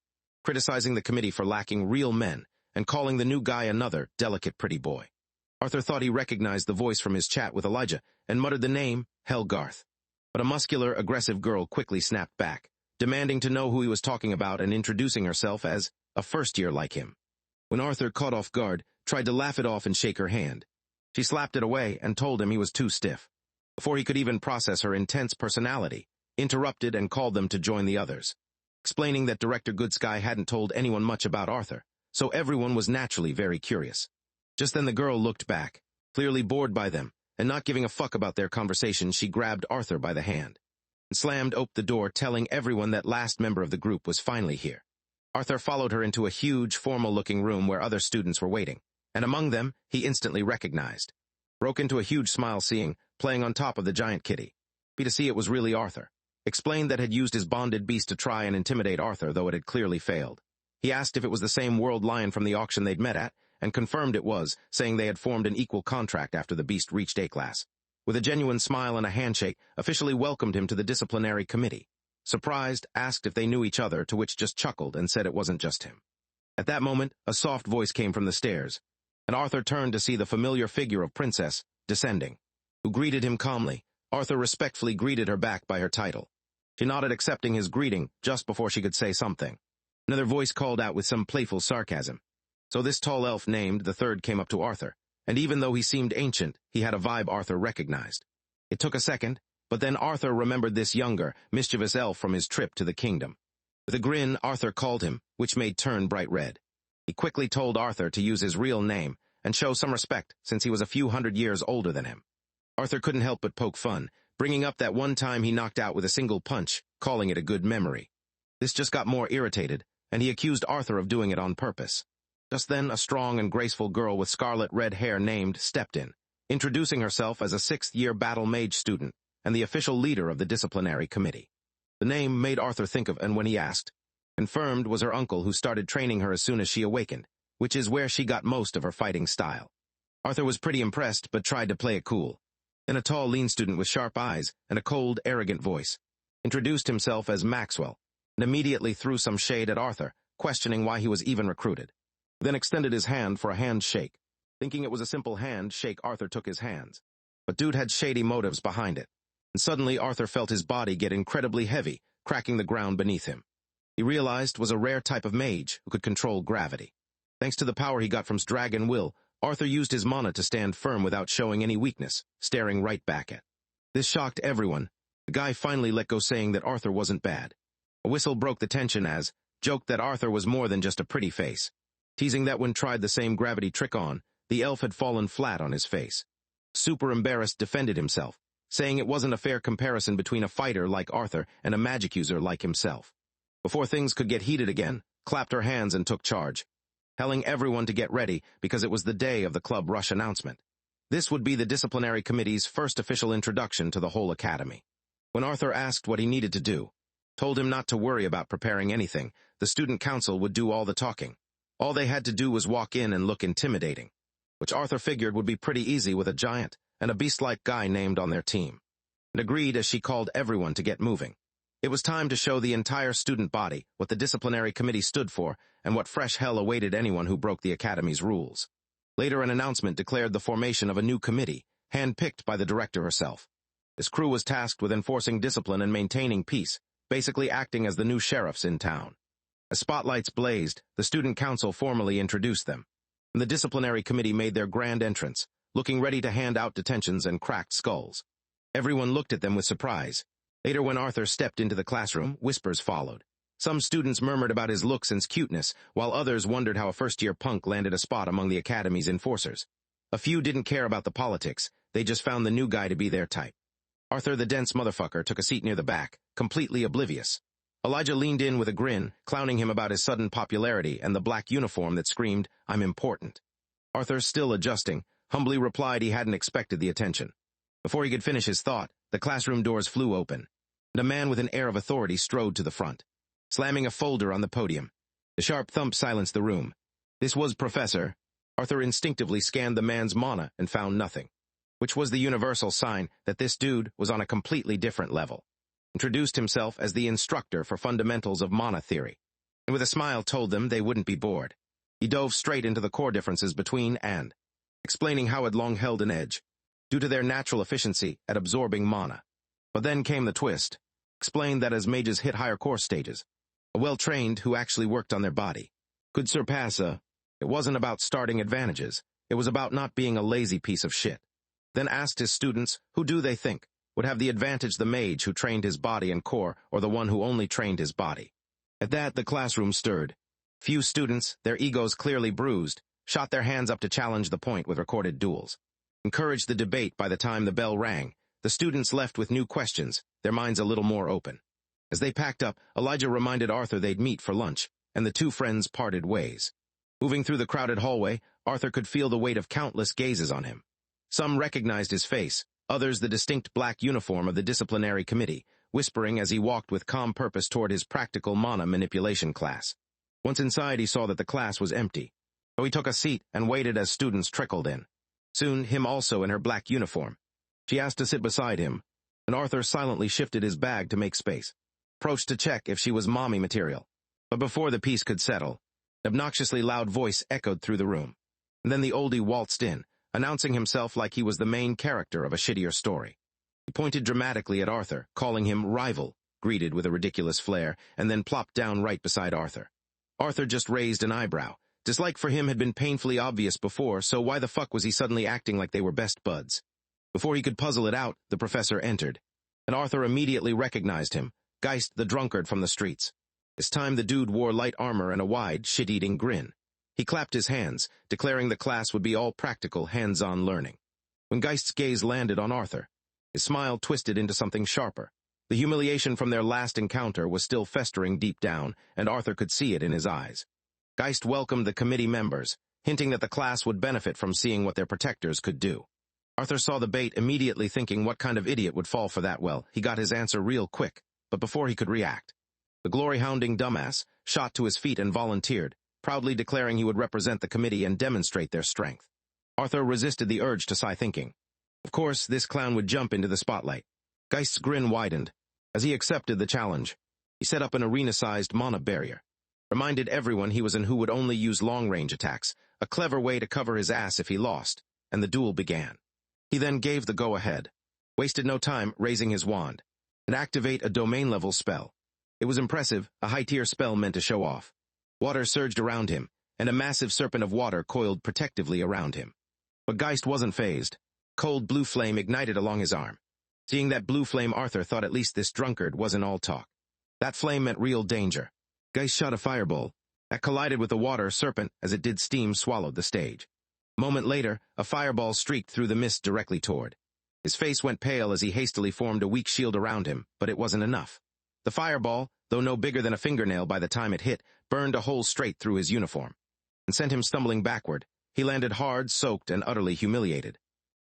criticizing the committee for lacking real men and calling the new guy another delicate pretty boy. Arthur thought he recognized the voice from his chat with Elijah and muttered the name, Helgarth. But a muscular, aggressive girl quickly snapped back, demanding to know who he was talking about and introducing herself as a first-year like him. When Arthur, caught off guard, tried to laugh it off and shake her hand, she slapped it away and told him he was too stiff. Before he could even process her intense personality, interrupted and called them to join the others, explaining that Director Goodsky hadn't told anyone much about Arthur, so everyone was naturally very curious. Just then the girl looked back, clearly bored by them, and not giving a fuck about their conversation, she grabbed Arthur by the hand and slammed open the door, telling everyone that last member of the group was finally here. Arthur followed her into a huge, formal-looking room where other students were waiting, and among them, he instantly recognized. Broke into a huge smile seeing, playing on top of the giant kitty. Happy to see it was really Arthur. Explained that had used his bonded beast to try and intimidate Arthur, though it had clearly failed. He asked if it was the same world lion from the auction they'd met at, and confirmed it was, saying they had formed an equal contract after the beast reached A-class. With a genuine smile and a handshake, officially welcomed him to the disciplinary committee. Surprised, asked if they knew each other, to which just chuckled and said it wasn't just him. At that moment, a soft voice came from the stairs, and Arthur turned to see the familiar figure of Princess, descending, who greeted him calmly. Arthur respectfully greeted her back by her title. She nodded, accepting his greeting, just before she could say something. Another voice called out with some playful sarcasm. So this tall elf named the third came up to Arthur, and even though he seemed ancient, he had a vibe Arthur recognized. It took a second, but then Arthur remembered this younger, mischievous elf from his trip to the kingdom. With a grin, Arthur called him, which made turn bright red. He quickly told Arthur to use his real name and show some respect since he was a few hundred years older than him. Arthur couldn't help but poke fun, bringing up that one time he knocked out with a single punch, calling it a good memory. This just got more irritated, and he accused Arthur of doing it on purpose. Just then, a strong and graceful girl with scarlet red hair named stepped in, introducing herself as a 6th-year battle mage student and the official leader of the disciplinary committee. The name made Arthur think of, and when he asked, confirmed was her uncle who started training her as soon as she awakened, which is where she got most of her fighting style. Arthur was pretty impressed, but tried to play it cool. Then a tall, lean student with sharp eyes and a cold, arrogant voice introduced himself as Maxwell and immediately threw some shade at Arthur, questioning why he was even recruited. Then extended his hand for a handshake. Thinking it was a simple handshake, Arthur took his hands. But dude had shady motives behind it. And suddenly Arthur felt his body get incredibly heavy, cracking the ground beneath him. He realized was a rare type of mage who could control gravity. Thanks to the power he got from his dragon will, Arthur used his mana to stand firm without showing any weakness, staring right back at. This shocked everyone. The guy finally let go, saying that Arthur wasn't bad. A whistle broke the tension as, joked that Arthur was more than just a pretty face. Teasing that when tried the same gravity trick on, the elf had fallen flat on his face. Super embarrassed, defended himself, saying it wasn't a fair comparison between a fighter like Arthur and a magic user like himself. Before things could get heated again, clapped her hands and took charge, telling everyone to get ready because it was the day of the club rush announcement. This would be the disciplinary committee's first official introduction to the whole academy. When Arthur asked what he needed to do, told him not to worry about preparing anything, the student council would do all the talking. All they had to do was walk in and look intimidating, which Arthur figured would be pretty easy with a giant and a beast-like guy named on their team, and agreed as she called everyone to get moving. It was time to show the entire student body what the disciplinary committee stood for and what fresh hell awaited anyone who broke the academy's rules. Later, an announcement declared the formation of a new committee, handpicked by the director herself. This crew was tasked with enforcing discipline and maintaining peace, basically acting as the new sheriffs in town. As spotlights blazed, the student council formally introduced them, and the disciplinary committee made their grand entrance, looking ready to hand out detentions and cracked skulls. Everyone looked at them with surprise. Later, when Arthur stepped into the classroom, whispers followed. Some students murmured about his looks and cuteness, while others wondered how a first-year punk landed a spot among the academy's enforcers. A few didn't care about the politics, they just found the new guy to be their type. Arthur, the dense motherfucker, took a seat near the back, completely oblivious. Elijah leaned in with a grin, clowning him about his sudden popularity and the black uniform that screamed, "I'm important." Arthur, still adjusting, humbly replied he hadn't expected the attention. Before he could finish his thought, the classroom doors flew open, and a man with an air of authority strode to the front, slamming a folder on the podium. The sharp thump silenced the room. This was Professor. Arthur instinctively scanned the man's mana and found nothing, which was the universal sign that this dude was on a completely different level. Introduced himself as the instructor for fundamentals of mana theory, and with a smile told them they wouldn't be bored. He dove straight into the core differences between and explaining how it long held an edge, due to their natural efficiency at absorbing mana. But then came the twist. Explained that as mages hit higher core stages, a well-trained who actually worked on their body could surpass a... It wasn't about starting advantages. It was about not being a lazy piece of shit. Then asked his students, who do they think would have the advantage, the mage who trained his body and core, or the one who only trained his body? At that, the classroom stirred. Few students, their egos clearly bruised, shot their hands up to challenge the point with recorded duels. Encouraged the debate. By the time the bell rang, the students left with new questions, their minds a little more open. As they packed up, Elijah reminded Arthur they'd meet for lunch, and the two friends parted ways. Moving through the crowded hallway, Arthur could feel the weight of countless gazes on him. Some recognized his face, others the distinct black uniform of the disciplinary committee, whispering as he walked with calm purpose toward his practical mana manipulation class. Once inside, he saw that the class was empty, so he took a seat and waited as students trickled in. Soon, him also in her black uniform. She asked to sit beside him, and Arthur silently shifted his bag to make space. Approached to check if she was mommy material. But before the piece could settle, an obnoxiously loud voice echoed through the room. And then the oldie waltzed in, announcing himself like he was the main character of a shittier story. He pointed dramatically at Arthur, calling him rival, greeted with a ridiculous flair, and then plopped down right beside Arthur. Arthur just raised an eyebrow. Dislike for him had been painfully obvious before, so why the fuck was he suddenly acting like they were best buds? Before he could puzzle it out, the professor entered, and Arthur immediately recognized him, Geist the drunkard from the streets. This time the dude wore light armor and a wide, shit-eating grin. He clapped his hands, declaring the class would be all practical, hands-on learning. When Geist's gaze landed on Arthur, his smile twisted into something sharper. The humiliation from their last encounter was still festering deep down, and Arthur could see it in his eyes. Geist welcomed the committee members, hinting that the class would benefit from seeing what their protectors could do. Arthur saw the bait, immediately thinking what kind of idiot would fall for that. Well, he got his answer real quick, but before he could react, the glory-hounding dumbass shot to his feet and volunteered, proudly declaring he would represent the committee and demonstrate their strength. Arthur resisted the urge to sigh, thinking, of course, this clown would jump into the spotlight. Geist's grin widened as he accepted the challenge. He set up an arena-sized mana barrier, reminded everyone he was and who would only use long-range attacks, a clever way to cover his ass if he lost, and the duel began. He then gave the go-ahead, wasted no time raising his wand, and activate a domain-level spell. It was impressive, a high-tier spell meant to show off. Water surged around him, and a massive serpent of water coiled protectively around him. But Geist wasn't fazed. Cold blue flame ignited along his arm. Seeing that blue flame, Arthur thought at least this drunkard wasn't all talk. That flame meant real danger. Geist shot a fireball that collided with the water serpent as it did. Steam swallowed the stage. A moment later, a fireball streaked through the mist directly toward. His face went pale as he hastily formed a weak shield around him, but it wasn't enough. The fireball, though no bigger than a fingernail by the time it hit, burned a hole straight through his uniform and sent him stumbling backward. He landed hard, soaked, and utterly humiliated.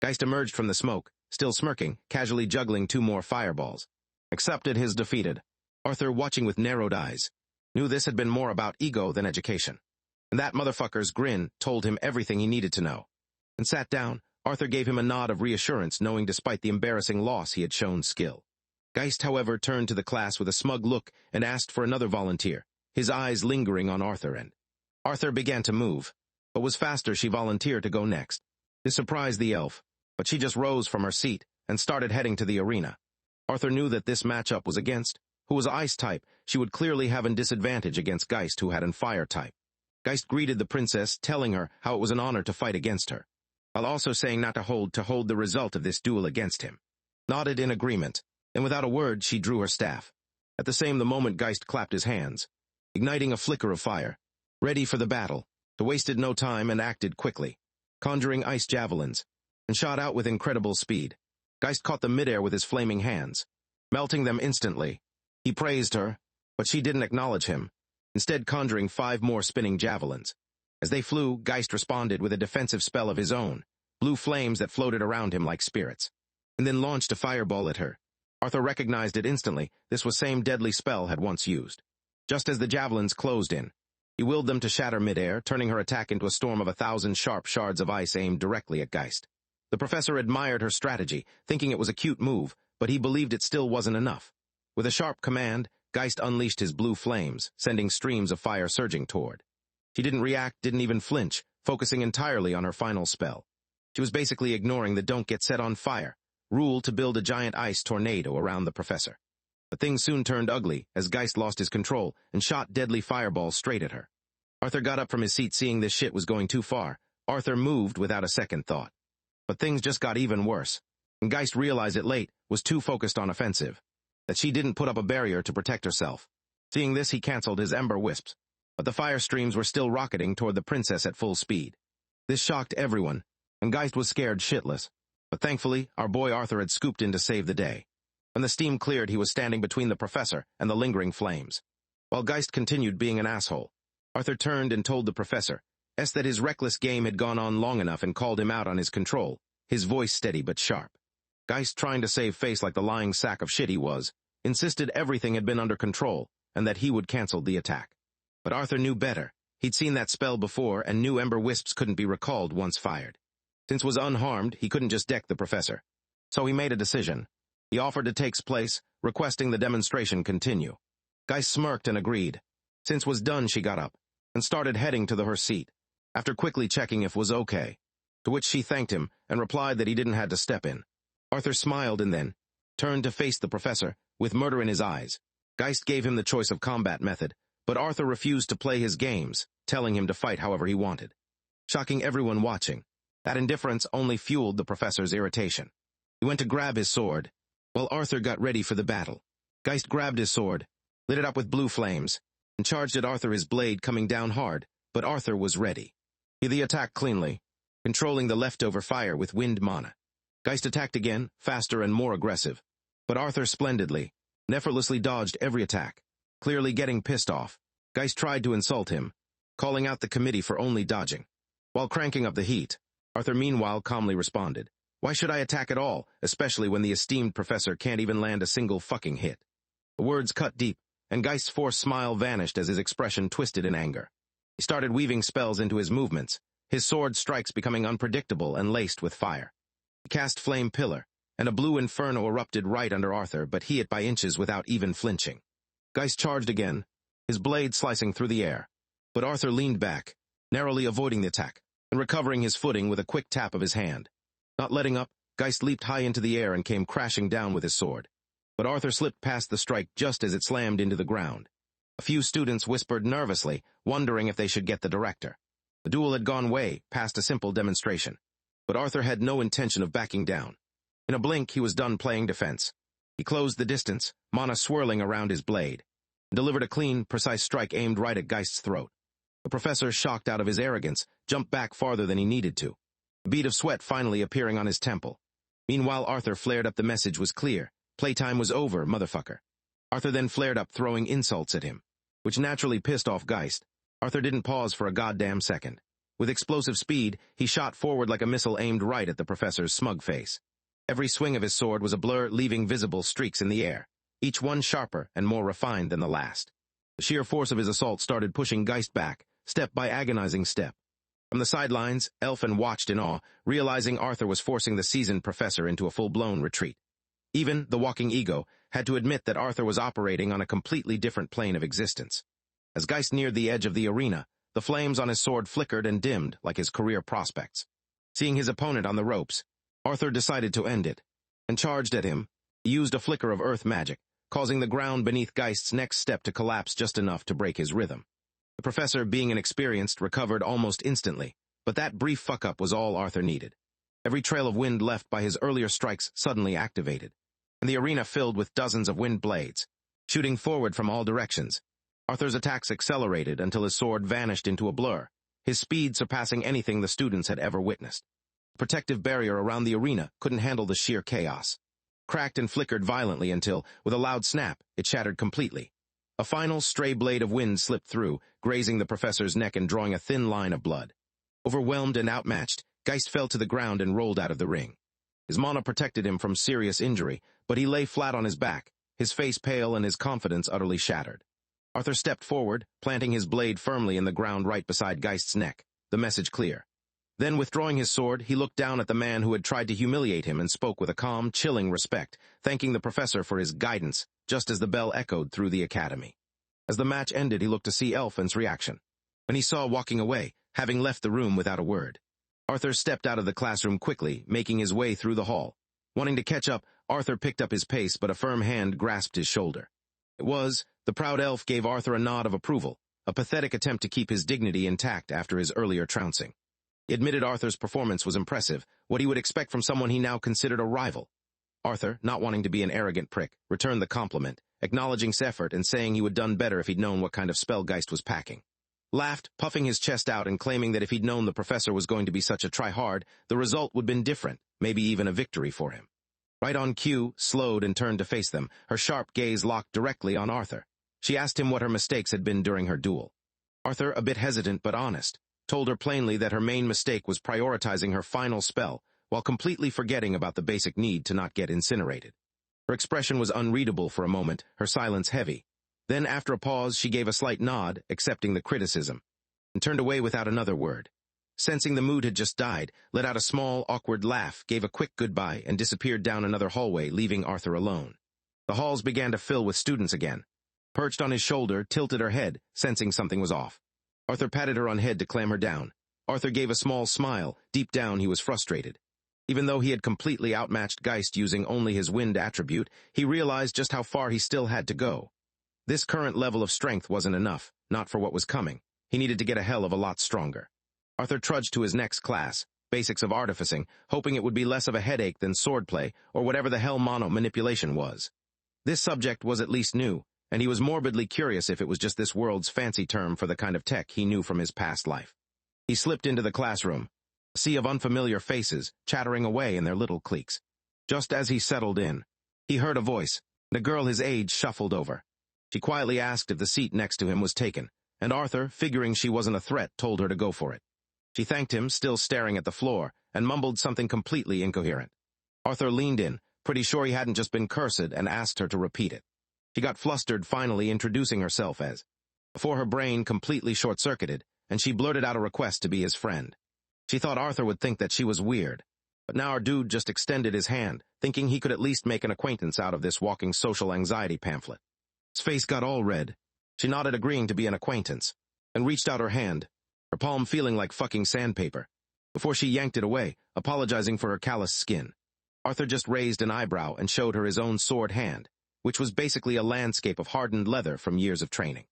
Geist emerged from the smoke, still smirking, casually juggling two more fireballs. Accepted his defeated. Arthur, watching with narrowed eyes, knew this had been more about ego than education. And that motherfucker's grin told him everything he needed to know. And sat down, Arthur gave him a nod of reassurance, knowing despite the embarrassing loss he had shown skill. Geist, however, turned to the class with a smug look and asked for another volunteer, his eyes lingering on Arthur, and Arthur began to move, but was faster. She volunteered to go next. This surprised the elf, but she just rose from her seat and started heading to the arena. Arthur knew that this matchup was against, who was ice type, she would clearly have a disadvantage against Geist, who had an fire type. Geist greeted the princess, telling her how it was an honor to fight against her, while also saying not to hold the result of this duel against him. Nodded in agreement, and without a word she drew her staff. At the moment Geist clapped his hands, igniting a flicker of fire, ready for the battle. He wasted no time and acted quickly, conjuring ice javelins, and shot out with incredible speed. Geist caught them midair with his flaming hands, melting them instantly. He praised her, but she didn't acknowledge him, instead conjuring 5 more spinning javelins. As they flew, Geist responded with a defensive spell of his own, blue flames that floated around him like spirits, and then launched a fireball at her. Arthur recognized it instantly. This was same deadly spell had once used. Just as the javelins closed in, he willed them to shatter midair, turning her attack into a storm of 1,000 sharp shards of ice aimed directly at Geist. The professor admired her strategy, thinking it was a cute move, but he believed it still wasn't enough. With a sharp command, Geist unleashed his blue flames, sending streams of fire surging toward. She didn't react, didn't even flinch, focusing entirely on her final spell. She was basically ignoring the "don't get set on fire" rule to build a giant ice tornado around the professor. But things soon turned ugly as Geist lost his control and shot deadly fireballs straight at her. Arthur got up from his seat seeing this shit was going too far. Arthur moved without a second thought. But things just got even worse. And Geist realized it late, was too focused on offensive, that she didn't put up a barrier to protect herself. Seeing this, he canceled his ember wisps. But the fire streams were still rocketing toward the princess at full speed. This shocked everyone, and Geist was scared shitless. But thankfully, our boy Arthur had scooped in to save the day. When the steam cleared, he was standing between the professor and the lingering flames. While Geist continued being an asshole, Arthur turned and told the professor that his reckless game had gone on long enough and called him out on his control, his voice steady but sharp. Geist, trying to save face like the lying sack of shit he was, insisted everything had been under control and that he would cancel the attack. But Arthur knew better. He'd seen that spell before and knew ember wisps couldn't be recalled once fired. Since was unharmed, he couldn't just deck the professor. So he made a decision. He offered to take place, requesting the demonstration continue. Geist smirked and agreed. Since was done, she got up and started heading to her seat, after quickly checking if was okay, to which she thanked him and replied that he didn't have to step in. Arthur smiled and then turned to face the professor, with murder in his eyes. Geist gave him the choice of combat method, but Arthur refused to play his games, telling him to fight however he wanted. Shocking everyone watching, that indifference only fueled the professor's irritation. He went to grab his sword, while Arthur got ready for the battle. Geist grabbed his sword, lit it up with blue flames, and charged at Arthur, his blade coming down hard, but Arthur was ready. He attacked cleanly, controlling the leftover fire with wind mana. Geist attacked again, faster and more aggressive, but Arthur splendidly, and effortlessly dodged every attack, clearly getting pissed off. Geist tried to insult him, calling out the committee for only dodging. While cranking up the heat, Arthur meanwhile calmly responded, "Why should I attack at all, especially when the esteemed professor can't even land a single fucking hit?" The words cut deep, and Geist's forced smile vanished as his expression twisted in anger. He started weaving spells into his movements, his sword strikes becoming unpredictable and laced with fire. He cast Flame Pillar, and a blue inferno erupted right under Arthur, but he hit by inches without even flinching. Geist charged again, his blade slicing through the air, but Arthur leaned back, narrowly avoiding the attack, and recovering his footing with a quick tap of his hand. Not letting up, Geist leaped high into the air and came crashing down with his sword. But Arthur slipped past the strike just as it slammed into the ground. A few students whispered nervously, wondering if they should get the director. The duel had gone way past a simple demonstration. But Arthur had no intention of backing down. In a blink, he was done playing defense. He closed the distance, mana swirling around his blade, and delivered a clean, precise strike aimed right at Geist's throat. The professor, shocked out of his arrogance, jumped back farther than he needed to, a bead of sweat finally appearing on his temple. Meanwhile, Arthur flared up. The message was clear. Playtime was over, motherfucker. Arthur then flared up, throwing insults at him, which naturally pissed off Geist. Arthur didn't pause for a goddamn second. With explosive speed, he shot forward like a missile aimed right at the professor's smug face. Every swing of his sword was a blur, leaving visible streaks in the air, each one sharper and more refined than the last. The sheer force of his assault started pushing Geist back, step by agonizing step. From the sidelines, Elfin watched in awe, realizing Arthur was forcing the seasoned professor into a full-blown retreat. Even the walking ego had to admit that Arthur was operating on a completely different plane of existence. As Geist neared the edge of the arena, the flames on his sword flickered and dimmed like his career prospects. Seeing his opponent on the ropes, Arthur decided to end it, and charged at him. He used a flicker of earth magic, causing the ground beneath Geist's next step to collapse just enough to break his rhythm. The professor, being inexperienced, recovered almost instantly, but that brief fuck-up was all Arthur needed. Every trail of wind left by his earlier strikes suddenly activated, and the arena filled with dozens of wind blades, shooting forward from all directions. Arthur's attacks accelerated until his sword vanished into a blur, his speed surpassing anything the students had ever witnessed. The protective barrier around the arena couldn't handle the sheer chaos. Cracked and flickered violently until, with a loud snap, it shattered completely. A final stray blade of wind slipped through, grazing the professor's neck and drawing a thin line of blood. Overwhelmed and outmatched, Geist fell to the ground and rolled out of the ring. His mana protected him from serious injury, but he lay flat on his back, his face pale and his confidence utterly shattered. Arthur stepped forward, planting his blade firmly in the ground right beside Geist's neck, the message clear. Then, withdrawing his sword, he looked down at the man who had tried to humiliate him and spoke with a calm, chilling respect, thanking the professor for his guidance, just as the bell echoed through the academy. As the match ended, he looked to see Elfin's reaction. When he saw walking away, having left the room without a word, Arthur stepped out of the classroom quickly, making his way through the hall. Wanting to catch up, Arthur picked up his pace, but a firm hand grasped his shoulder. The proud elf gave Arthur a nod of approval, a pathetic attempt to keep his dignity intact after his earlier trouncing. He admitted Arthur's performance was impressive, what he would expect from someone he now considered a rival. Arthur, not wanting to be an arrogant prick, returned the compliment, acknowledging his effort and saying he would done better if he'd known what kind of spell Geist was packing. Laughed, puffing his chest out and claiming that if he'd known the professor was going to be such a try-hard, the result would have been different, maybe even a victory for him. Right on cue, slowed and turned to face them, her sharp gaze locked directly on Arthur. She asked him what her mistakes had been during her duel. Arthur, a bit hesitant but honest, told her plainly that her main mistake was prioritizing her final spell, while completely forgetting about the basic need to not get incinerated. Her expression was unreadable for a moment, her silence heavy. Then, after a pause, she gave a slight nod, accepting the criticism, and turned away without another word. Sensing the mood had just died, let out a small, awkward laugh, gave a quick goodbye, and disappeared down another hallway, leaving Arthur alone. The halls began to fill with students again. Perched on his shoulder, tilted her head, sensing something was off. Arthur patted her on head to clam her down. Arthur gave a small smile. Deep down, he was frustrated. Even though he had completely outmatched Geist using only his wind attribute, he realized just how far he still had to go. This current level of strength wasn't enough, not for what was coming. He needed to get a hell of a lot stronger. Arthur trudged to his next class, Basics of Artificing, hoping it would be less of a headache than swordplay or whatever the hell mono manipulation was. This subject was at least new, and he was morbidly curious if it was just this world's fancy term for the kind of tech he knew from his past life. He slipped into the classroom, a sea of unfamiliar faces chattering away in their little cliques. Just as he settled in, he heard a voice, and a girl his age shuffled over. She quietly asked if the seat next to him was taken, and Arthur, figuring she wasn't a threat, told her to go for it. She thanked him, still staring at the floor, and mumbled something completely incoherent. Arthur leaned in, pretty sure he hadn't just been cursed, and asked her to repeat it. She got flustered, finally introducing herself as, before her brain completely short-circuited, and she blurted out a request to be his friend. She thought Arthur would think that she was weird, but now our dude just extended his hand, thinking he could at least make an acquaintance out of this walking social anxiety pamphlet. His face got all red. She nodded, agreeing to be an acquaintance, and reached out her hand, her palm feeling like fucking sandpaper, before she yanked it away, apologizing for her calloused skin. Arthur just raised an eyebrow and showed her his own sword hand, which was basically a landscape of hardened leather from years of training.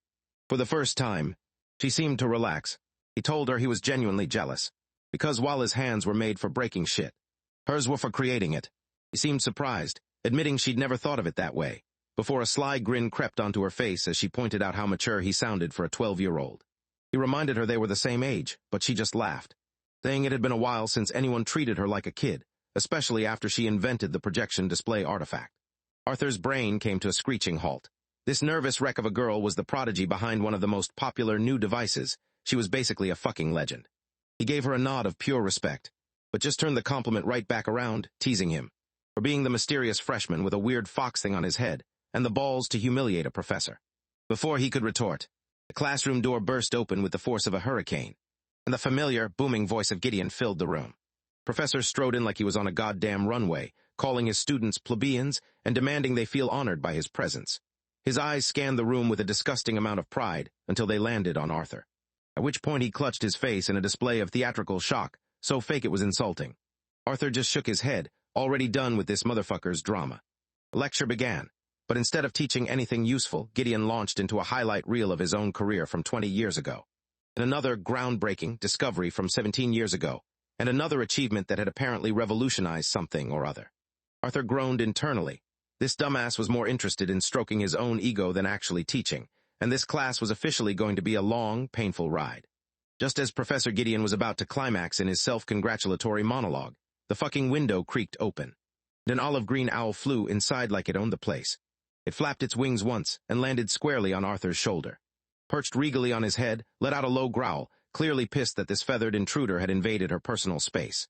For the first time, she seemed to relax. He told her he was genuinely jealous, because while his hands were made for breaking shit, hers were for creating it. He seemed surprised, admitting she'd never thought of it that way, before a sly grin crept onto her face as she pointed out how mature he sounded for a 12-year-old. He reminded her they were the same age, but she just laughed, saying it had been a while since anyone treated her like a kid, especially after she invented the projection display artifact. Arthur's brain came to a screeching halt. This nervous wreck of a girl was the prodigy behind one of the most popular new devices. She was basically a fucking legend. He gave her a nod of pure respect, but just turned the compliment right back around, teasing him for being the mysterious freshman with a weird fox thing on his head and the balls to humiliate a professor. Before he could retort, the classroom door burst open with the force of a hurricane, and the familiar, booming voice of Gideon filled the room. Professor strode in like he was on a goddamn runway, calling his students plebeians and demanding they feel honored by his presence. His eyes scanned the room with a disgusting amount of pride until they landed on Arthur, at which point he clutched his face in a display of theatrical shock, so fake it was insulting. Arthur just shook his head, already done with this motherfucker's drama. The lecture began, but instead of teaching anything useful, Gideon launched into a highlight reel of his own career from 20 years ago, and another groundbreaking discovery from 17 years ago, and another achievement that had apparently revolutionized something or other. Arthur groaned internally. This dumbass was more interested in stroking his own ego than actually teaching, and this class was officially going to be a long, painful ride. Just as Professor Gideon was about to climax in his self-congratulatory monologue, the fucking window creaked open, and an olive-green owl flew inside like it owned the place. It flapped its wings once and landed squarely on Arthur's shoulder. Perched regally on his head, let out a low growl, clearly pissed that this feathered intruder had invaded her personal space.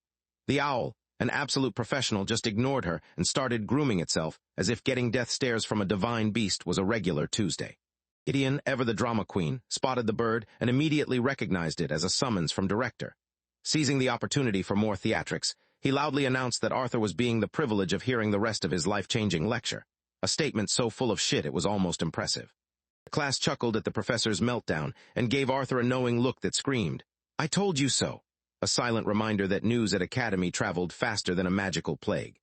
The owl, an absolute professional, just ignored her and started grooming itself as if getting death stares from a divine beast was a regular Tuesday. Gideon, ever the drama queen, spotted the bird and immediately recognized it as a summons from director. Seizing the opportunity for more theatrics, he loudly announced that Arthur was being the privilege of hearing the rest of his life-changing lecture, a statement so full of shit it was almost impressive. The class chuckled at the professor's meltdown and gave Arthur a knowing look that screamed, "I told you so." a silent reminder that news at Academy traveled faster than a magical plague.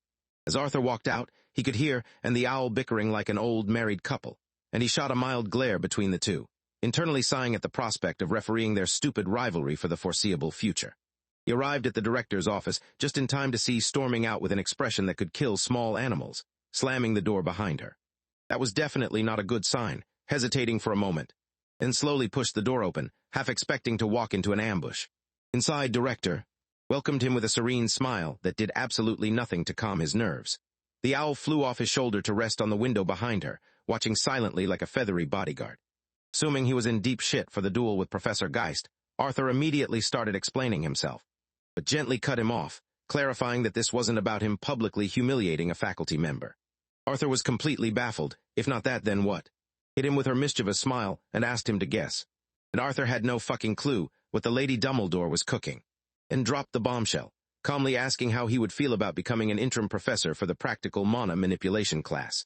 As Arthur walked out, he could hear and the owl bickering like an old married couple, and he shot a mild glare between the two, internally sighing at the prospect of refereeing their stupid rivalry for the foreseeable future. He arrived at the director's office just in time to see storming out with an expression that could kill small animals, slamming the door behind her. That was definitely not a good sign, hesitating for a moment, then slowly pushed the door open, half expecting to walk into an ambush. Inside, Director welcomed him with a serene smile that did absolutely nothing to calm his nerves. The owl flew off his shoulder to rest on the window behind her, watching silently like a feathery bodyguard. Assuming he was in deep shit for the duel with Professor Geist, Arthur immediately started explaining himself, but gently cut him off, clarifying that this wasn't about him publicly humiliating a faculty member. Arthur was completely baffled. If not that, then what? Hit him with her mischievous smile and asked him to guess. And Arthur had no fucking clue what the Lady Dumbledore was cooking, and dropped the bombshell, calmly asking how he would feel about becoming an interim professor for the practical mana manipulation class.